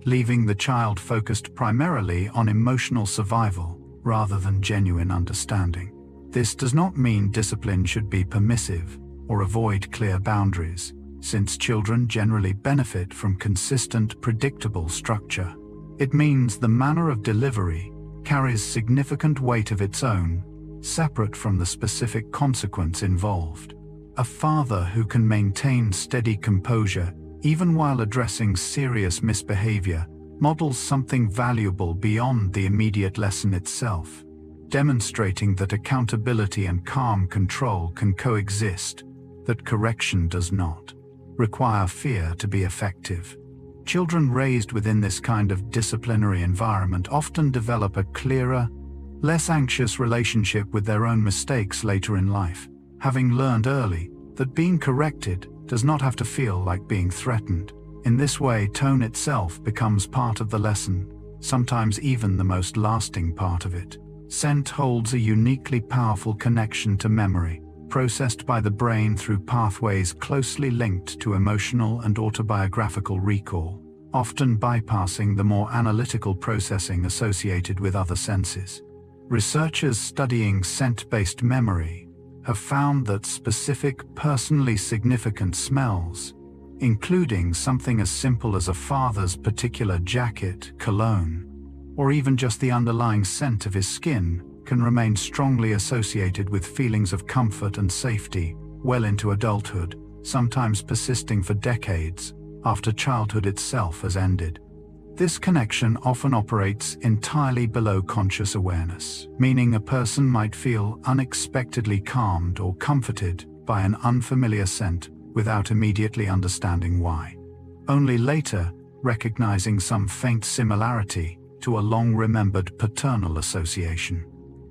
Speaker 1: leaving the child focused primarily on emotional survival rather than genuine understanding. This does not mean discipline should be permissive or avoid clear boundaries, since children generally benefit from consistent, predictable structure. It means the manner of delivery carries significant weight of its own, separate from the specific consequence involved. A father who can maintain steady composure even while addressing serious misbehavior models something valuable beyond the immediate lesson itself, demonstrating that accountability and calm control can coexist, that correction does not require fear to be effective. Children raised within this kind of disciplinary environment often develop a clearer, less anxious relationship with their own mistakes later in life, having learned early that being corrected does not have to feel like being threatened. In this way, tone itself becomes part of the lesson, sometimes even the most lasting part of it. Scent holds a uniquely powerful connection to memory, processed by the brain through pathways closely linked to emotional and autobiographical recall, often bypassing the more analytical processing associated with other senses. Researchers studying scent-based memory have found that specific, personally significant smells, including something as simple as a father's particular jacket, cologne, or even just the underlying scent of his skin, can remain strongly associated with feelings of comfort and safety well into adulthood, sometimes persisting for decades after childhood itself has ended. This connection often operates entirely below conscious awareness, meaning a person might feel unexpectedly calmed or comforted by an unfamiliar scent without immediately understanding why. Only later, recognizing some faint similarity to a long-remembered paternal association.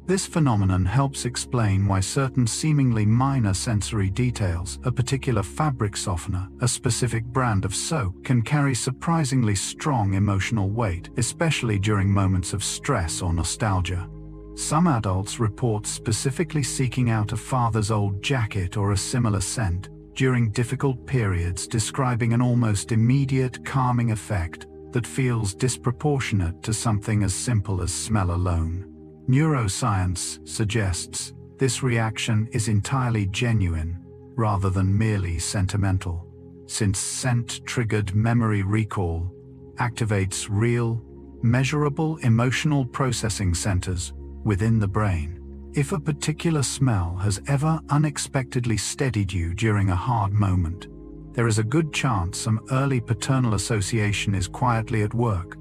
Speaker 1: This phenomenon helps explain why certain seemingly minor sensory details, a particular fabric softener, a specific brand of soap, can carry surprisingly strong emotional weight, especially during moments of stress or nostalgia. Some adults report specifically seeking out a father's old jacket or a similar scent during difficult periods, describing an almost immediate calming effect that feels disproportionate to something as simple as smell alone. Neuroscience suggests this reaction is entirely genuine rather than merely sentimental, since scent-triggered memory recall activates real, measurable emotional processing centers within the brain. If a particular smell has ever unexpectedly steadied you during a hard moment, there is a good chance some early paternal association is quietly at work,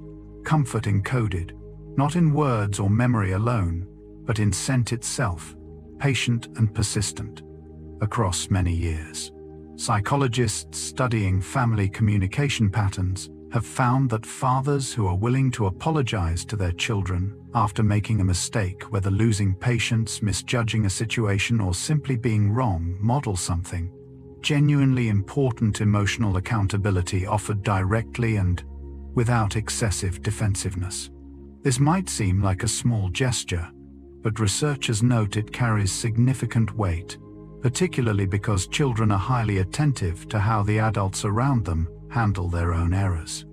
Speaker 1: comfort encoded, not in words or memory alone, but in scent itself, patient and persistent, across many years. Psychologists studying family communication patterns have found that fathers who are willing to apologize to their children after making a mistake, whether losing patience, misjudging a situation, or simply being wrong, model something. Genuinely important emotional accountability offered directly and without excessive defensiveness. This might seem like a small gesture, but researchers note it carries significant weight, particularly because children are highly attentive to how the adults around them handle their own errors.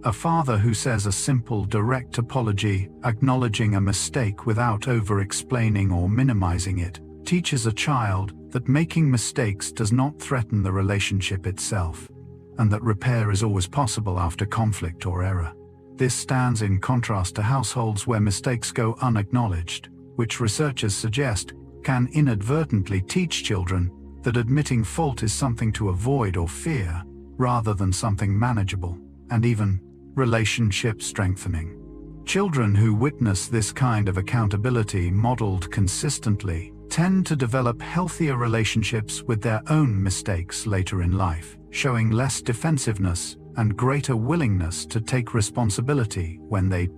Speaker 1: A father who says a simple, direct apology, acknowledging a mistake without over-explaining or minimizing it, teaches a child that making mistakes does not threaten the relationship itself, and that repair is always possible after conflict or error. This stands in contrast to households where mistakes go unacknowledged, which researchers suggest can inadvertently teach children that admitting fault is something to avoid or fear, rather than something manageable, and even relationship strengthening. Children who witness this kind of accountability modeled consistently tend to develop healthier relationships with their own mistakes later in life, showing less defensiveness and greater willingness to take responsibility when they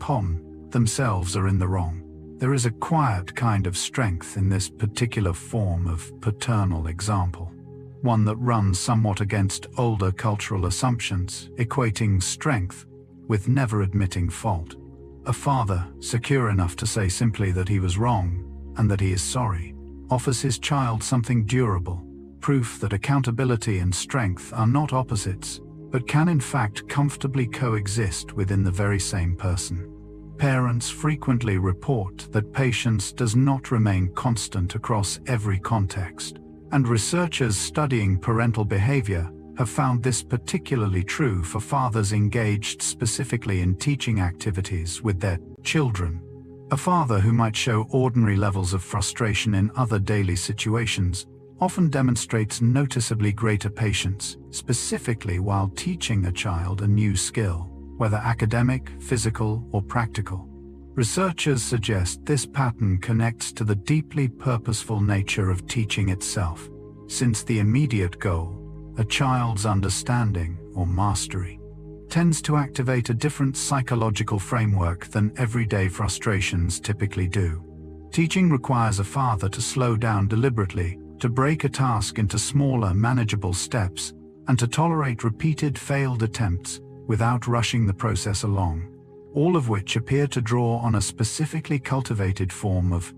Speaker 1: themselves are in the wrong. There is a quiet kind of strength in this particular form of paternal example, one that runs somewhat against older cultural assumptions, equating strength with never admitting fault. A father, secure enough to say simply that he was wrong and that he is sorry, offers his child something durable, proof that accountability and strength are not opposites, but can in fact comfortably coexist within the very same person. Parents frequently report that patience does not remain constant across every context, and researchers studying parental behavior have found this particularly true for fathers engaged specifically in teaching activities with their children. A father who might show ordinary levels of frustration in other daily situations often demonstrates noticeably greater patience, specifically while teaching a child a new skill, whether academic, physical, or practical. Researchers suggest this pattern connects to the deeply purposeful nature of teaching itself, since the immediate goal, a child's understanding or mastery, tends to activate a different psychological framework than everyday frustrations typically do. Teaching requires a father to slow down deliberately, to break a task into smaller, manageable steps, and to tolerate repeated failed attempts without rushing the process along, all of which appear to draw on a specifically cultivated form of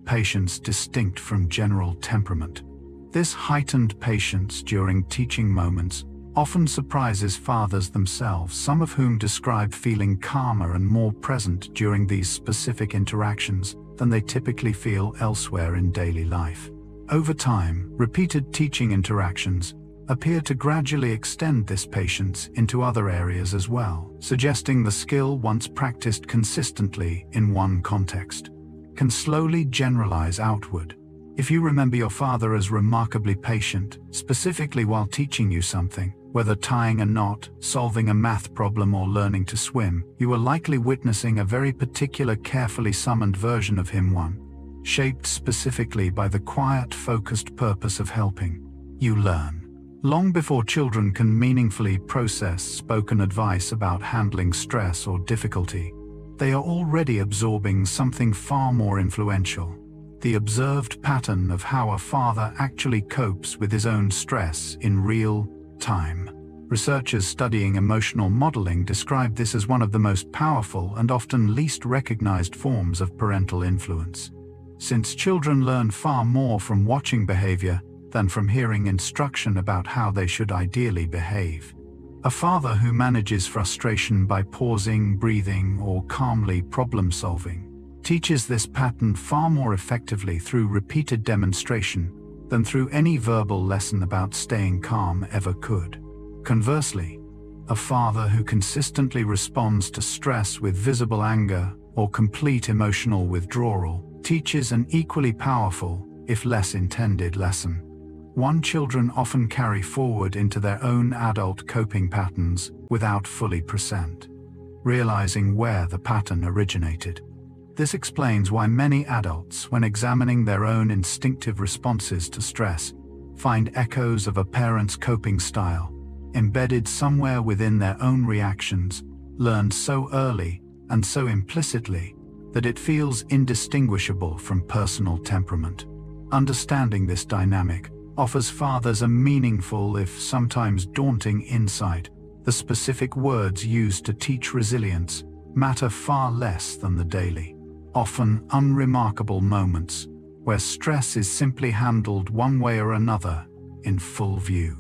Speaker 1: patience distinct from general temperament. This heightened patience during teaching moments often surprises fathers themselves, some of whom describe feeling calmer and more present during these specific interactions than they typically feel elsewhere in daily life. Over time, repeated teaching interactions appear to gradually extend this patience into other areas as well, suggesting the skill once practiced consistently in one context can slowly generalize outward. If you remember your father as remarkably patient, specifically while teaching you something, whether tying a knot, solving a math problem, or learning to swim, you are likely witnessing a very particular, carefully summoned version of him, one shaped specifically by the quiet, focused purpose of helping you learn. Long before children can meaningfully process spoken advice about handling stress or difficulty, they are already absorbing something far more influential: the observed pattern of how a father actually copes with his own stress in real time. Researchers studying emotional modeling describe this as one of the most powerful and often least recognized forms of parental influence. Since children learn far more from watching behavior than from hearing instruction about how they should ideally behave, a father who manages frustration by pausing, breathing, or calmly problem-solving teaches this pattern far more effectively through repeated demonstration than through any verbal lesson about staying calm ever could. Conversely, a father who consistently responds to stress with visible anger or complete emotional withdrawal teaches an equally powerful, if less intended, lesson, one children often carry forward into their own adult coping patterns without fully present. realizing where the pattern originated. This explains why many adults, when examining their own instinctive responses to stress, find echoes of a parent's coping style, embedded somewhere within their own reactions, learned so early and so implicitly that it feels indistinguishable from personal temperament. Understanding this dynamic offers fathers a meaningful, if sometimes daunting, insight. The specific words used to teach resilience matter far less than the daily, often unremarkable moments where stress is simply handled one way or another in full view.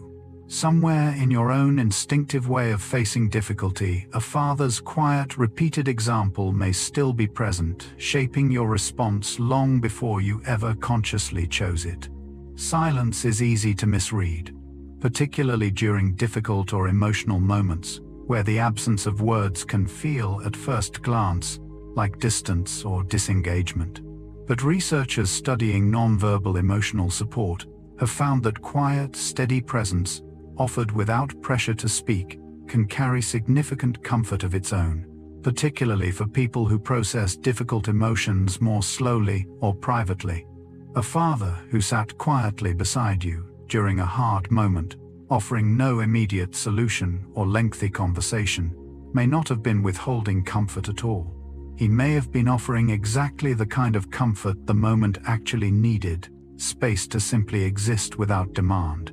Speaker 1: Somewhere in your own instinctive way of facing difficulty, a father's quiet, repeated example may still be present, shaping your response long before you ever consciously chose it. Silence is easy to misread, particularly during difficult or emotional moments, where the absence of words can feel, at first glance, like distance or disengagement. But researchers studying nonverbal emotional support have found that quiet, steady presence, offered without pressure to speak, can carry significant comfort of its own, particularly for people who process difficult emotions more slowly or privately. A father who sat quietly beside you during a hard moment, offering no immediate solution or lengthy conversation, may not have been withholding comfort at all. He may have been offering exactly the kind of comfort the moment actually needed, space to simply exist without demand,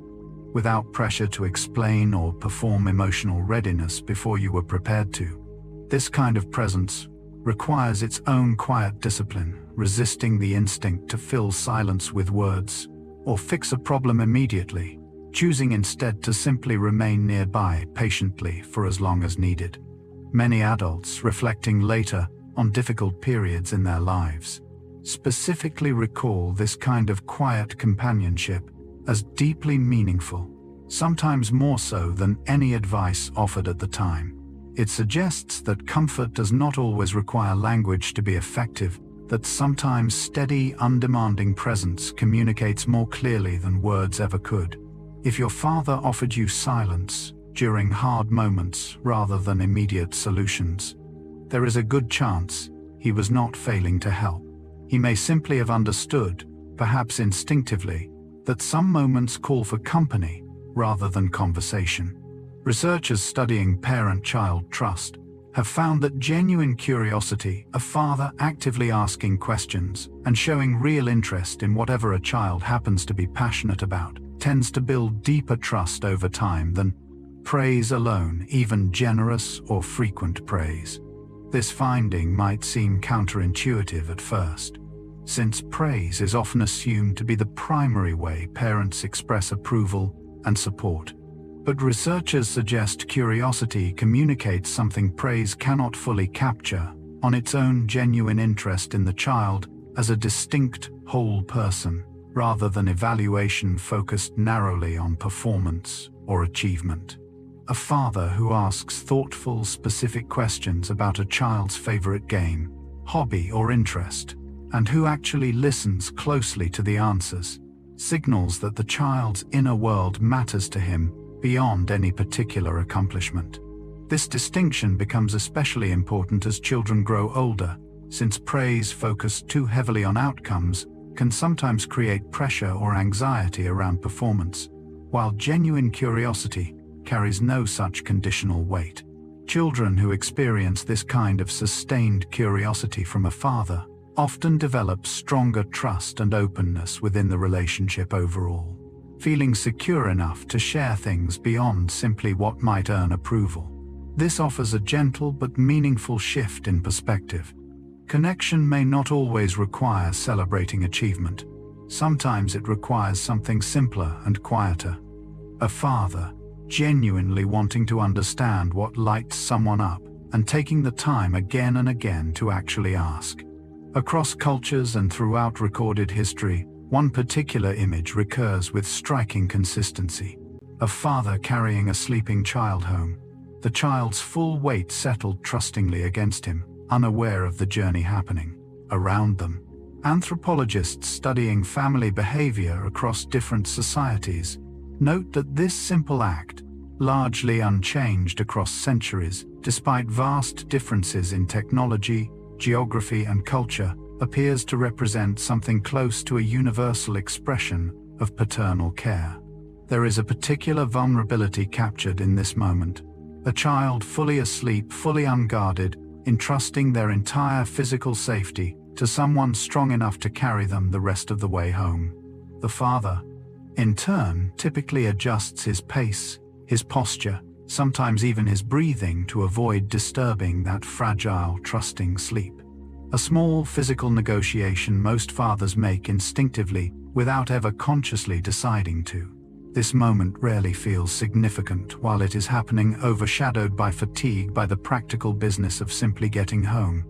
Speaker 1: without pressure to explain or perform emotional readiness before you were prepared to. This kind of presence requires its own quiet discipline, resisting the instinct to fill silence with words or fix a problem immediately, choosing instead to simply remain nearby patiently for as long as needed. Many adults, reflecting later on difficult periods in their lives, specifically recall this kind of quiet companionship as deeply meaningful, sometimes more so than any advice offered at the time. It suggests that comfort does not always require language to be effective, that sometimes steady, undemanding presence communicates more clearly than words ever could. If your father offered you silence during hard moments rather than immediate solutions, there is a good chance he was not failing to help. He may simply have understood, perhaps instinctively, that some moments call for company rather than conversation. Researchers studying parent-child trust have found that genuine curiosity, a father actively asking questions and showing real interest in whatever a child happens to be passionate about, tends to build deeper trust over time than praise alone, even generous or frequent praise. This finding might seem counterintuitive at first, since praise is often assumed to be the primary way parents express approval and support. But researchers suggest curiosity communicates something praise cannot fully capture: on its own genuine interest in the child as a distinct, whole person, rather than evaluation focused narrowly on performance or achievement. A father who asks thoughtful, specific questions about a child's favorite game, hobby, or interest, and who actually listens closely to the answers, signals that the child's inner world matters to him beyond any particular accomplishment. This distinction becomes especially important as children grow older, since praise focused too heavily on outcomes can sometimes create pressure or anxiety around performance, while genuine curiosity carries no such conditional weight. Children who experience this kind of sustained curiosity from a father often develop stronger trust and openness within the relationship overall, feeling secure enough to share things beyond simply what might earn approval. This offers a gentle but meaningful shift in perspective. Connection may not always require celebrating achievement. Sometimes it requires something simpler and quieter. A father genuinely wanting to understand what lights someone up and taking the time again and again to actually ask. Across cultures and throughout recorded history, one particular image recurs with striking consistency: a father carrying a sleeping child home, the child's full weight settled trustingly against him, unaware of the journey happening around them. Anthropologists studying family behavior across different societies note that this simple act, largely unchanged across centuries, despite vast differences in technology, geography, and culture, appears to represent something close to a universal expression of paternal care. There is a particular vulnerability captured in this moment. A child fully asleep, fully unguarded, entrusting their entire physical safety to someone strong enough to carry them the rest of the way home. The father, in turn, typically adjusts his pace, his posture, sometimes even his breathing to avoid disturbing that fragile, trusting sleep. A small physical negotiation most fathers make instinctively without ever consciously deciding to. This moment rarely feels significant while it is happening, overshadowed by fatigue, by the practical business of simply getting home.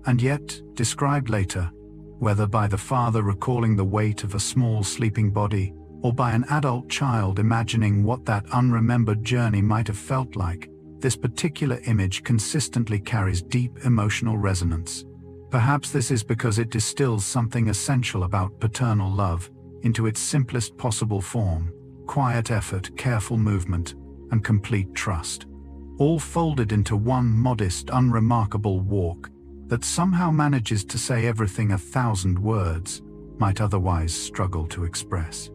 Speaker 1: And yet, described later, whether by the father recalling the weight of a small sleeping body, or by an adult child imagining what that unremembered journey might have felt like, this particular image consistently carries deep emotional resonance. Perhaps this is because it distills something essential about paternal love into its simplest possible form: quiet effort, careful movement, and complete trust, all folded into one modest, unremarkable walk that somehow manages to say everything 1,000 words might otherwise struggle to express.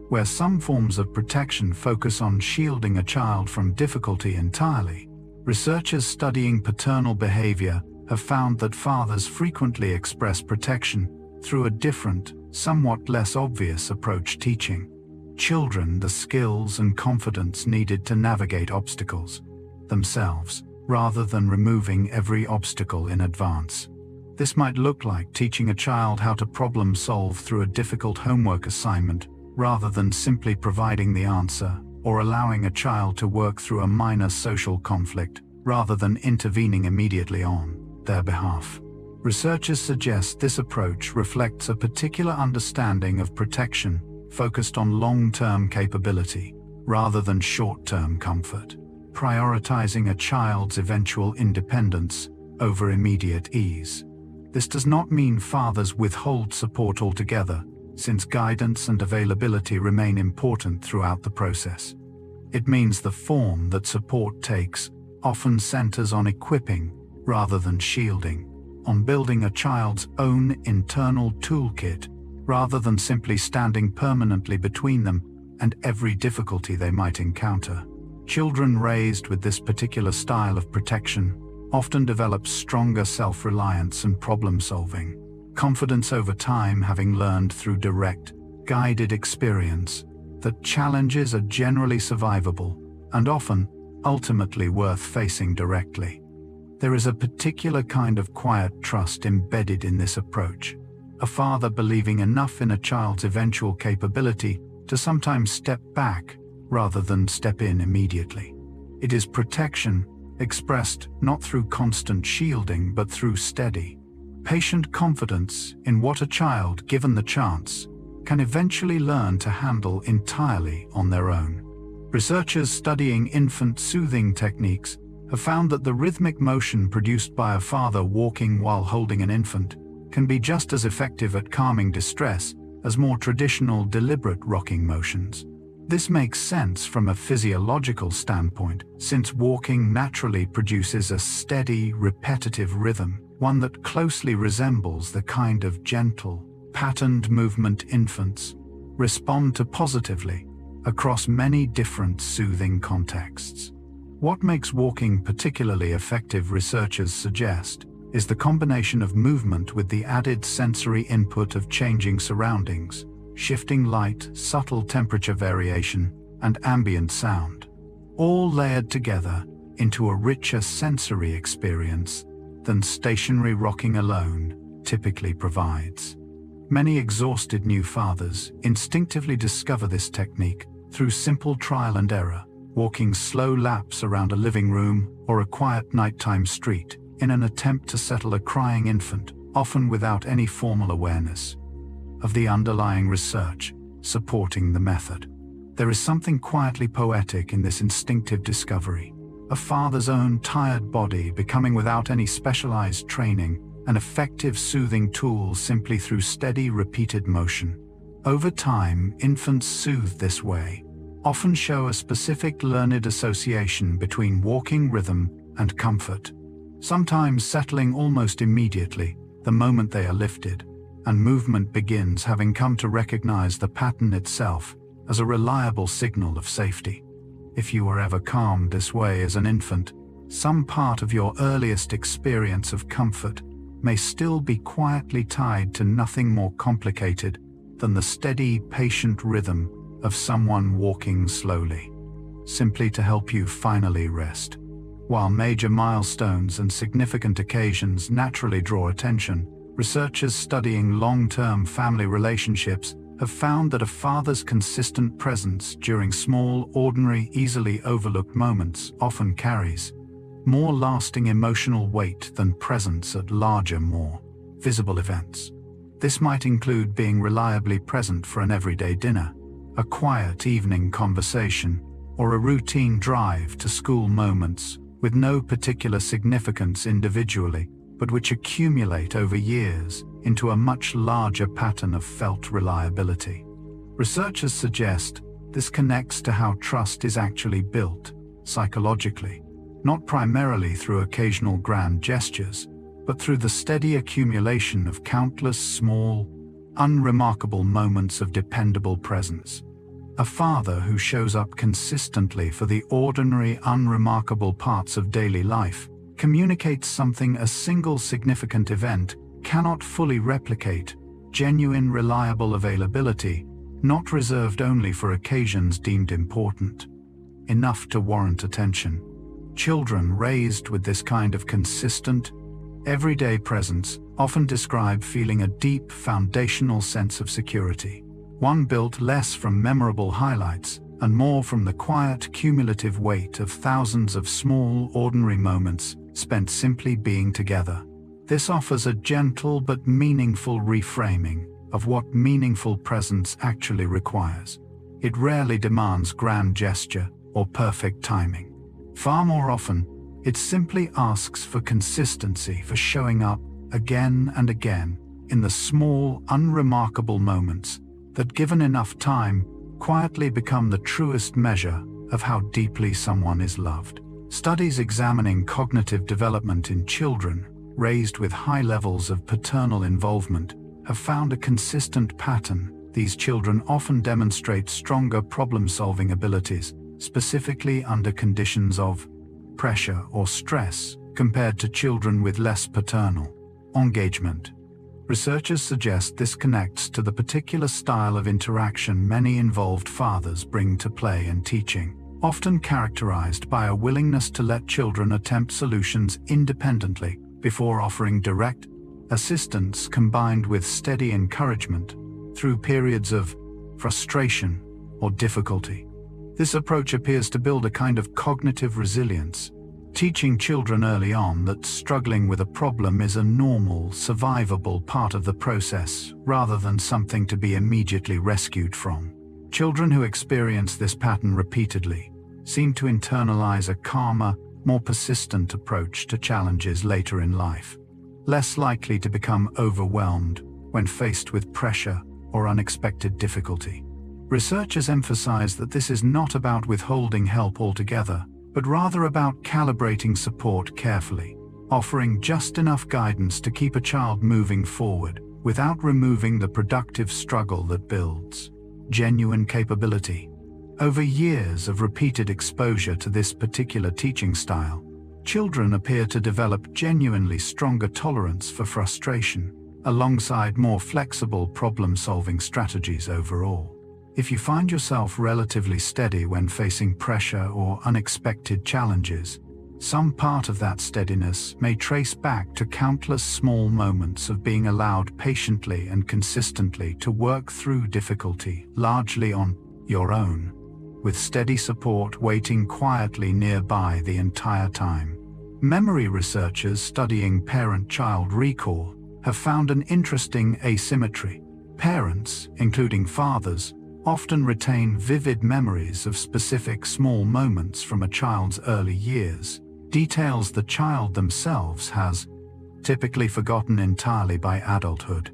Speaker 1: Where some forms of protection focus on shielding a child from difficulty entirely, researchers studying paternal behavior have found that fathers frequently express protection through a different, somewhat less obvious approach, teaching children the skills and confidence needed to navigate obstacles themselves, rather than removing every obstacle in advance. This might look like teaching a child how to problem solve through a difficult homework assignment, rather than simply providing the answer, or allowing a child to work through a minor social conflict, rather than intervening immediately on their behalf. Researchers suggest this approach reflects a particular understanding of protection focused on long-term capability, rather than short-term comfort, prioritizing a child's eventual independence over immediate ease. This does not mean fathers withhold support altogether, since guidance and availability remain important throughout the process. It means the form that support takes often centers on equipping rather than shielding, on building a child's own internal toolkit rather than simply standing permanently between them and every difficulty they might encounter. Children raised with this particular style of protection often develop stronger self-reliance and problem-solving confidence over time, having learned through direct, guided experience that challenges are generally survivable and often, ultimately worth facing directly. There is a particular kind of quiet trust embedded in this approach, a father believing enough in a child's eventual capability to sometimes step back rather than step in immediately. It is protection expressed not through constant shielding but through steady, patient confidence in what a child, given the chance, can eventually learn to handle entirely on their own. Researchers studying infant soothing techniques have found that the rhythmic motion produced by a father walking while holding an infant can be just as effective at calming distress as more traditional deliberate rocking motions. This makes sense from a physiological standpoint, since walking naturally produces a steady, repetitive rhythm, one that closely resembles the kind of gentle, patterned movement infants respond to positively across many different soothing contexts. What makes walking particularly effective, researchers suggest, is the combination of movement with the added sensory input of changing surroundings, shifting light, subtle temperature variation, and ambient sound, all layered together into a richer sensory experience than stationary rocking alone typically provides. Many exhausted new fathers instinctively discover this technique through simple trial and error, walking slow laps around a living room or a quiet nighttime street in an attempt to settle a crying infant, often without any formal awareness of the underlying research supporting the method. There is something quietly poetic in this instinctive discovery, a father's own tired body becoming, without any specialized training, an effective soothing tool simply through steady, repeated motion. Over time, infants soothed this way often show a specific learned association between walking rhythm and comfort, sometimes settling almost immediately the moment they are lifted, and movement begins, having come to recognize the pattern itself as a reliable signal of safety. If you were ever calmed this way as an infant, some part of your earliest experience of comfort may still be quietly tied to nothing more complicated than the steady, patient rhythm of someone walking slowly, simply to help you finally rest. While major milestones and significant occasions naturally draw attention, researchers studying long-term family relationships have found that a father's consistent presence during small, ordinary, easily overlooked moments often carries more lasting emotional weight than presence at larger, more visible events. This might include being reliably present for an everyday dinner, a quiet evening conversation, or a routine drive to school, moments with no particular significance individually, but which accumulate over years into a much larger pattern of felt reliability. Researchers suggest this connects to how trust is actually built psychologically, not primarily through occasional grand gestures, but through the steady accumulation of countless small, unremarkable moments of dependable presence. A father who shows up consistently for the ordinary, unremarkable parts of daily life communicates something a single significant event cannot fully replicate: genuine, reliable availability, not reserved only for occasions deemed important enough to warrant attention. Children raised with this kind of consistent, everyday presence often describe feeling a deep, foundational sense of security, one built less from memorable highlights and more from the quiet, cumulative weight of thousands of small, ordinary moments spent simply being together. This offers a gentle but meaningful reframing of what meaningful presence actually requires. It rarely demands grand gesture or perfect timing. Far more often, it simply asks for consistency, for showing up again and again in the small, unremarkable moments that, given enough time, quietly become the truest measure of how deeply someone is loved. Studies examining cognitive development in children raised with high levels of paternal involvement have found a consistent pattern. These children often demonstrate stronger problem-solving abilities, specifically under conditions of pressure or stress, compared to children with less paternal engagement. Researchers suggest this connects to the particular style of interaction many involved fathers bring to play and teaching, often characterized by a willingness to let children attempt solutions independently before offering direct assistance, combined with steady encouragement through periods of frustration or difficulty. This approach appears to build a kind of cognitive resilience, teaching children early on that struggling with a problem is a normal, survivable part of the process, rather than something to be immediately rescued from. Children who experience this pattern repeatedly seem to internalize a calmer, more persistent approach to challenges later in life, less likely to become overwhelmed when faced with pressure or unexpected difficulty. Researchers emphasize that this is not about withholding help altogether, but rather about calibrating support carefully, offering just enough guidance to keep a child moving forward without removing the productive struggle that builds genuine capability. Over years of repeated exposure to this particular teaching style, children appear to develop genuinely stronger tolerance for frustration, alongside more flexible problem-solving strategies overall. If you find yourself relatively steady when facing pressure or unexpected challenges, some part of that steadiness may trace back to countless small moments of being allowed patiently and consistently to work through difficulty, largely on your own, with steady support waiting quietly nearby the entire time. Memory researchers studying parent-child recall have found an interesting asymmetry. Parents, including fathers, often retain vivid memories of specific small moments from a child's early years, details the child themselves has typically forgotten entirely by adulthood.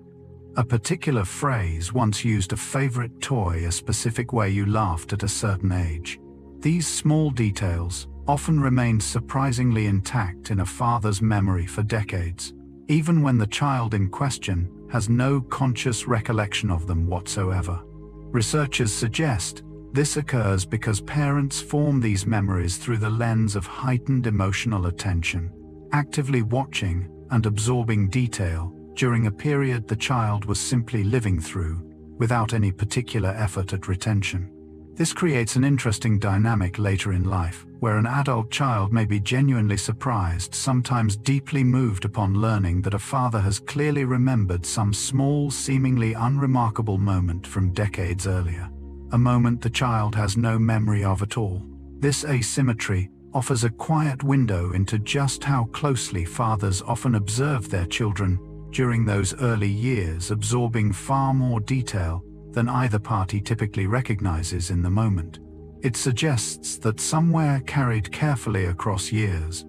Speaker 1: A particular phrase once used a favorite toy, a specific way you laughed at a certain age. These small details often remain surprisingly intact in a father's memory for decades, even when the child in question has no conscious recollection of them whatsoever. Researchers suggest this occurs because parents form these memories through the lens of heightened emotional attention, actively watching and absorbing detail during a period the child was simply living through, without any particular effort at retention. This creates an interesting dynamic later in life, where an adult child may be genuinely surprised, sometimes deeply moved upon learning that a father has clearly remembered some small, seemingly unremarkable moment from decades earlier. A moment the child has no memory of at all. This asymmetry offers a quiet window into just how closely fathers often observe their children during those early years, absorbing far more detail than either party typically recognizes in the moment. It suggests that somewhere carried carefully across years,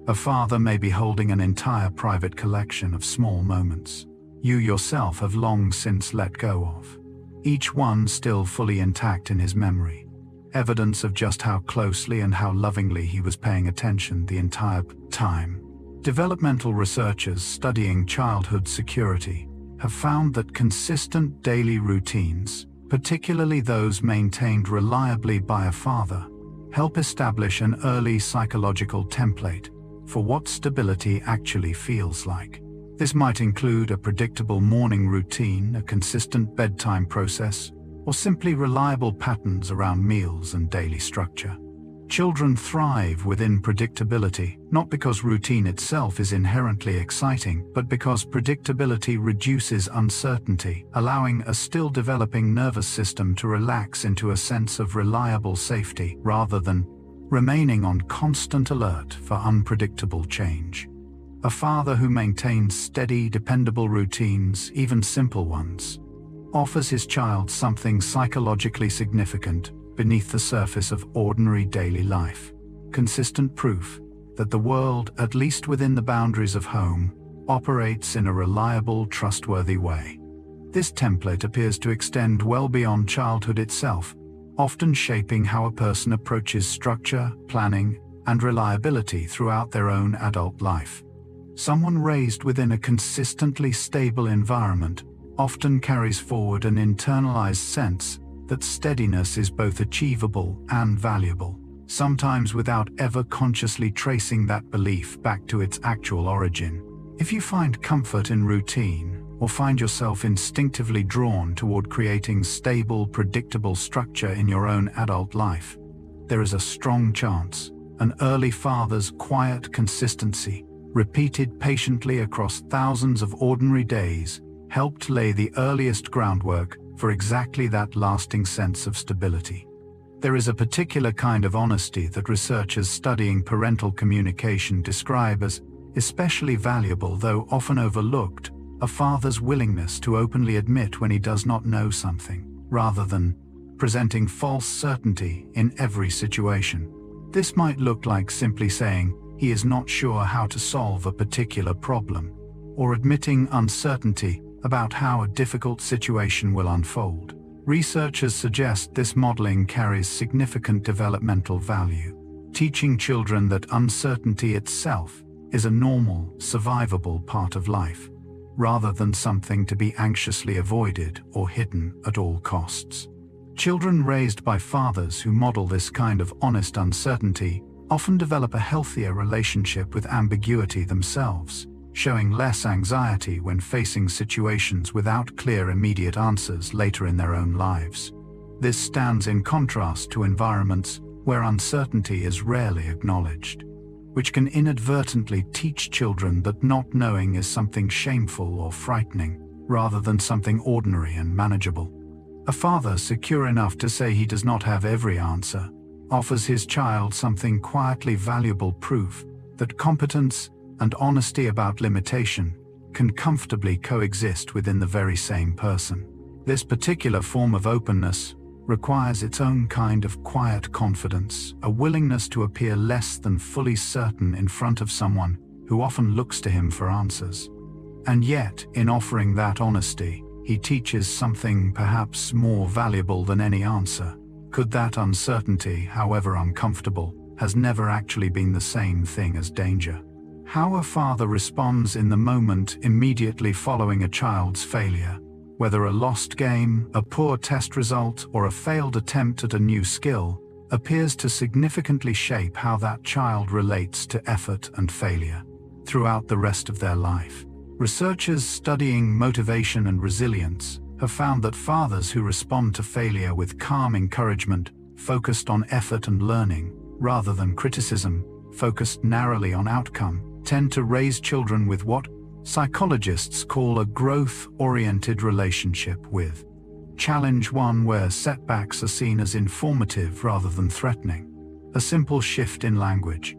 Speaker 1: a father may be holding an entire private collection of small moments you yourself have long since let go of, each one still fully intact in his memory, evidence of just how closely and how lovingly he was paying attention the entire time. Developmental researchers studying childhood security have found that consistent daily routines, particularly those maintained reliably by a father, help establish an early psychological template for what stability actually feels like. This might include a predictable morning routine, a consistent bedtime process, or simply reliable patterns around meals and daily structure. Children thrive within predictability, not because routine itself is inherently exciting, but because predictability reduces uncertainty, allowing a still developing nervous system to relax into a sense of reliable safety rather than remaining on constant alert for unpredictable change. A father who maintains steady, dependable routines, even simple ones, offers his child something psychologically significant beneath the surface of ordinary daily life: consistent proof that the world, at least within the boundaries of home, operates in a reliable, trustworthy way. This template appears to extend well beyond childhood itself, often shaping how a person approaches structure, planning, and reliability throughout their own adult life. Someone raised within a consistently stable environment often carries forward an internalized sense that steadiness is both achievable and valuable, sometimes without ever consciously tracing that belief back to its actual origin. If you find comfort in routine, or find yourself instinctively drawn toward creating stable, predictable structure in your own adult life, there is a strong chance an early father's quiet consistency, repeated patiently across thousands of ordinary days, helped lay the earliest groundwork for exactly that lasting sense of stability. There is a particular kind of honesty that researchers studying parental communication describe as especially valuable, though often overlooked: a father's willingness to openly admit when he does not know something, rather than presenting false certainty in every situation. This might look like simply saying he is not sure how to solve a particular problem, or admitting uncertainty about how a difficult situation will unfold. Researchers suggest this modeling carries significant developmental value, teaching children that uncertainty itself is a normal, survivable part of life, rather than something to be anxiously avoided or hidden at all costs. Children raised by fathers who model this kind of honest uncertainty often develop a healthier relationship with ambiguity themselves, showing less anxiety when facing situations without clear immediate answers later in their own lives. This stands in contrast to environments where uncertainty is rarely acknowledged, which can inadvertently teach children that not knowing is something shameful or frightening, rather than something ordinary and manageable. A father secure enough to say he does not have every answer offers his child something quietly valuable: proof that competence and honesty about limitation can comfortably coexist within the very same person. This particular form of openness requires its own kind of quiet confidence, a willingness to appear less than fully certain in front of someone who often looks to him for answers. And yet, in offering that honesty, he teaches something perhaps more valuable than any answer. Could that uncertainty, however uncomfortable, has never actually been the same thing as danger? How a father responds in the moment immediately following a child's failure, whether a lost game, a poor test result, or a failed attempt at a new skill, appears to significantly shape how that child relates to effort and failure throughout the rest of their life. Researchers studying motivation and resilience have found that fathers who respond to failure with calm encouragement, focused on effort and learning, rather than criticism, focused narrowly on outcome, tend to raise children with what psychologists call a growth-oriented relationship with challenge, one where setbacks are seen as informative rather than threatening. A simple shift in language,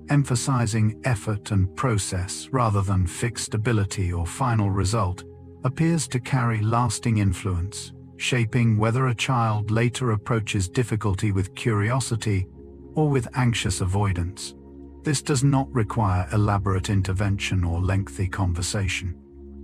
Speaker 1: emphasizing effort and process rather than fixed ability or final result, appears to carry lasting influence, shaping whether a child later approaches difficulty with curiosity or with anxious avoidance. This does not require elaborate intervention or lengthy conversation.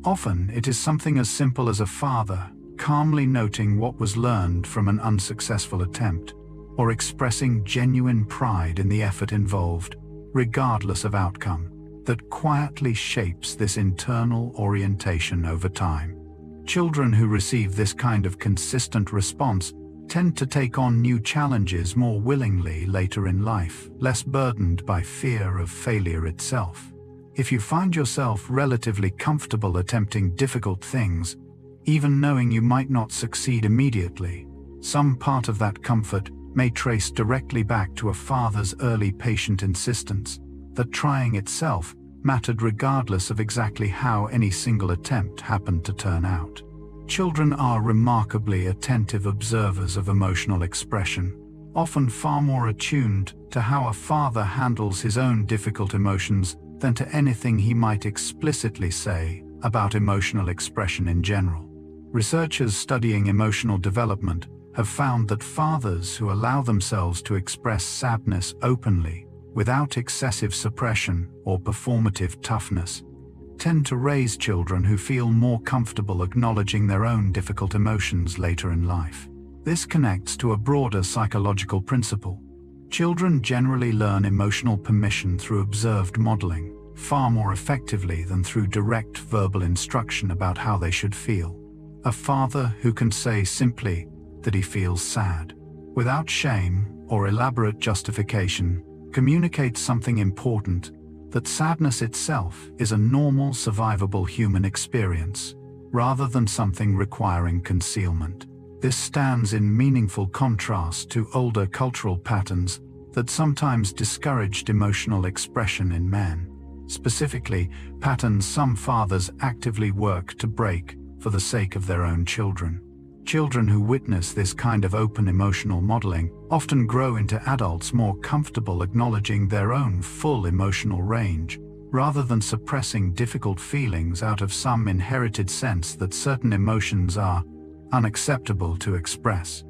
Speaker 1: Often it is something as simple as a father calmly noting what was learned from an unsuccessful attempt, or expressing genuine pride in the effort involved, regardless of outcome, that quietly shapes this internal orientation over time. Children who receive this kind of consistent response tend to take on new challenges more willingly later in life, less burdened by fear of failure itself. If you find yourself relatively comfortable attempting difficult things, even knowing you might not succeed immediately, some part of that comfort may trace directly back to a father's early patient insistence that trying itself mattered regardless of exactly how any single attempt happened to turn out. Children are remarkably attentive observers of emotional expression, often far more attuned to how a father handles his own difficult emotions than to anything he might explicitly say about emotional expression in general. Researchers studying emotional development have found that fathers who allow themselves to express sadness openly, without excessive suppression or performative toughness, tend to raise children who feel more comfortable acknowledging their own difficult emotions later in life. This connects to a broader psychological principle. Children generally learn emotional permission through observed modeling, far more effectively than through direct verbal instruction about how they should feel. A father who can say simply that he feels sad, without shame or elaborate justification, communicates something important: that sadness itself is a normal, survivable human experience, rather than something requiring concealment. This stands in meaningful contrast to older cultural patterns that sometimes discouraged emotional expression in men, specifically patterns some fathers actively work to break for the sake of their own children. Children who witness this kind of open emotional modeling often grow into adults more comfortable acknowledging their own full emotional range, rather than suppressing difficult feelings out of some inherited sense that certain emotions are unacceptable to express.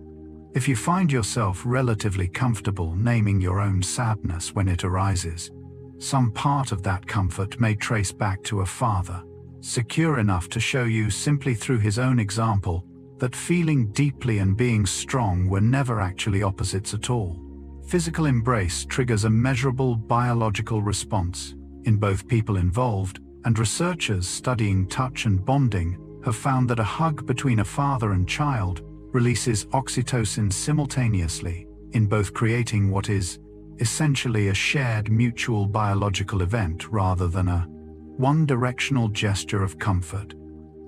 Speaker 1: If you find yourself relatively comfortable naming your own sadness when it arises, some part of that comfort may trace back to a father, secure enough to show you simply through his own example that feeling deeply and being strong were never actually opposites at all. Physical embrace triggers a measurable biological response in both people involved, and researchers studying touch and bonding have found that a hug between a father and child releases oxytocin simultaneously, in both creating what is essentially a shared mutual biological event rather than a one-directional gesture of comfort.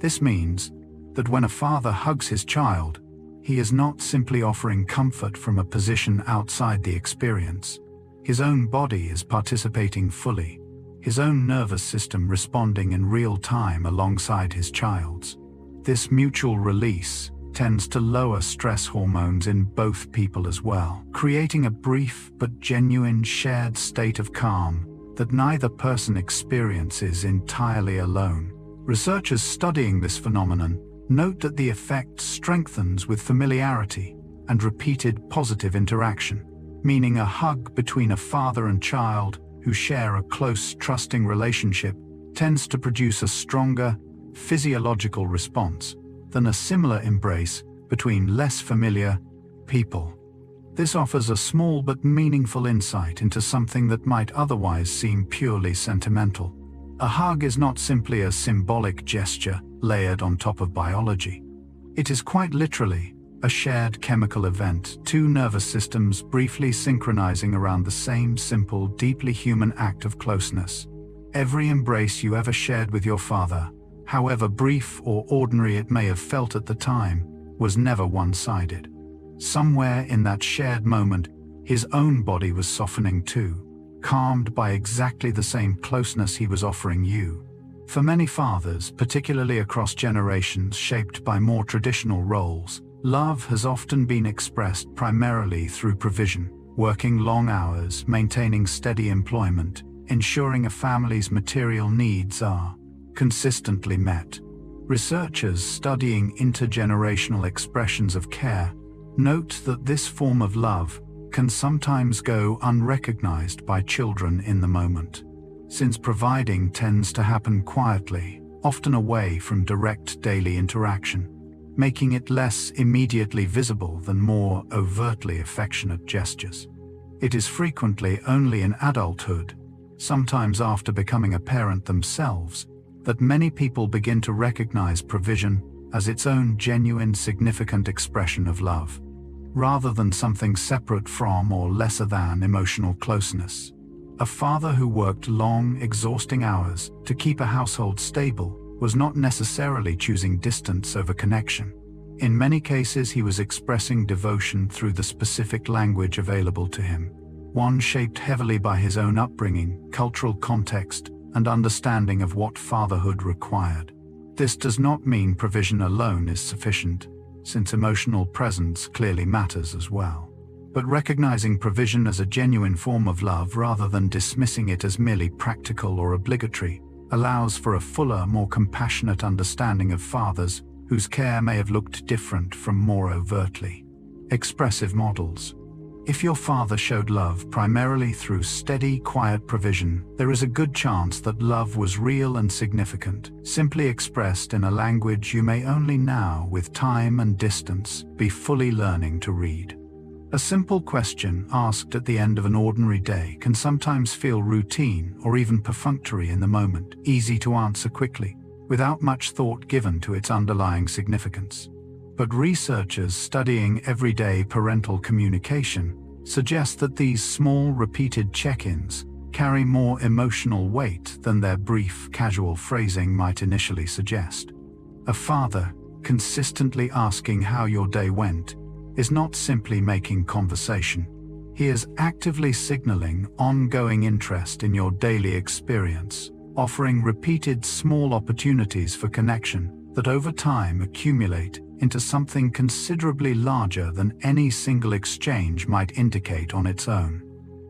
Speaker 1: This means that when a father hugs his child, he is not simply offering comfort from a position outside the experience. His own body is participating fully, his own nervous system responding in real time alongside his child's. This mutual release tends to lower stress hormones in both people as well, creating a brief but genuine shared state of calm that neither person experiences entirely alone. Researchers studying this phenomenon note that the effect strengthens with familiarity and repeated positive interaction, meaning a hug between a father and child who share a close, trusting relationship tends to produce a stronger physiological response than a similar embrace between less familiar people. This offers a small but meaningful insight into something that might otherwise seem purely sentimental. A hug is not simply a symbolic gesture layered on top of biology. It is quite literally a shared chemical event, two nervous systems briefly synchronizing around the same simple, deeply human act of closeness. Every embrace you ever shared with your father, however brief or ordinary it may have felt at the time, was never one-sided. Somewhere in that shared moment, his own body was softening too, calmed by exactly the same closeness he was offering you. For many fathers, particularly across generations shaped by more traditional roles, love has often been expressed primarily through provision, working long hours, maintaining steady employment, ensuring a family's material needs are consistently met. Researchers studying intergenerational expressions of care note that this form of love can sometimes go unrecognized by children in the moment, since providing tends to happen quietly, often away from direct daily interaction, making it less immediately visible than more overtly affectionate gestures. It is frequently only in adulthood, sometimes after becoming a parent themselves, that many people begin to recognize provision as its own genuine, significant expression of love, rather than something separate from or lesser than emotional closeness. A father who worked long, exhausting hours to keep a household stable was not necessarily choosing distance over connection. In many cases, he was expressing devotion through the specific language available to him, one shaped heavily by his own upbringing, cultural context, and understanding of what fatherhood required. This does not mean provision alone is sufficient, since emotional presence clearly matters as well. But recognizing provision as a genuine form of love rather than dismissing it as merely practical or obligatory allows for a fuller, more compassionate understanding of fathers whose care may have looked different from more overtly expressive models. If your father showed love primarily through steady, quiet provision, there is a good chance that love was real and significant, simply expressed in a language you may only now, with time and distance, be fully learning to read. A simple question asked at the end of an ordinary day can sometimes feel routine or even perfunctory in the moment, easy to answer quickly, without much thought given to its underlying significance. But researchers studying everyday parental communication suggest that these small, repeated check-ins carry more emotional weight than their brief, casual phrasing might initially suggest. A father consistently asking how your day went is not simply making conversation. He is actively signaling ongoing interest in your daily experience, offering repeated small opportunities for connection that over time accumulate into something considerably larger than any single exchange might indicate on its own.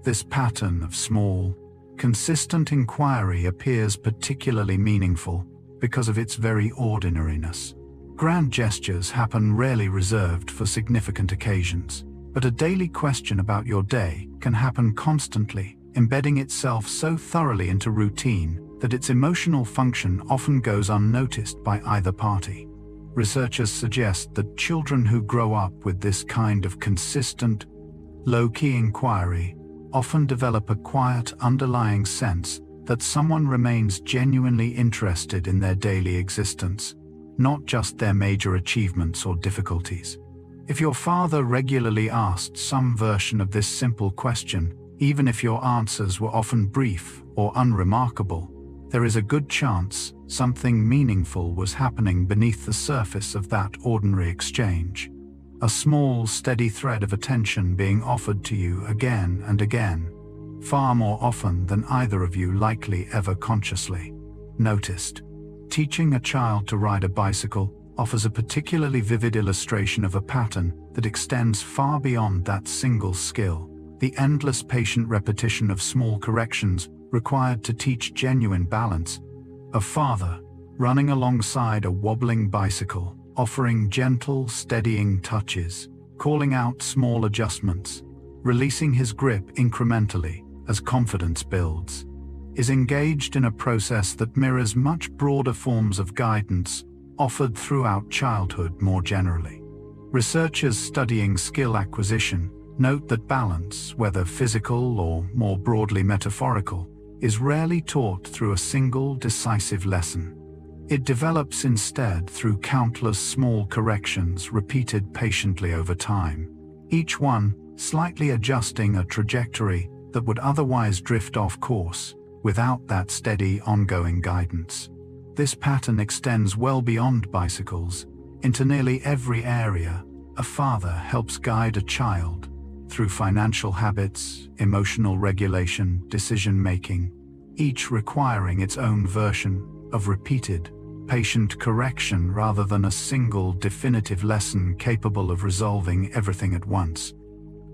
Speaker 1: This pattern of small, consistent inquiry appears particularly meaningful because of its very ordinariness. Grand gestures happen rarely reserved for significant occasions, but a daily question about your day can happen constantly, embedding itself so thoroughly into routine that its emotional function often goes unnoticed by either party. Researchers suggest that children who grow up with this kind of consistent, low-key inquiry often develop a quiet underlying sense that someone remains genuinely interested in their daily existence, not just their major achievements or difficulties. If your father regularly asked some version of this simple question, even if your answers were often brief or unremarkable, there is a good chance something meaningful was happening beneath the surface of that ordinary exchange. A small, steady thread of attention being offered to you again and again, far more often than either of you likely ever consciously noticed. Teaching a child to ride a bicycle offers a particularly vivid illustration of a pattern that extends far beyond that single skill, the endless patient repetition of small corrections required to teach genuine balance. A father, running alongside a wobbling bicycle, offering gentle, steadying touches, calling out small adjustments, releasing his grip incrementally as confidence builds, is engaged in a process that mirrors much broader forms of guidance offered throughout childhood more generally. Researchers studying skill acquisition note that balance, whether physical or more broadly metaphorical, is rarely taught through a single decisive lesson. It develops instead through countless small corrections repeated patiently over time, each one slightly adjusting a trajectory that would otherwise drift off course without that steady ongoing guidance. This pattern extends well beyond bicycles into nearly every area. A father helps guide a child through financial habits, emotional regulation, decision-making, each requiring its own version of repeated, patient correction rather than a single definitive lesson capable of resolving everything at once.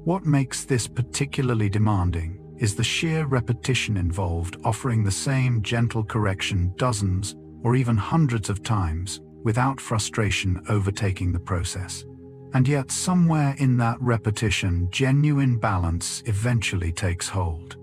Speaker 1: What makes this particularly demanding is the sheer repetition involved, offering the same gentle correction dozens or even hundreds of times without frustration overtaking the process. And yet somewhere in that repetition, genuine balance eventually takes hold.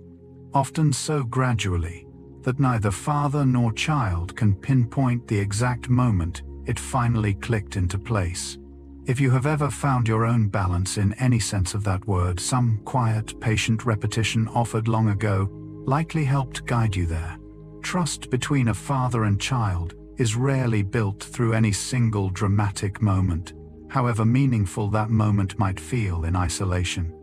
Speaker 1: Often so gradually that neither father nor child can pinpoint the exact moment it finally clicked into place. If you have ever found your own balance in any sense of that word, some quiet, patient repetition offered long ago likely helped guide you there. Trust between a father and child is rarely built through any single dramatic moment, however meaningful that moment might feel in isolation.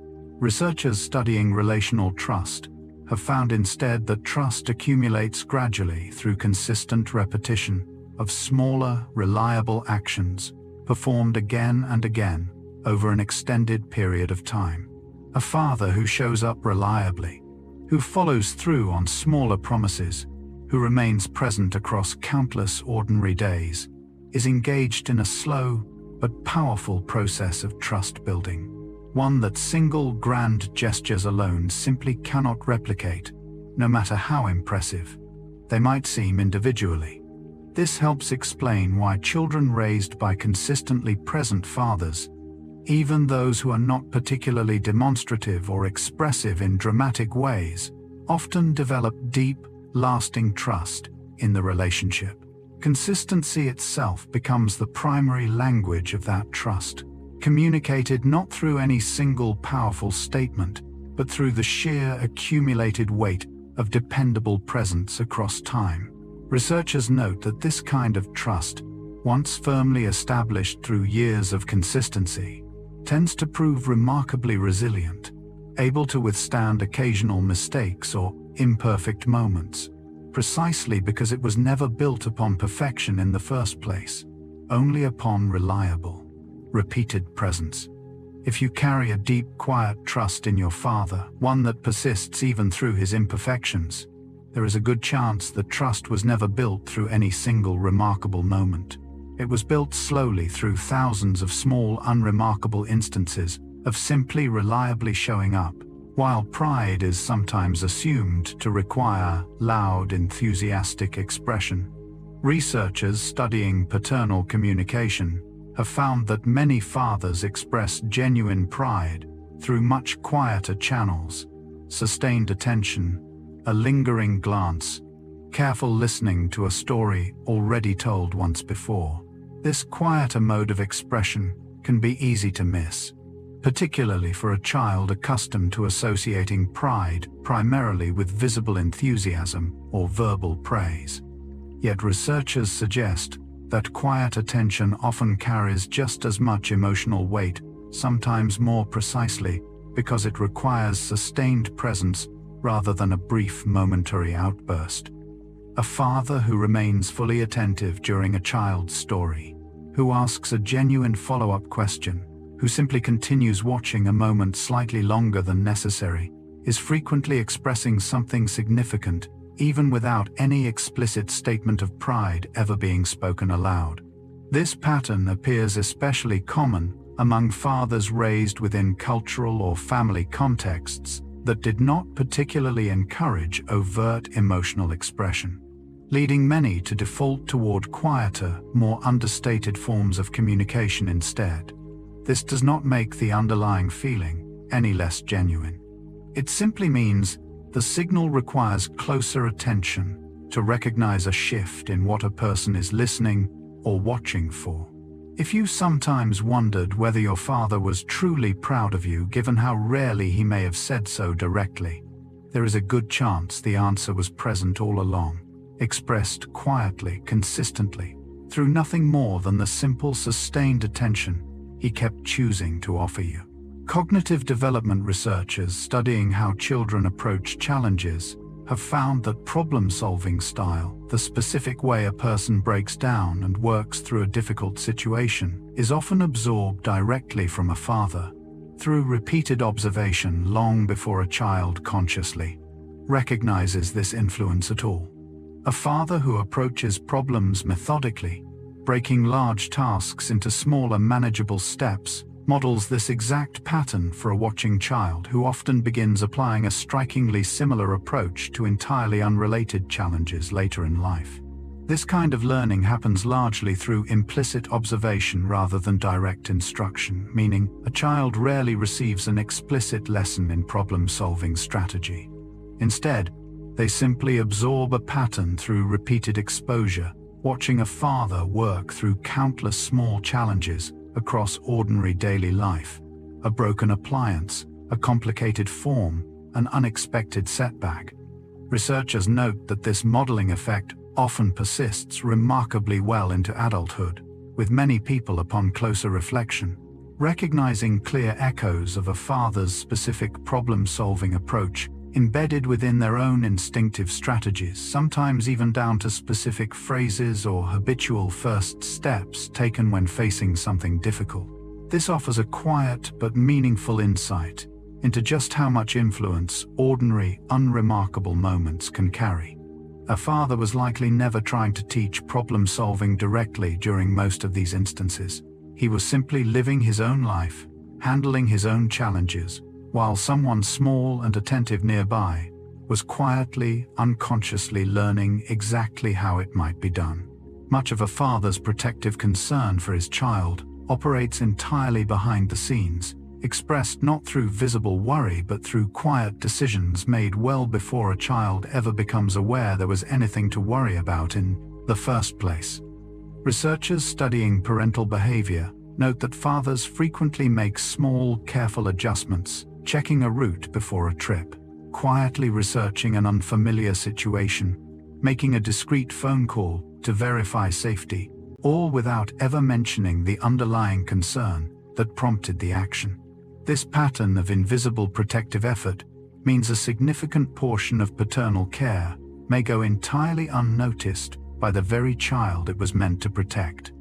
Speaker 1: Researchers studying relational trust have found instead that trust accumulates gradually through consistent repetition of smaller, reliable actions performed again and again over an extended period of time. A father who shows up reliably, who follows through on smaller promises, who remains present across countless ordinary days, is engaged in a slow but powerful process of trust building, one that single grand gestures alone simply cannot replicate, no matter how impressive they might seem individually. This helps explain why children raised by consistently present fathers, even those who are not particularly demonstrative or expressive in dramatic ways, often develop deep, lasting trust in the relationship. Consistency itself becomes the primary language of that trust, communicated not through any single powerful statement, but through the sheer accumulated weight of dependable presence across time. Researchers note that this kind of trust, once firmly established through years of consistency, tends to prove remarkably resilient, able to withstand occasional mistakes or imperfect moments, precisely because it was never built upon perfection in the first place, only upon reliable, repeated presence. If you carry a deep, quiet trust in your father, one that persists even through his imperfections, there is a good chance that trust was never built through any single remarkable moment. It was built slowly through thousands of small, unremarkable instances of simply reliably showing up. While pride is sometimes assumed to require loud, enthusiastic expression, researchers studying paternal communication have found that many fathers express genuine pride through much quieter channels: sustained attention, a lingering glance, careful listening to a story already told once before. This quieter mode of expression can be easy to miss, particularly for a child accustomed to associating pride primarily with visible enthusiasm or verbal praise. Yet researchers suggest that quiet attention often carries just as much emotional weight, sometimes more precisely, because it requires sustained presence rather than a brief momentary outburst. A father who remains fully attentive during a child's story, who asks a genuine follow-up question, who simply continues watching a moment slightly longer than necessary, is frequently expressing something significant, even without any explicit statement of pride ever being spoken aloud. This pattern appears especially common among fathers raised within cultural or family contexts that did not particularly encourage overt emotional expression, leading many to default toward quieter, more understated forms of communication instead. This does not make the underlying feeling any less genuine. It simply means the signal requires closer attention to recognize a shift in what a person is listening or watching for. If you sometimes wondered whether your father was truly proud of you given how rarely he may have said so directly, there is a good chance the answer was present all along, expressed quietly, consistently, through nothing more than the simple, sustained attention he kept choosing to offer you. Cognitive development researchers studying how children approach challenges have found that problem-solving style, the specific way a person breaks down and works through a difficult situation, is often absorbed directly from a father through repeated observation long before a child consciously recognizes this influence at all. A father who approaches problems methodically, breaking large tasks into smaller manageable steps, models this exact pattern for a watching child who often begins applying a strikingly similar approach to entirely unrelated challenges later in life. This kind of learning happens largely through implicit observation rather than direct instruction, meaning a child rarely receives an explicit lesson in problem-solving strategy. Instead, they simply absorb a pattern through repeated exposure, watching a father work through countless small challenges across ordinary daily life: a broken appliance, a complicated form, an unexpected setback. Researchers note that this modeling effect often persists remarkably well into adulthood, with many people, upon closer reflection, recognizing clear echoes of a father's specific problem-solving approach embedded within their own instinctive strategies, sometimes even down to specific phrases or habitual first steps taken when facing something difficult. This offers a quiet but meaningful insight into just how much influence ordinary, unremarkable moments can carry. A father was likely never trying to teach problem-solving directly during most of these instances. He was simply living his own life, handling his own challenges, while someone small and attentive nearby was quietly, unconsciously learning exactly how it might be done. Much of a father's protective concern for his child operates entirely behind the scenes, expressed not through visible worry but through quiet decisions made well before a child ever becomes aware there was anything to worry about in the first place. Researchers studying parental behavior note that fathers frequently make small, careful adjustments, checking a route before a trip, quietly researching an unfamiliar situation, making a discreet phone call to verify safety, all without ever mentioning the underlying concern that prompted the action. This pattern of invisible protective effort means a significant portion of paternal care may go entirely unnoticed by the very child it was meant to protect,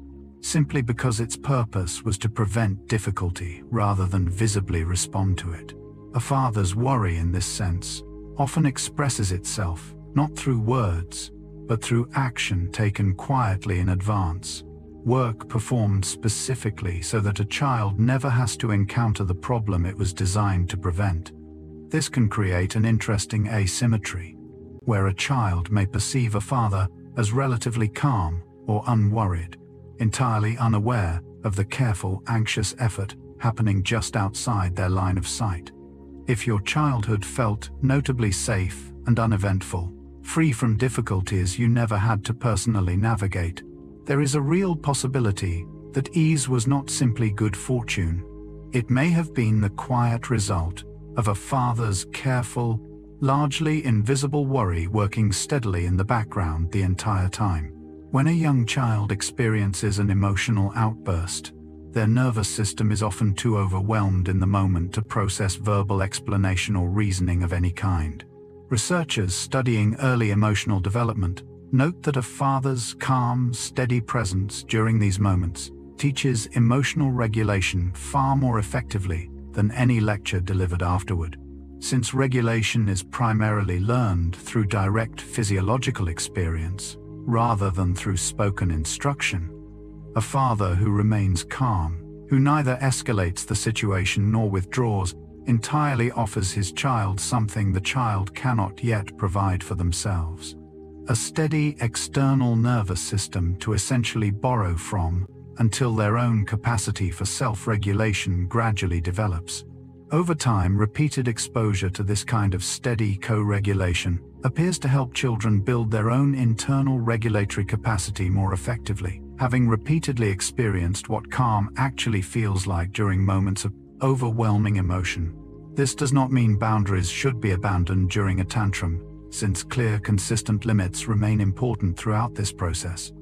Speaker 1: simply because its purpose was to prevent difficulty rather than visibly respond to it. A father's worry in this sense often expresses itself not through words, but through action taken quietly in advance, work performed specifically so that a child never has to encounter the problem it was designed to prevent. This can create an interesting asymmetry, where a child may perceive a father as relatively calm or unworried, entirely unaware of the careful, anxious effort happening just outside their line of sight. If your childhood felt notably safe and uneventful, free from difficulties you never had to personally navigate, there is a real possibility that ease was not simply good fortune. It may have been the quiet result of a father's careful, largely invisible worry working steadily in the background the entire time. When a young child experiences an emotional outburst, their nervous system is often too overwhelmed in the moment to process verbal explanation or reasoning of any kind. Researchers studying early emotional development note that a father's calm, steady presence during these moments teaches emotional regulation far more effectively than any lecture delivered afterward. Since regulation is primarily learned through direct physiological experience, rather than through spoken instruction, a father who remains calm, who neither escalates the situation nor withdraws, entirely offers his child something the child cannot yet provide for themselves: a steady external nervous system to essentially borrow from until their own capacity for self-regulation gradually develops. Over time, repeated exposure to this kind of steady co-regulation appears to help children build their own internal regulatory capacity more effectively. having repeatedly experienced what calm actually feels like during moments of overwhelming emotion. This does not mean boundaries should be abandoned during a tantrum, since clear, consistent limits remain important throughout this process.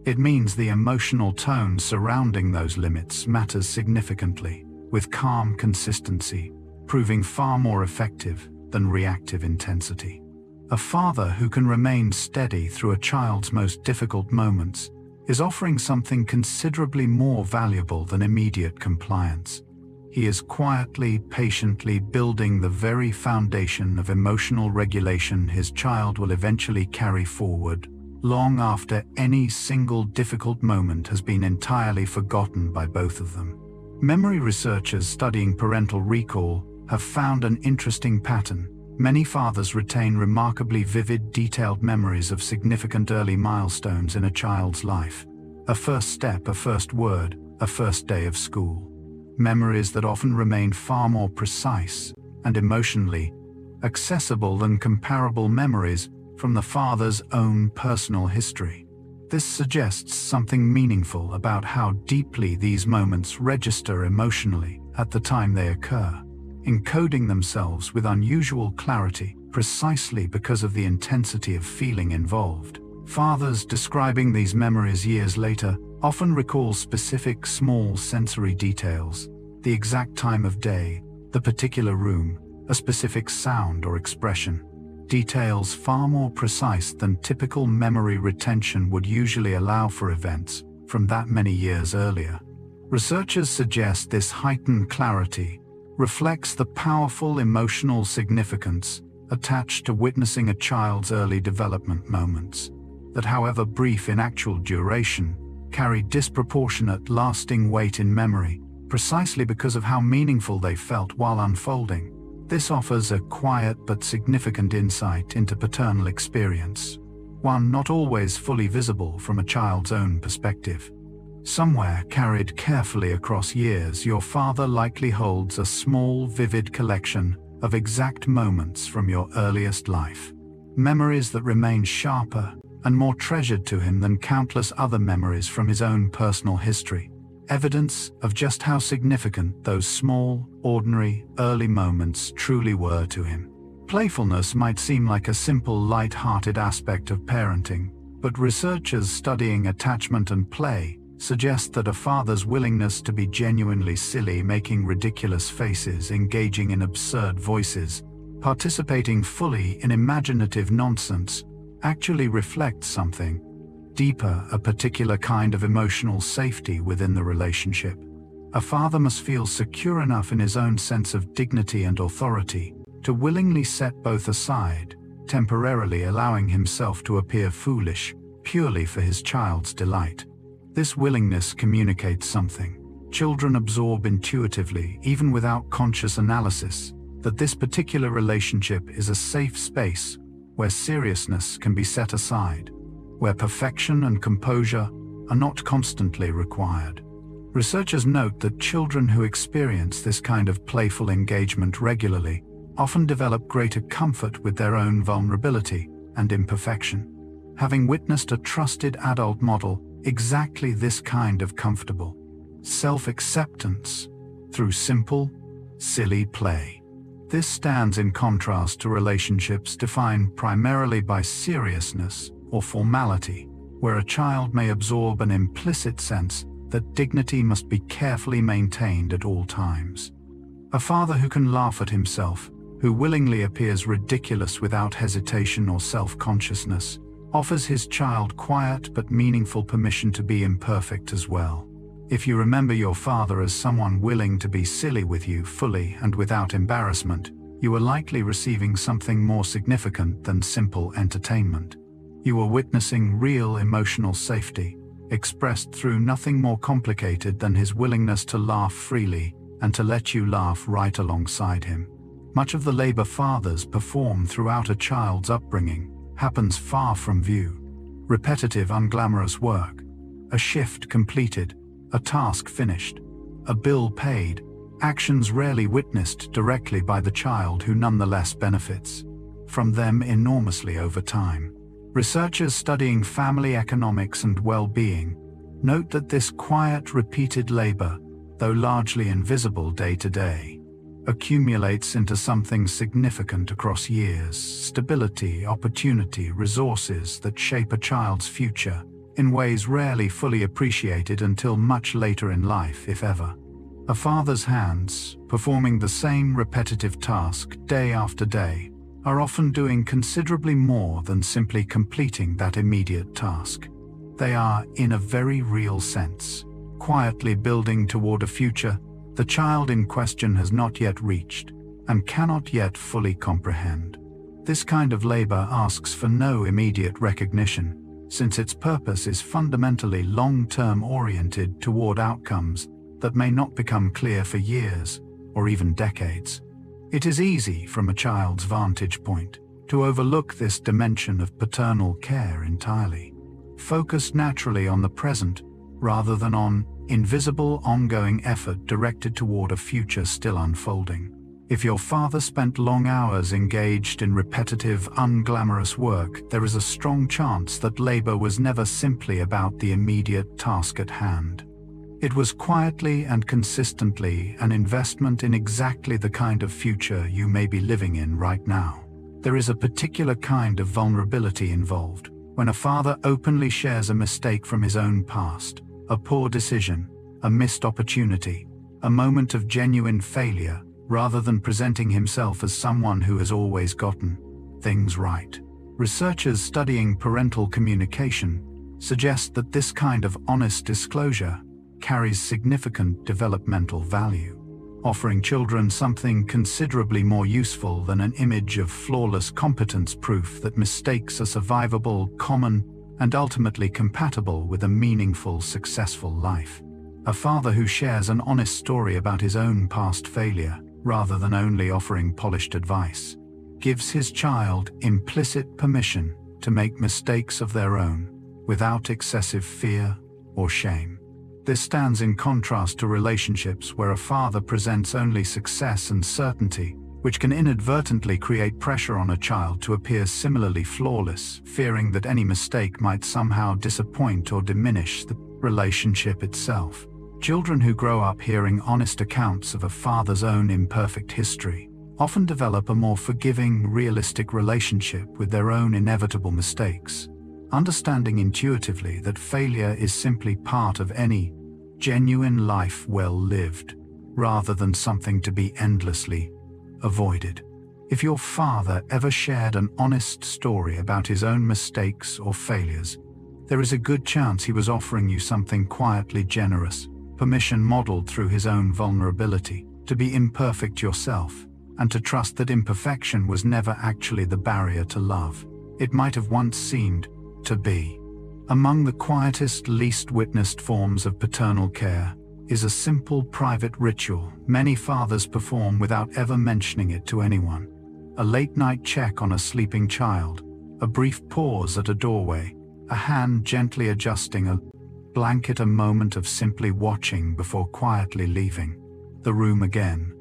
Speaker 1: It means the emotional tone surrounding those limits matters significantly, with calm consistency proving far more effective than reactive intensity. A father who can remain steady through a child's most difficult moments is offering something considerably more valuable than immediate compliance. He is quietly, patiently building the very foundation of emotional regulation his child will eventually carry forward, long after any single difficult moment has been entirely forgotten by both of them. Memory researchers studying parental recall have found an interesting pattern. Many fathers retain remarkably vivid, detailed memories of significant early milestones in a child's life. A first step, a first word, a first day of school. Memories that often remain far more precise and emotionally accessible than comparable memories from the father's own personal history. This suggests something meaningful about how deeply these moments register emotionally at the time they occur, encoding themselves with unusual clarity precisely because of the intensity of feeling involved. Fathers describing these memories years later often recall specific small sensory details, the exact time of day, the particular room, a specific sound or expression. Details far more precise than typical memory retention would usually allow for events from that many years earlier. Researchers suggest this heightened clarity reflects the powerful emotional significance attached to witnessing a child's early development moments, that however brief in actual duration, carry disproportionate lasting weight in memory, precisely because of how meaningful they felt while unfolding. This offers a quiet but significant insight into paternal experience, one not always fully visible from a child's own perspective. Somewhere carried carefully across years, your father likely holds a small, vivid collection of exact moments from your earliest life. Memories that remain sharper and more treasured to him than countless other memories from his own personal history. Evidence of just how significant those small, ordinary, early moments truly were to him. Playfulness might seem like a simple, light-hearted aspect of parenting, but researchers studying attachment and play suggest that a father's willingness to be genuinely silly, making ridiculous faces, engaging in absurd voices, participating fully in imaginative nonsense, actually reflects something deeper, a particular kind of emotional safety within the relationship. A father must feel secure enough in his own sense of dignity and authority to willingly set both aside, temporarily allowing himself to appear foolish, purely for his child's delight. This willingness communicates something. Children absorb intuitively, even without conscious analysis, that this particular relationship is a safe space where seriousness can be set aside, where perfection and composure are not constantly required. Researchers note that children who experience this kind of playful engagement regularly often develop greater comfort with their own vulnerability and imperfection, having witnessed a trusted adult model exactly this kind of comfortable self-acceptance through simple, silly play. This stands in contrast to relationships defined primarily by seriousness or formality, where a child may absorb an implicit sense that dignity must be carefully maintained at all times. A father who can laugh at himself, who willingly appears ridiculous without hesitation or self-consciousness, offers his child quiet but meaningful permission to be imperfect as well. If you remember your father as someone willing to be silly with you fully and without embarrassment, you are likely receiving something more significant than simple entertainment. You are witnessing real emotional safety, expressed through nothing more complicated than his willingness to laugh freely and to let you laugh right alongside him. Much of the labor fathers perform throughout a child's upbringing happens far from view. Repetitive, unglamorous work, a shift completed, a task finished, a bill paid, actions rarely witnessed directly by the child who nonetheless benefits from them enormously over time. Researchers studying family economics and well-being Note that this quiet, repeated labor, though largely invisible day to day, accumulates into something significant across years: stability, opportunity, resources that shape a child's future in ways rarely fully appreciated until much later in life, if ever. A father's hands, performing the same repetitive task day after day, are often doing considerably more than simply completing that immediate task. They are, in a very real sense, quietly building toward a future the child in question has not yet reached and cannot yet fully comprehend. This kind of labor asks for no immediate recognition, since its purpose is fundamentally long-term oriented toward outcomes that may not become clear for years or even decades. It is easy, from a child's vantage point, to overlook this dimension of paternal care entirely, focused naturally on the present rather than on invisible, ongoing effort directed toward a future still unfolding. If your father spent long hours engaged in repetitive, unglamorous work, there is a strong chance that labor was never simply about the immediate task at hand. It was quietly and consistently an investment in exactly the kind of future you may be living in right now. There is a particular kind of vulnerability involved when a father openly shares a mistake from his own past, a poor decision, a missed opportunity, a moment of genuine failure, rather than presenting himself as someone who has always gotten things right. Researchers studying parental communication suggest that this kind of honest disclosure carries significant developmental value, offering children something considerably more useful than an image of flawless competence, proof that mistakes are survivable, common, and ultimately compatible with a meaningful, successful life. A father who shares an honest story about his own past failure, rather than only offering polished advice, gives his child implicit permission to make mistakes of their own, without excessive fear or shame. This stands in contrast to relationships where a father presents only success and certainty, which can inadvertently create pressure on a child to appear similarly flawless, fearing that any mistake might somehow disappoint or diminish the relationship itself. Children who grow up hearing honest accounts of a father's own imperfect history often develop a more forgiving, realistic relationship with their own inevitable mistakes, understanding intuitively that failure is simply part of any genuine life well lived, rather than something to be endlessly avoided. If your father ever shared an honest story about his own mistakes or failures, there is a good chance he was offering you something quietly generous, permission modeled through his own vulnerability, to be imperfect yourself, and to trust that imperfection was never actually the barrier to love it might have once seemed to be. Among the quietest, least witnessed forms of paternal care is a simple private ritual many fathers perform without ever mentioning it to anyone. A late-night check on a sleeping child, a brief pause at a doorway, a hand gently adjusting a blanket, a moment of simply watching before quietly leaving the room again.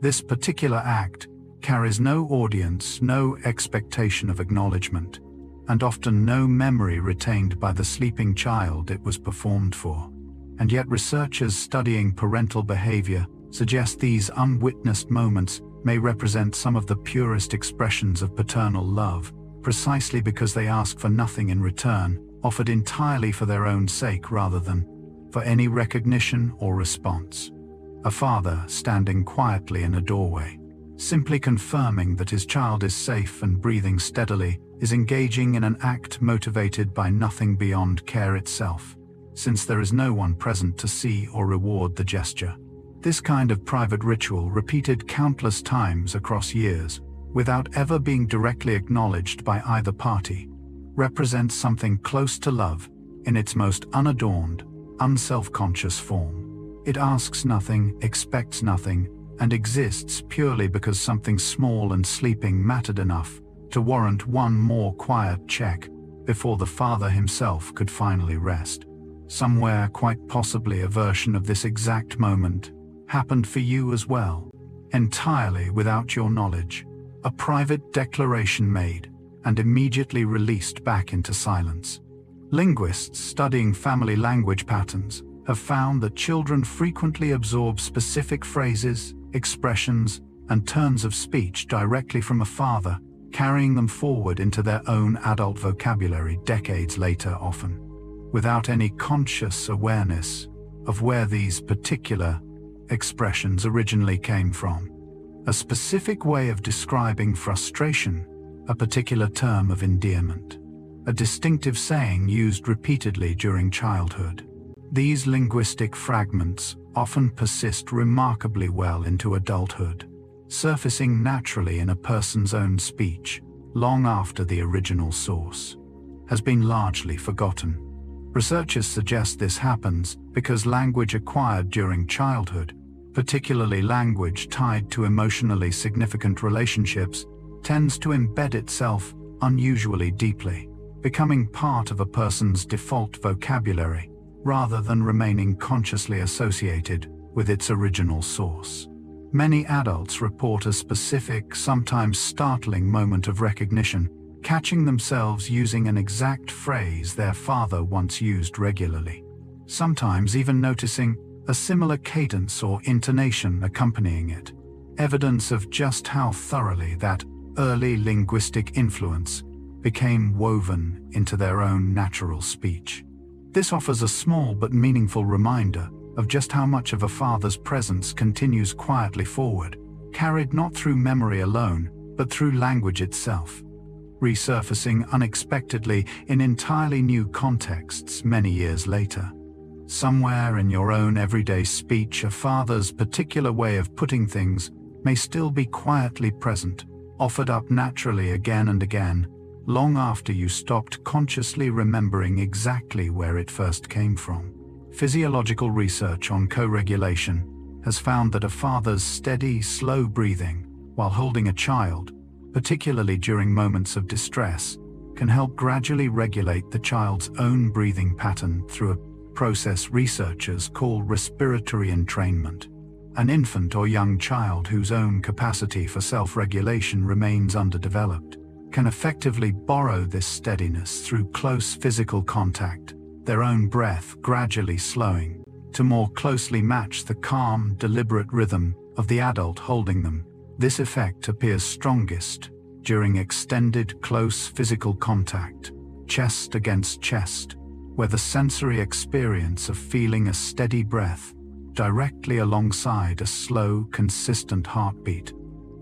Speaker 1: This particular act carries no audience, no expectation of acknowledgement, and often no memory retained by the sleeping child it was performed for. And yet researchers studying parental behavior suggest these unwitnessed moments may represent some of the purest expressions of paternal love, precisely because they ask for nothing in return, offered entirely for their own sake rather than for any recognition or response. A father standing quietly in a doorway, simply confirming that his child is safe and breathing steadily, is engaging in an act motivated by nothing beyond care itself, since there is no one present to see or reward the gesture. This kind of private ritual, repeated countless times across years, without ever being directly acknowledged by either party, represents something close to love in its most unadorned, unself-conscious form. It asks nothing, expects nothing, and exists purely because something small and sleeping mattered enough to warrant one more quiet check before the father himself could finally rest. Somewhere, quite possibly, a version of this exact moment happened for you as well, entirely without your knowledge. A private declaration made and immediately released back into silence. Linguists studying family language patterns have found that children frequently absorb specific phrases, expressions, and turns of speech directly from a father, carrying them forward into their own adult vocabulary decades later often, without any conscious awareness of where these particular expressions originally came from. A specific way of describing frustration, a particular term of endearment, a distinctive saying used repeatedly during childhood. These linguistic fragments often persist remarkably well into adulthood, surfacing naturally in a person's own speech long after the original source has been largely forgotten. Researchers suggest this happens because language acquired during childhood, particularly language tied to emotionally significant relationships, tends to embed itself unusually deeply, becoming part of a person's default vocabulary rather than remaining consciously associated with its original source. Many adults report a specific, sometimes startling moment of recognition, catching themselves using an exact phrase their father once used regularly, sometimes even noticing a similar cadence or intonation accompanying it, evidence of just how thoroughly that early linguistic influence became woven into their own natural speech. This offers a small but meaningful reminder of just how much of a father's presence continues quietly forward, carried not through memory alone, but through language itself, resurfacing unexpectedly in entirely new contexts many years later. Somewhere in your own everyday speech, a father's particular way of putting things may still be quietly present, offered up naturally again and again, long after you stopped consciously remembering exactly where it first came from. Physiological research on co-regulation has found that a father's steady, slow breathing while holding a child, particularly during moments of distress, can help gradually regulate the child's own breathing pattern through a process researchers call respiratory entrainment. An infant or young child whose own capacity for self-regulation remains underdeveloped can effectively borrow this steadiness through close physical contact, their own breath gradually slowing to more closely match the calm, deliberate rhythm of the adult holding them. This effect appears strongest during extended, close physical contact, chest against chest, where the sensory experience of feeling a steady breath directly alongside a slow, consistent heartbeat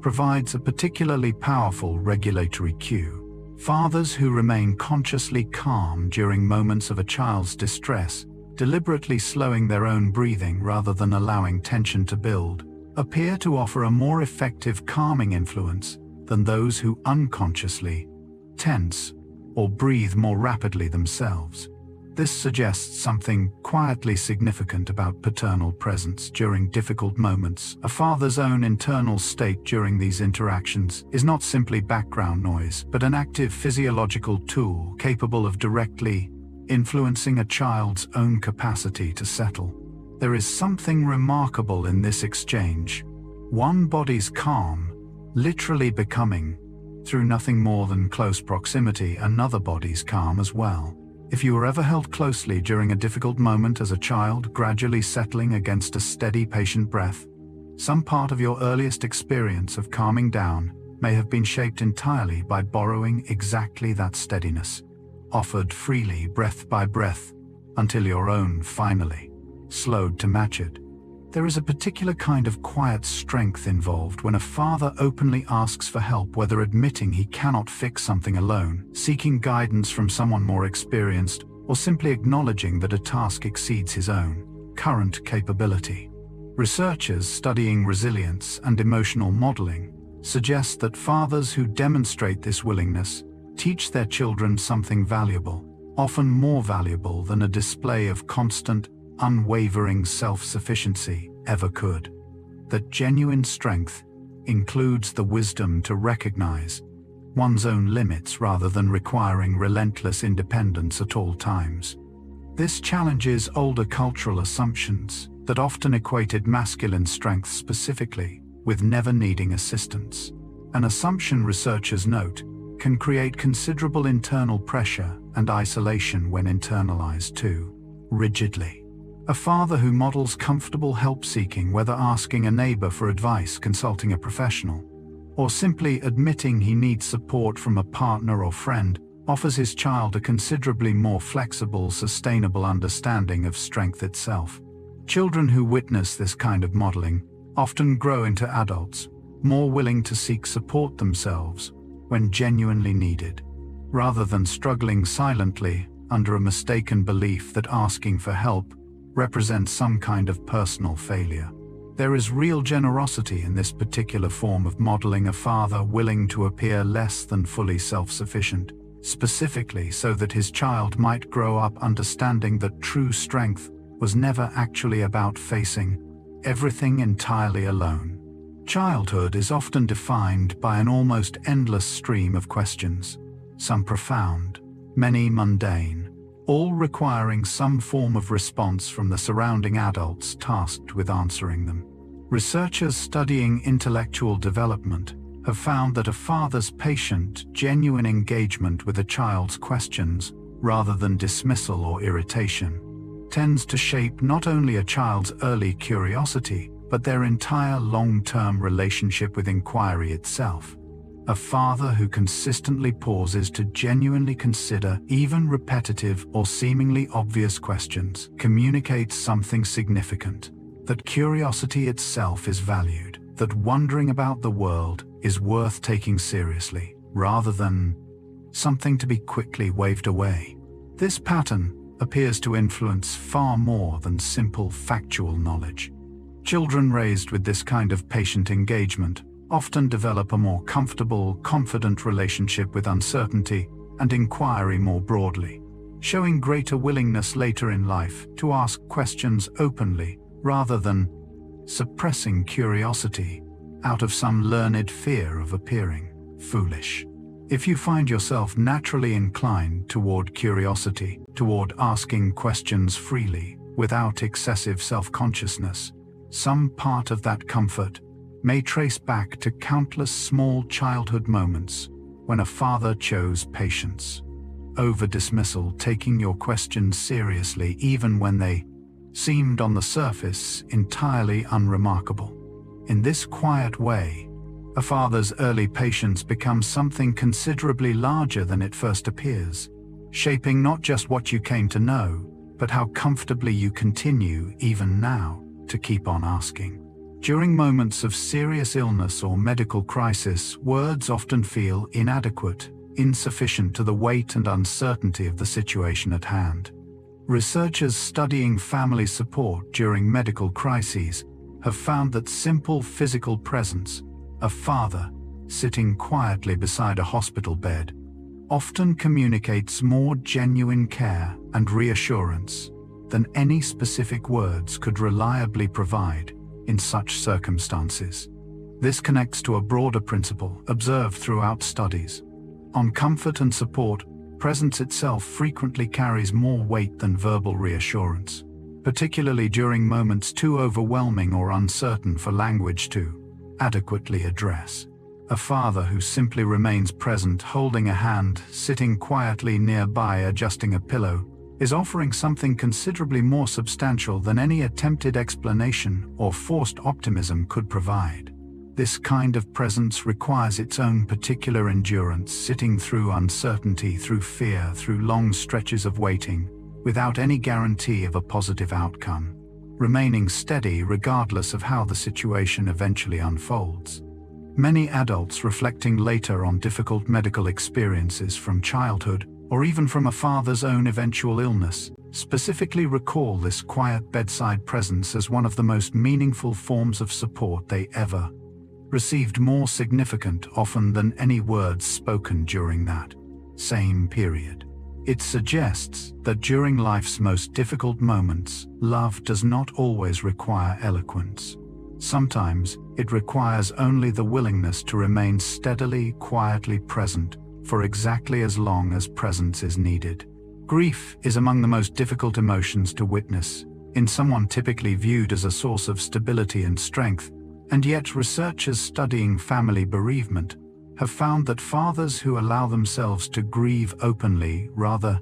Speaker 1: provides a particularly powerful regulatory cue. Fathers who remain consciously calm during moments of a child's distress, deliberately slowing their own breathing rather than allowing tension to build, appear to offer a more effective calming influence than those who unconsciously tense or breathe more rapidly themselves. This suggests something quietly significant about paternal presence during difficult moments. A father's own internal state during these interactions is not simply background noise, but an active physiological tool capable of directly influencing a child's own capacity to settle. There is something remarkable in this exchange. One body's calm, literally becoming, through nothing more than close proximity, another body's calm as well. If you were ever held closely during a difficult moment as a child, gradually settling against a steady, patient breath, some part of your earliest experience of calming down may have been shaped entirely by borrowing exactly that steadiness, offered freely breath by breath, until your own finally slowed to match it. There is a particular kind of quiet strength involved when a father openly asks for help, whether admitting he cannot fix something alone, seeking guidance from someone more experienced, or simply acknowledging that a task exceeds his own current capability. Researchers studying resilience and emotional modeling suggest that fathers who demonstrate this willingness teach their children something valuable, often more valuable than a display of constant, unwavering self-sufficiency ever could. That genuine strength includes the wisdom to recognize one's own limits rather than requiring relentless independence at all times. This challenges older cultural assumptions that often equated masculine strength specifically with never needing assistance. An assumption researchers note can create considerable internal pressure and isolation when internalized too rigidly. A father who models comfortable help-seeking, whether asking a neighbor for advice, consulting a professional, or simply admitting he needs support from a partner or friend, offers his child a considerably more flexible, sustainable understanding of strength itself. Children who witness this kind of modeling often grow into adults more willing to seek support themselves when genuinely needed, rather than struggling silently under a mistaken belief that asking for help represents some kind of personal failure. There is real generosity in this particular form of modeling, a father willing to appear less than fully self-sufficient, specifically so that his child might grow up understanding that true strength was never actually about facing everything entirely alone. Childhood is often defined by an almost endless stream of questions, some profound, many mundane, all requiring some form of response from the surrounding adults tasked with answering them. Researchers studying intellectual development have found that a father's patient, genuine engagement with a child's questions, rather than dismissal or irritation, tends to shape not only a child's early curiosity, but their entire long-term relationship with inquiry itself. A father who consistently pauses to genuinely consider even repetitive or seemingly obvious questions communicates something significant, that curiosity itself is valued, that wondering about the world is worth taking seriously, rather than something to be quickly waved away. This pattern appears to influence far more than simple factual knowledge. Children raised with this kind of patient engagement often develop a more comfortable, confident relationship with uncertainty and inquiry more broadly, showing greater willingness later in life to ask questions openly rather than suppressing curiosity out of some learned fear of appearing foolish. If you find yourself naturally inclined toward curiosity, toward asking questions freely without excessive self-consciousness, some part of that comfort may trace back to countless small childhood moments when a father chose patience over dismissal, taking your questions seriously even when they seemed on the surface entirely unremarkable. In this quiet way, a father's early patience becomes something considerably larger than it first appears, shaping not just what you came to know, but how comfortably you continue, even now, to keep on asking. During moments of serious illness or medical crisis, words often feel inadequate, insufficient to the weight and uncertainty of the situation at hand. Researchers studying family support during medical crises have found that simple physical presence, a father sitting quietly beside a hospital bed, often communicates more genuine care and reassurance than any specific words could reliably provide in such circumstances. This connects to a broader principle observed throughout studies. On comfort and support, presence itself frequently carries more weight than verbal reassurance, particularly during moments too overwhelming or uncertain for language to adequately address. A father who simply remains present, holding a hand, sitting quietly nearby, adjusting a pillow, is offering something considerably more substantial than any attempted explanation or forced optimism could provide. This kind of presence requires its own particular endurance, sitting through uncertainty, through fear, through long stretches of waiting, without any guarantee of a positive outcome, remaining steady regardless of how the situation eventually unfolds. Many adults reflecting later on difficult medical experiences from childhood, or even from a father's own eventual illness, specifically recall this quiet bedside presence as one of the most meaningful forms of support they ever received, more significant often than any words spoken during that same period. It suggests that during life's most difficult moments, love does not always require eloquence. Sometimes it requires only the willingness to remain steadily, quietly present for exactly as long as presence is needed. Grief is among the most difficult emotions to witness, in someone typically viewed as a source of stability and strength, and yet researchers studying family bereavement have found that fathers who allow themselves to grieve openly rather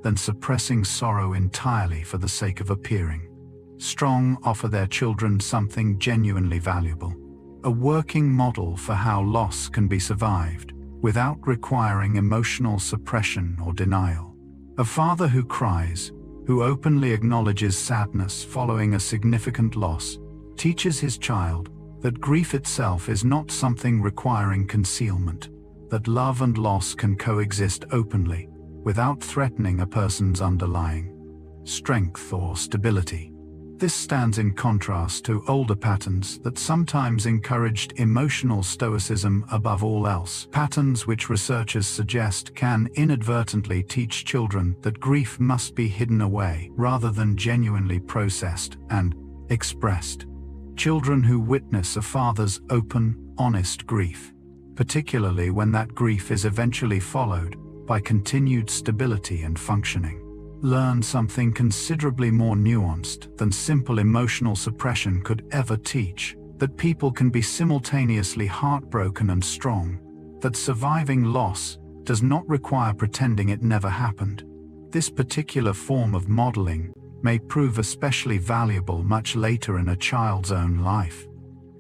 Speaker 1: than suppressing sorrow entirely for the sake of appearing strong offer their children something genuinely valuable, a working model for how loss can be survived without requiring emotional suppression or denial. A father who cries, who openly acknowledges sadness following a significant loss, teaches his child that grief itself is not something requiring concealment, that love and loss can coexist openly without threatening a person's underlying strength or stability. This stands in contrast to older patterns that sometimes encouraged emotional stoicism above all else, patterns which researchers suggest can inadvertently teach children that grief must be hidden away rather than genuinely processed and expressed. Children who witness a father's open, honest grief, particularly when that grief is eventually followed by continued stability and functioning, learn something considerably more nuanced than simple emotional suppression could ever teach, that people can be simultaneously heartbroken and strong, that surviving loss does not require pretending it never happened. This particular form of modeling may prove especially valuable much later in a child's own life,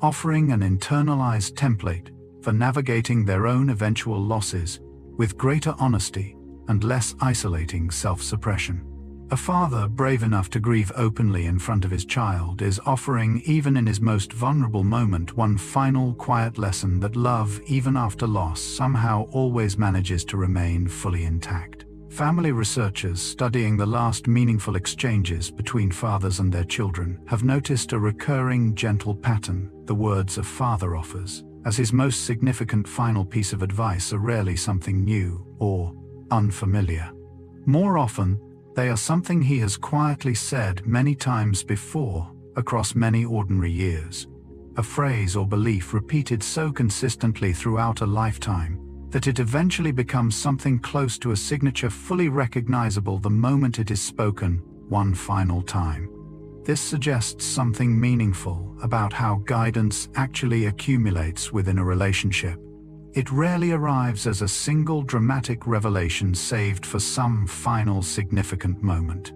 Speaker 1: offering an internalized template for navigating their own eventual losses with greater honesty and less isolating self-suppression. A father brave enough to grieve openly in front of his child is offering, even in his most vulnerable moment, one final quiet lesson that love, even after loss, somehow always manages to remain fully intact. Family researchers studying the last meaningful exchanges between fathers and their children have noticed a recurring gentle pattern. The words a father offers as his most significant final piece of advice are rarely something new or unfamiliar. More often, they are something he has quietly said many times before across many ordinary years, a phrase or belief repeated so consistently throughout a lifetime that it eventually becomes something close to a signature, fully recognizable the moment it is spoken one final time. This suggests something meaningful about how guidance actually accumulates within a relationship. It rarely arrives as a single dramatic revelation saved for some final significant moment.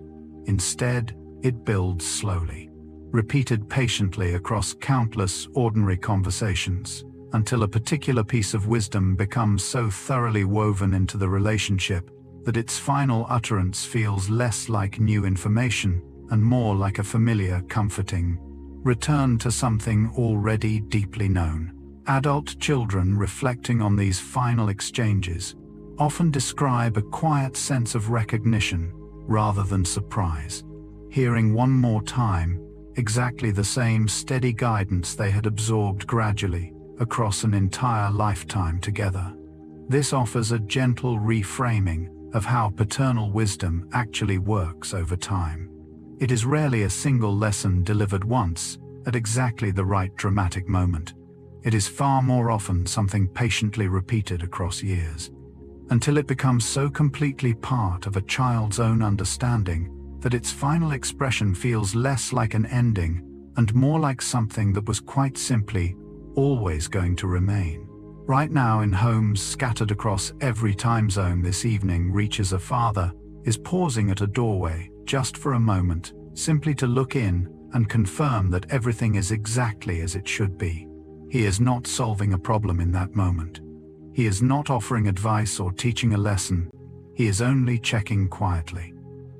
Speaker 1: Instead, it builds slowly, repeated patiently across countless ordinary conversations, until a particular piece of wisdom becomes so thoroughly woven into the relationship that its final utterance feels less like new information and more like a familiar, comforting return to something already deeply known. Adult children reflecting on these final exchanges often describe a quiet sense of recognition rather than surprise, hearing one more time exactly the same steady guidance they had absorbed gradually across an entire lifetime together. This offers a gentle reframing of how paternal wisdom actually works over time. It is rarely a single lesson delivered once at exactly the right dramatic moment. It is far more often something patiently repeated across years, until it becomes so completely part of a child's own understanding that its final expression feels less like an ending and more like something that was quite simply always going to remain. Right now, in homes scattered across every time zone this evening, reaches a father is pausing at a doorway just for a moment, simply to look in and confirm that everything is exactly as it should be. He is not solving a problem in that moment. He is not offering advice or teaching a lesson. He is only checking quietly,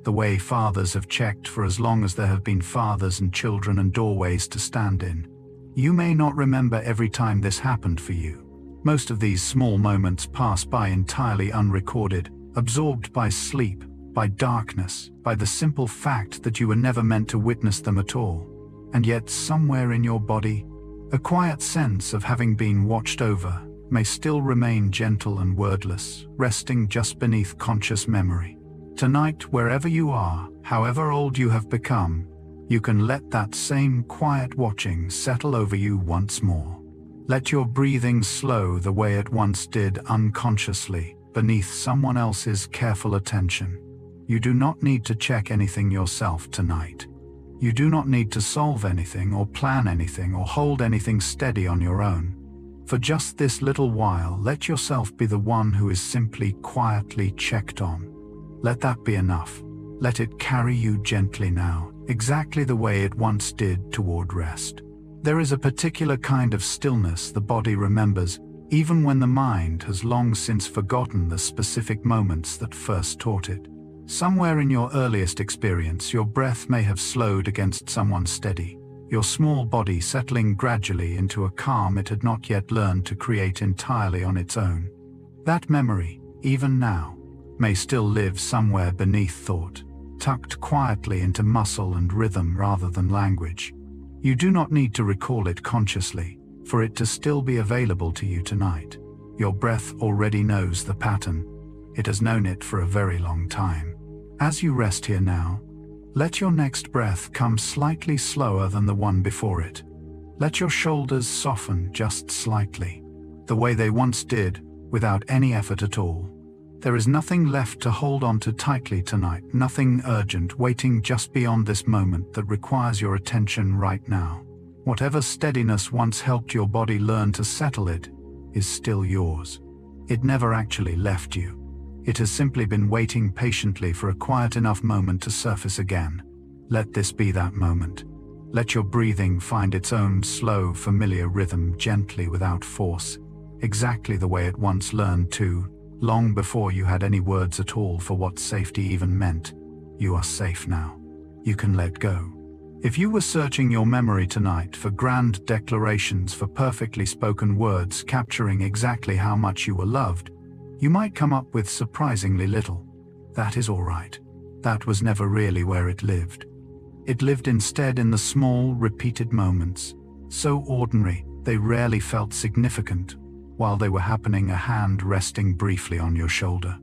Speaker 1: the way fathers have checked for as long as there have been fathers and children and doorways to stand in. You may not remember every time this happened for you. Most of these small moments pass by entirely unrecorded, absorbed by sleep, by darkness, by the simple fact that you were never meant to witness them at all. And yet somewhere in your body, a quiet sense of having been watched over may still remain gentle and wordless, resting just beneath conscious memory. Tonight, wherever you are, however old you have become, you can let that same quiet watching settle over you once more. Let your breathing slow the way it once did unconsciously, beneath someone else's careful attention. You do not need to check anything yourself tonight. You do not need to solve anything or plan anything or hold anything steady on your own. For just this little while, let yourself be the one who is simply quietly checked on. Let that be enough. Let it carry you gently now, exactly the way it once did toward rest. There is a particular kind of stillness the body remembers, even when the mind has long since forgotten the specific moments that first taught it. Somewhere in your earliest experience, your breath may have slowed against someone steady, your small body settling gradually into a calm it had not yet learned to create entirely on its own. That memory, even now, may still live somewhere beneath thought, tucked quietly into muscle and rhythm rather than language. You do not need to recall it consciously, for it to still be available to you tonight. Your breath already knows the pattern. It has known it for a very long time. As you rest here now, let your next breath come slightly slower than the one before it. Let your shoulders soften just slightly, the way they once did, without any effort at all. There is nothing left to hold on to tightly tonight, nothing urgent waiting just beyond this moment that requires your attention right now. Whatever steadiness once helped your body learn to settle it is still yours. It never actually left you. It has simply been waiting patiently for a quiet enough moment to surface again. Let this be that moment. Let your breathing find its own slow, familiar rhythm gently without force, exactly the way it once learned to, long before you had any words at all for what safety even meant. You are safe now. You can let go. If you were searching your memory tonight for grand declarations, for perfectly spoken words capturing exactly how much you were loved, you might come up with surprisingly little. That is all right. That was never really where it lived. It lived instead in the small, repeated moments, so ordinary they rarely felt significant, while they were happening: a hand resting briefly on your shoulder,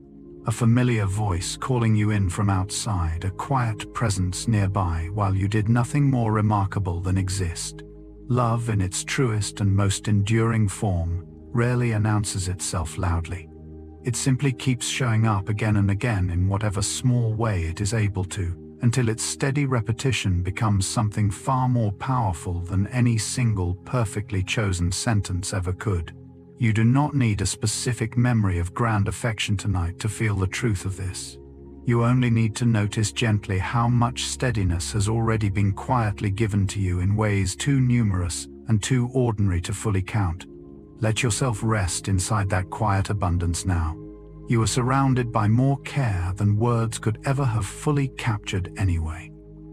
Speaker 1: a familiar voice calling you in from outside, a quiet presence nearby while you did nothing more remarkable than exist. Love, in its truest and most enduring form, rarely announces itself loudly. It simply keeps showing up again and again in whatever small way it is able to, until its steady repetition becomes something far more powerful than any single perfectly chosen sentence ever could. You do not need a specific memory of grand affection tonight to feel the truth of this. You only need to notice gently how much steadiness has already been quietly given to you in ways too numerous and too ordinary to fully count. Let yourself rest inside that quiet abundance now. You are surrounded by more care than words could ever have fully captured anyway.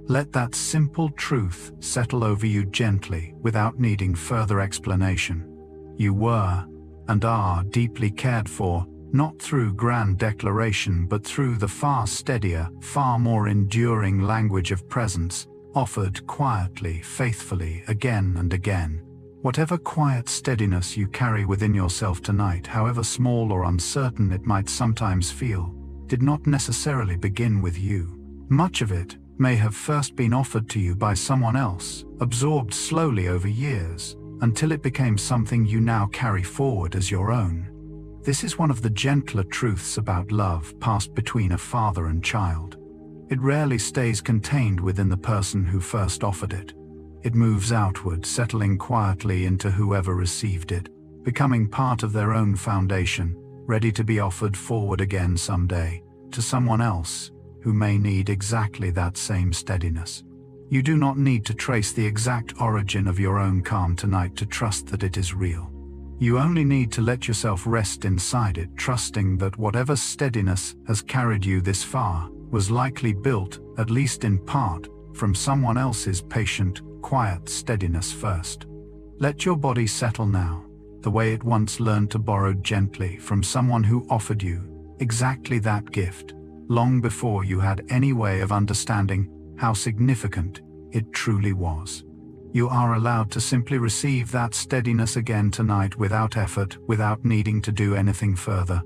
Speaker 1: Let that simple truth settle over you gently without needing further explanation. You were and are deeply cared for, not through grand declaration but through the far steadier, far more enduring language of presence, offered quietly, faithfully, again and again. Whatever quiet steadiness you carry within yourself tonight, however small or uncertain it might sometimes feel, did not necessarily begin with you. Much of it may have first been offered to you by someone else, absorbed slowly over years, until it became something you now carry forward as your own. This is one of the gentler truths about love passed between a father and child. It rarely stays contained within the person who first offered it. It moves outward, settling quietly into whoever received it, becoming part of their own foundation, ready to be offered forward again someday, to someone else who may need exactly that same steadiness. You do not need to trace the exact origin of your own calm tonight to trust that it is real. You only need to let yourself rest inside it, trusting that whatever steadiness has carried you this far was likely built, at least in part, from someone else's patient, quiet steadiness first. Let your body settle now, the way it once learned to borrow gently from someone who offered you exactly that gift, long before you had any way of understanding how significant it truly was. You are allowed to simply receive that steadiness again tonight without effort, without needing to do anything further.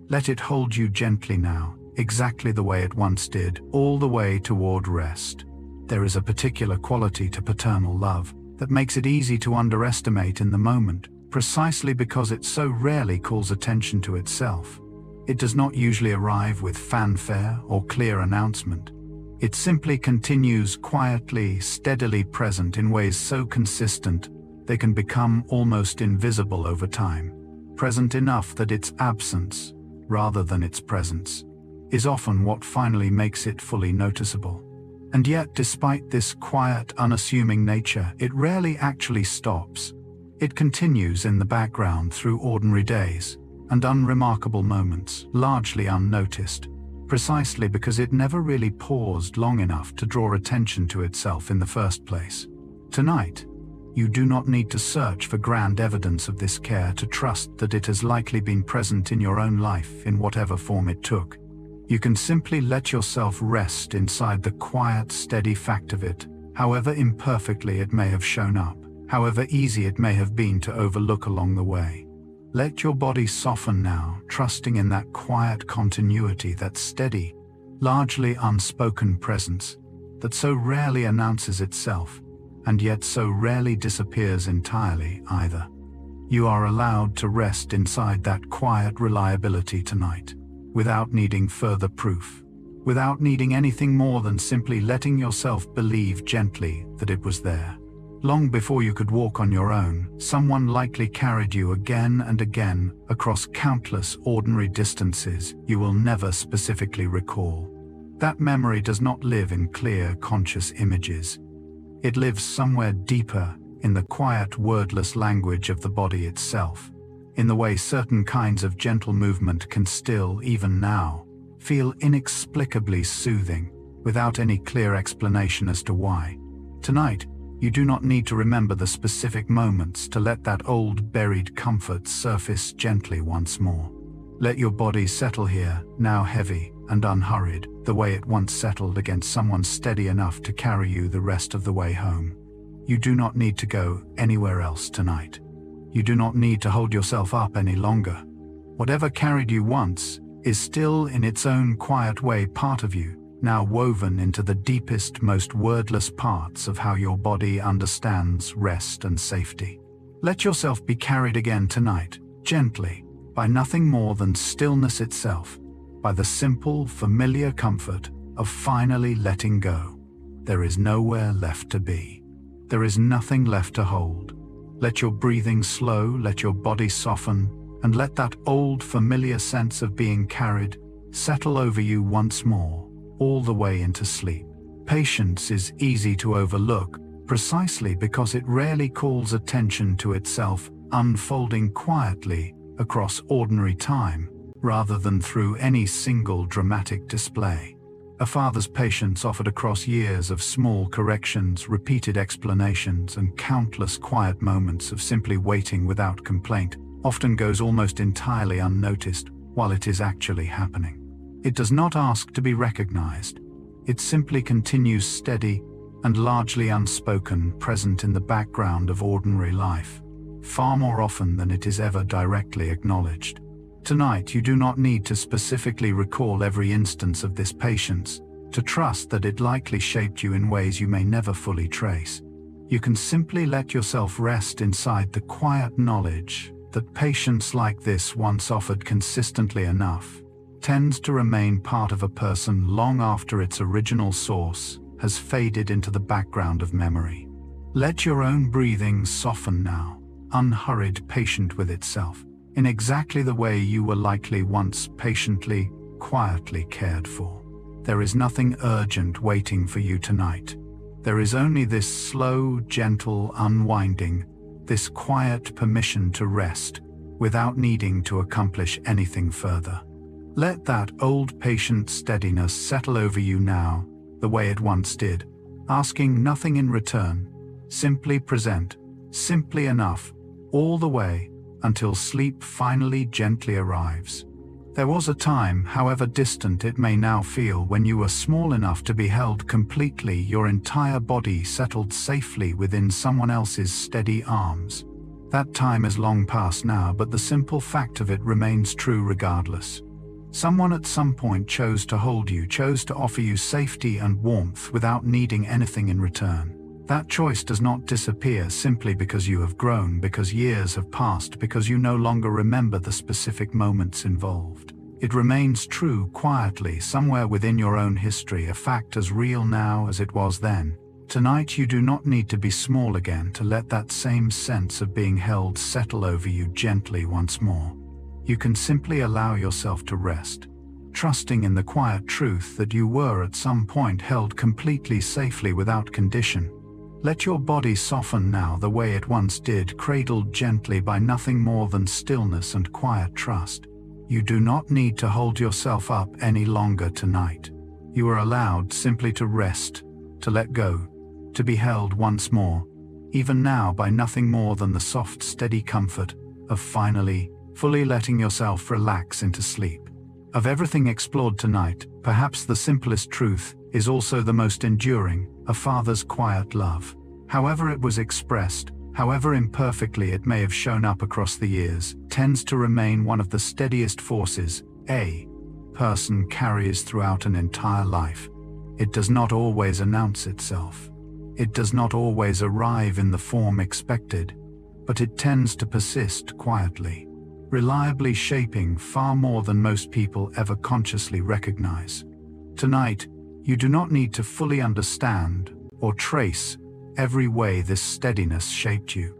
Speaker 1: Let it hold you gently now, exactly the way it once did, all the way toward rest. There is a particular quality to paternal love that makes it easy to underestimate in the moment, precisely because it so rarely calls attention to itself. It does not usually arrive with fanfare or clear announcement. It simply continues quietly, steadily present in ways so consistent they can become almost invisible over time, present enough that its absence, rather than its presence, is often what finally makes it fully noticeable. And yet, despite this quiet, unassuming nature, it rarely actually stops. It continues in the background through ordinary days and unremarkable moments, largely unnoticed, precisely because it never really paused long enough to draw attention to itself in the first place. Tonight, you do not need to search for grand evidence of this care to trust that it has likely been present in your own life in whatever form it took. You can simply let yourself rest inside the quiet, steady fact of it, however imperfectly it may have shown up, however easy it may have been to overlook along the way. Let your body soften now, trusting in that quiet continuity, that steady, largely unspoken presence that so rarely announces itself, and yet so rarely disappears entirely either. You are allowed to rest inside that quiet reliability tonight, without needing further proof, without needing anything more than simply letting yourself believe gently that it was there. Long before you could walk on your own, someone likely carried you again and again across countless ordinary distances you will never specifically recall. That memory does not live in clear, conscious images. It lives somewhere deeper in the quiet, wordless language of the body itself, in the way certain kinds of gentle movement can still, even now, feel inexplicably soothing, without any clear explanation as to why. Tonight, you do not need to remember the specific moments to let that old buried comfort surface gently once more. Let your body settle here, now heavy and unhurried, the way it once settled against someone steady enough to carry you the rest of the way home. You do not need to go anywhere else tonight. You do not need to hold yourself up any longer. Whatever carried you once is still in its own quiet way part of you, now woven into the deepest, most wordless parts of how your body understands rest and safety. Let yourself be carried again tonight, gently, by nothing more than stillness itself, by the simple, familiar comfort of finally letting go. There is nowhere left to be. There is nothing left to hold. Let your breathing slow, let your body soften, and let that old familiar sense of being carried settle over you once more, all the way into sleep. Patience is easy to overlook, precisely because it rarely calls attention to itself unfolding quietly across ordinary time, rather than through any single dramatic display. A father's patience offered across years of small corrections, repeated explanations, and countless quiet moments of simply waiting without complaint often goes almost entirely unnoticed while it is actually happening. It does not ask to be recognized. It simply continues steady and largely unspoken, present in the background of ordinary life, far more often than it is ever directly acknowledged. Tonight, you do not need to specifically recall every instance of this patience to trust that it likely shaped you in ways you may never fully trace. You can simply let yourself rest inside the quiet knowledge that patience like this, once offered consistently enough, tends to remain part of a person long after its original source has faded into the background of memory. Let your own breathing soften now, unhurried, patient with itself, in exactly the way you were likely once patiently, quietly cared for. There is nothing urgent waiting for you tonight. There is only this slow, gentle unwinding, this quiet permission to rest without needing to accomplish anything further. Let that old patient steadiness settle over you now, the way it once did, asking nothing in return. Simply present, simply enough, all the way until sleep finally gently arrives. There was a time, however distant it may now feel, when you were small enough to be held completely, your entire body settled safely within someone else's steady arms. That time is long past now, but the simple fact of it remains true regardless. Someone at some point chose to hold you, chose to offer you safety and warmth without needing anything in return. That choice does not disappear simply because you have grown, because years have passed, because you no longer remember the specific moments involved. It remains true quietly somewhere within your own history, a fact as real now as it was then, Tonight you do not need to be small again to let that same sense of being held settle over you gently once more. You can simply allow yourself to rest, trusting in the quiet truth that you were at some point held completely safely without condition. Let your body soften now the way it once did, cradled gently by nothing more than stillness and quiet trust. You do not need to hold yourself up any longer tonight. You are allowed simply to rest, to let go, to be held once more, even now by nothing more than the soft, steady comfort of finally, fully letting yourself relax into sleep. Of everything explored tonight, perhaps the simplest truth is also the most enduring: a father's quiet love. However it was expressed, however imperfectly it may have shown up across the years, tends to remain one of the steadiest forces a person carries throughout an entire life. It does not always announce itself. It does not always arrive in the form expected, but it tends to persist quietly, reliably shaping far more than most people ever consciously recognize. Tonight, you do not need to fully understand or trace every way this steadiness shaped you.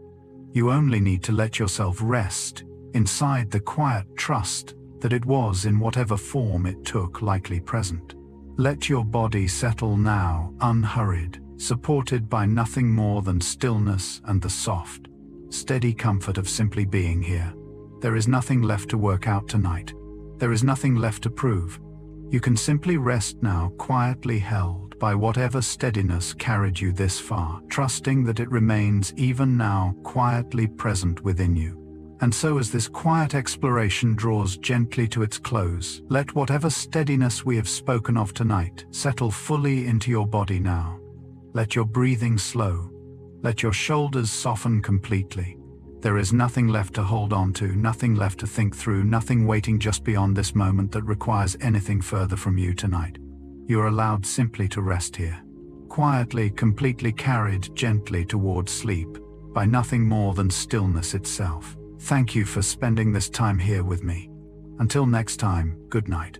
Speaker 1: You only need to let yourself rest inside the quiet trust that it was, in whatever form it took, likely present. Let your body settle now, unhurried, supported by nothing more than stillness and the soft, steady comfort of simply being here. There is nothing left to work out tonight. There is nothing left to prove. You can simply rest now, quietly held by whatever steadiness carried you this far, trusting that it remains even now quietly present within you. And so as this quiet exploration draws gently to its close, let whatever steadiness we have spoken of tonight settle fully into your body now. Let your breathing slow. Let your shoulders soften completely. There is nothing left to hold on to, nothing left to think through, nothing waiting just beyond this moment that requires anything further from you tonight. You are allowed simply to rest here, quietly, completely carried gently towards sleep by nothing more than stillness itself. Thank you for spending this time here with me. Until next time, good night.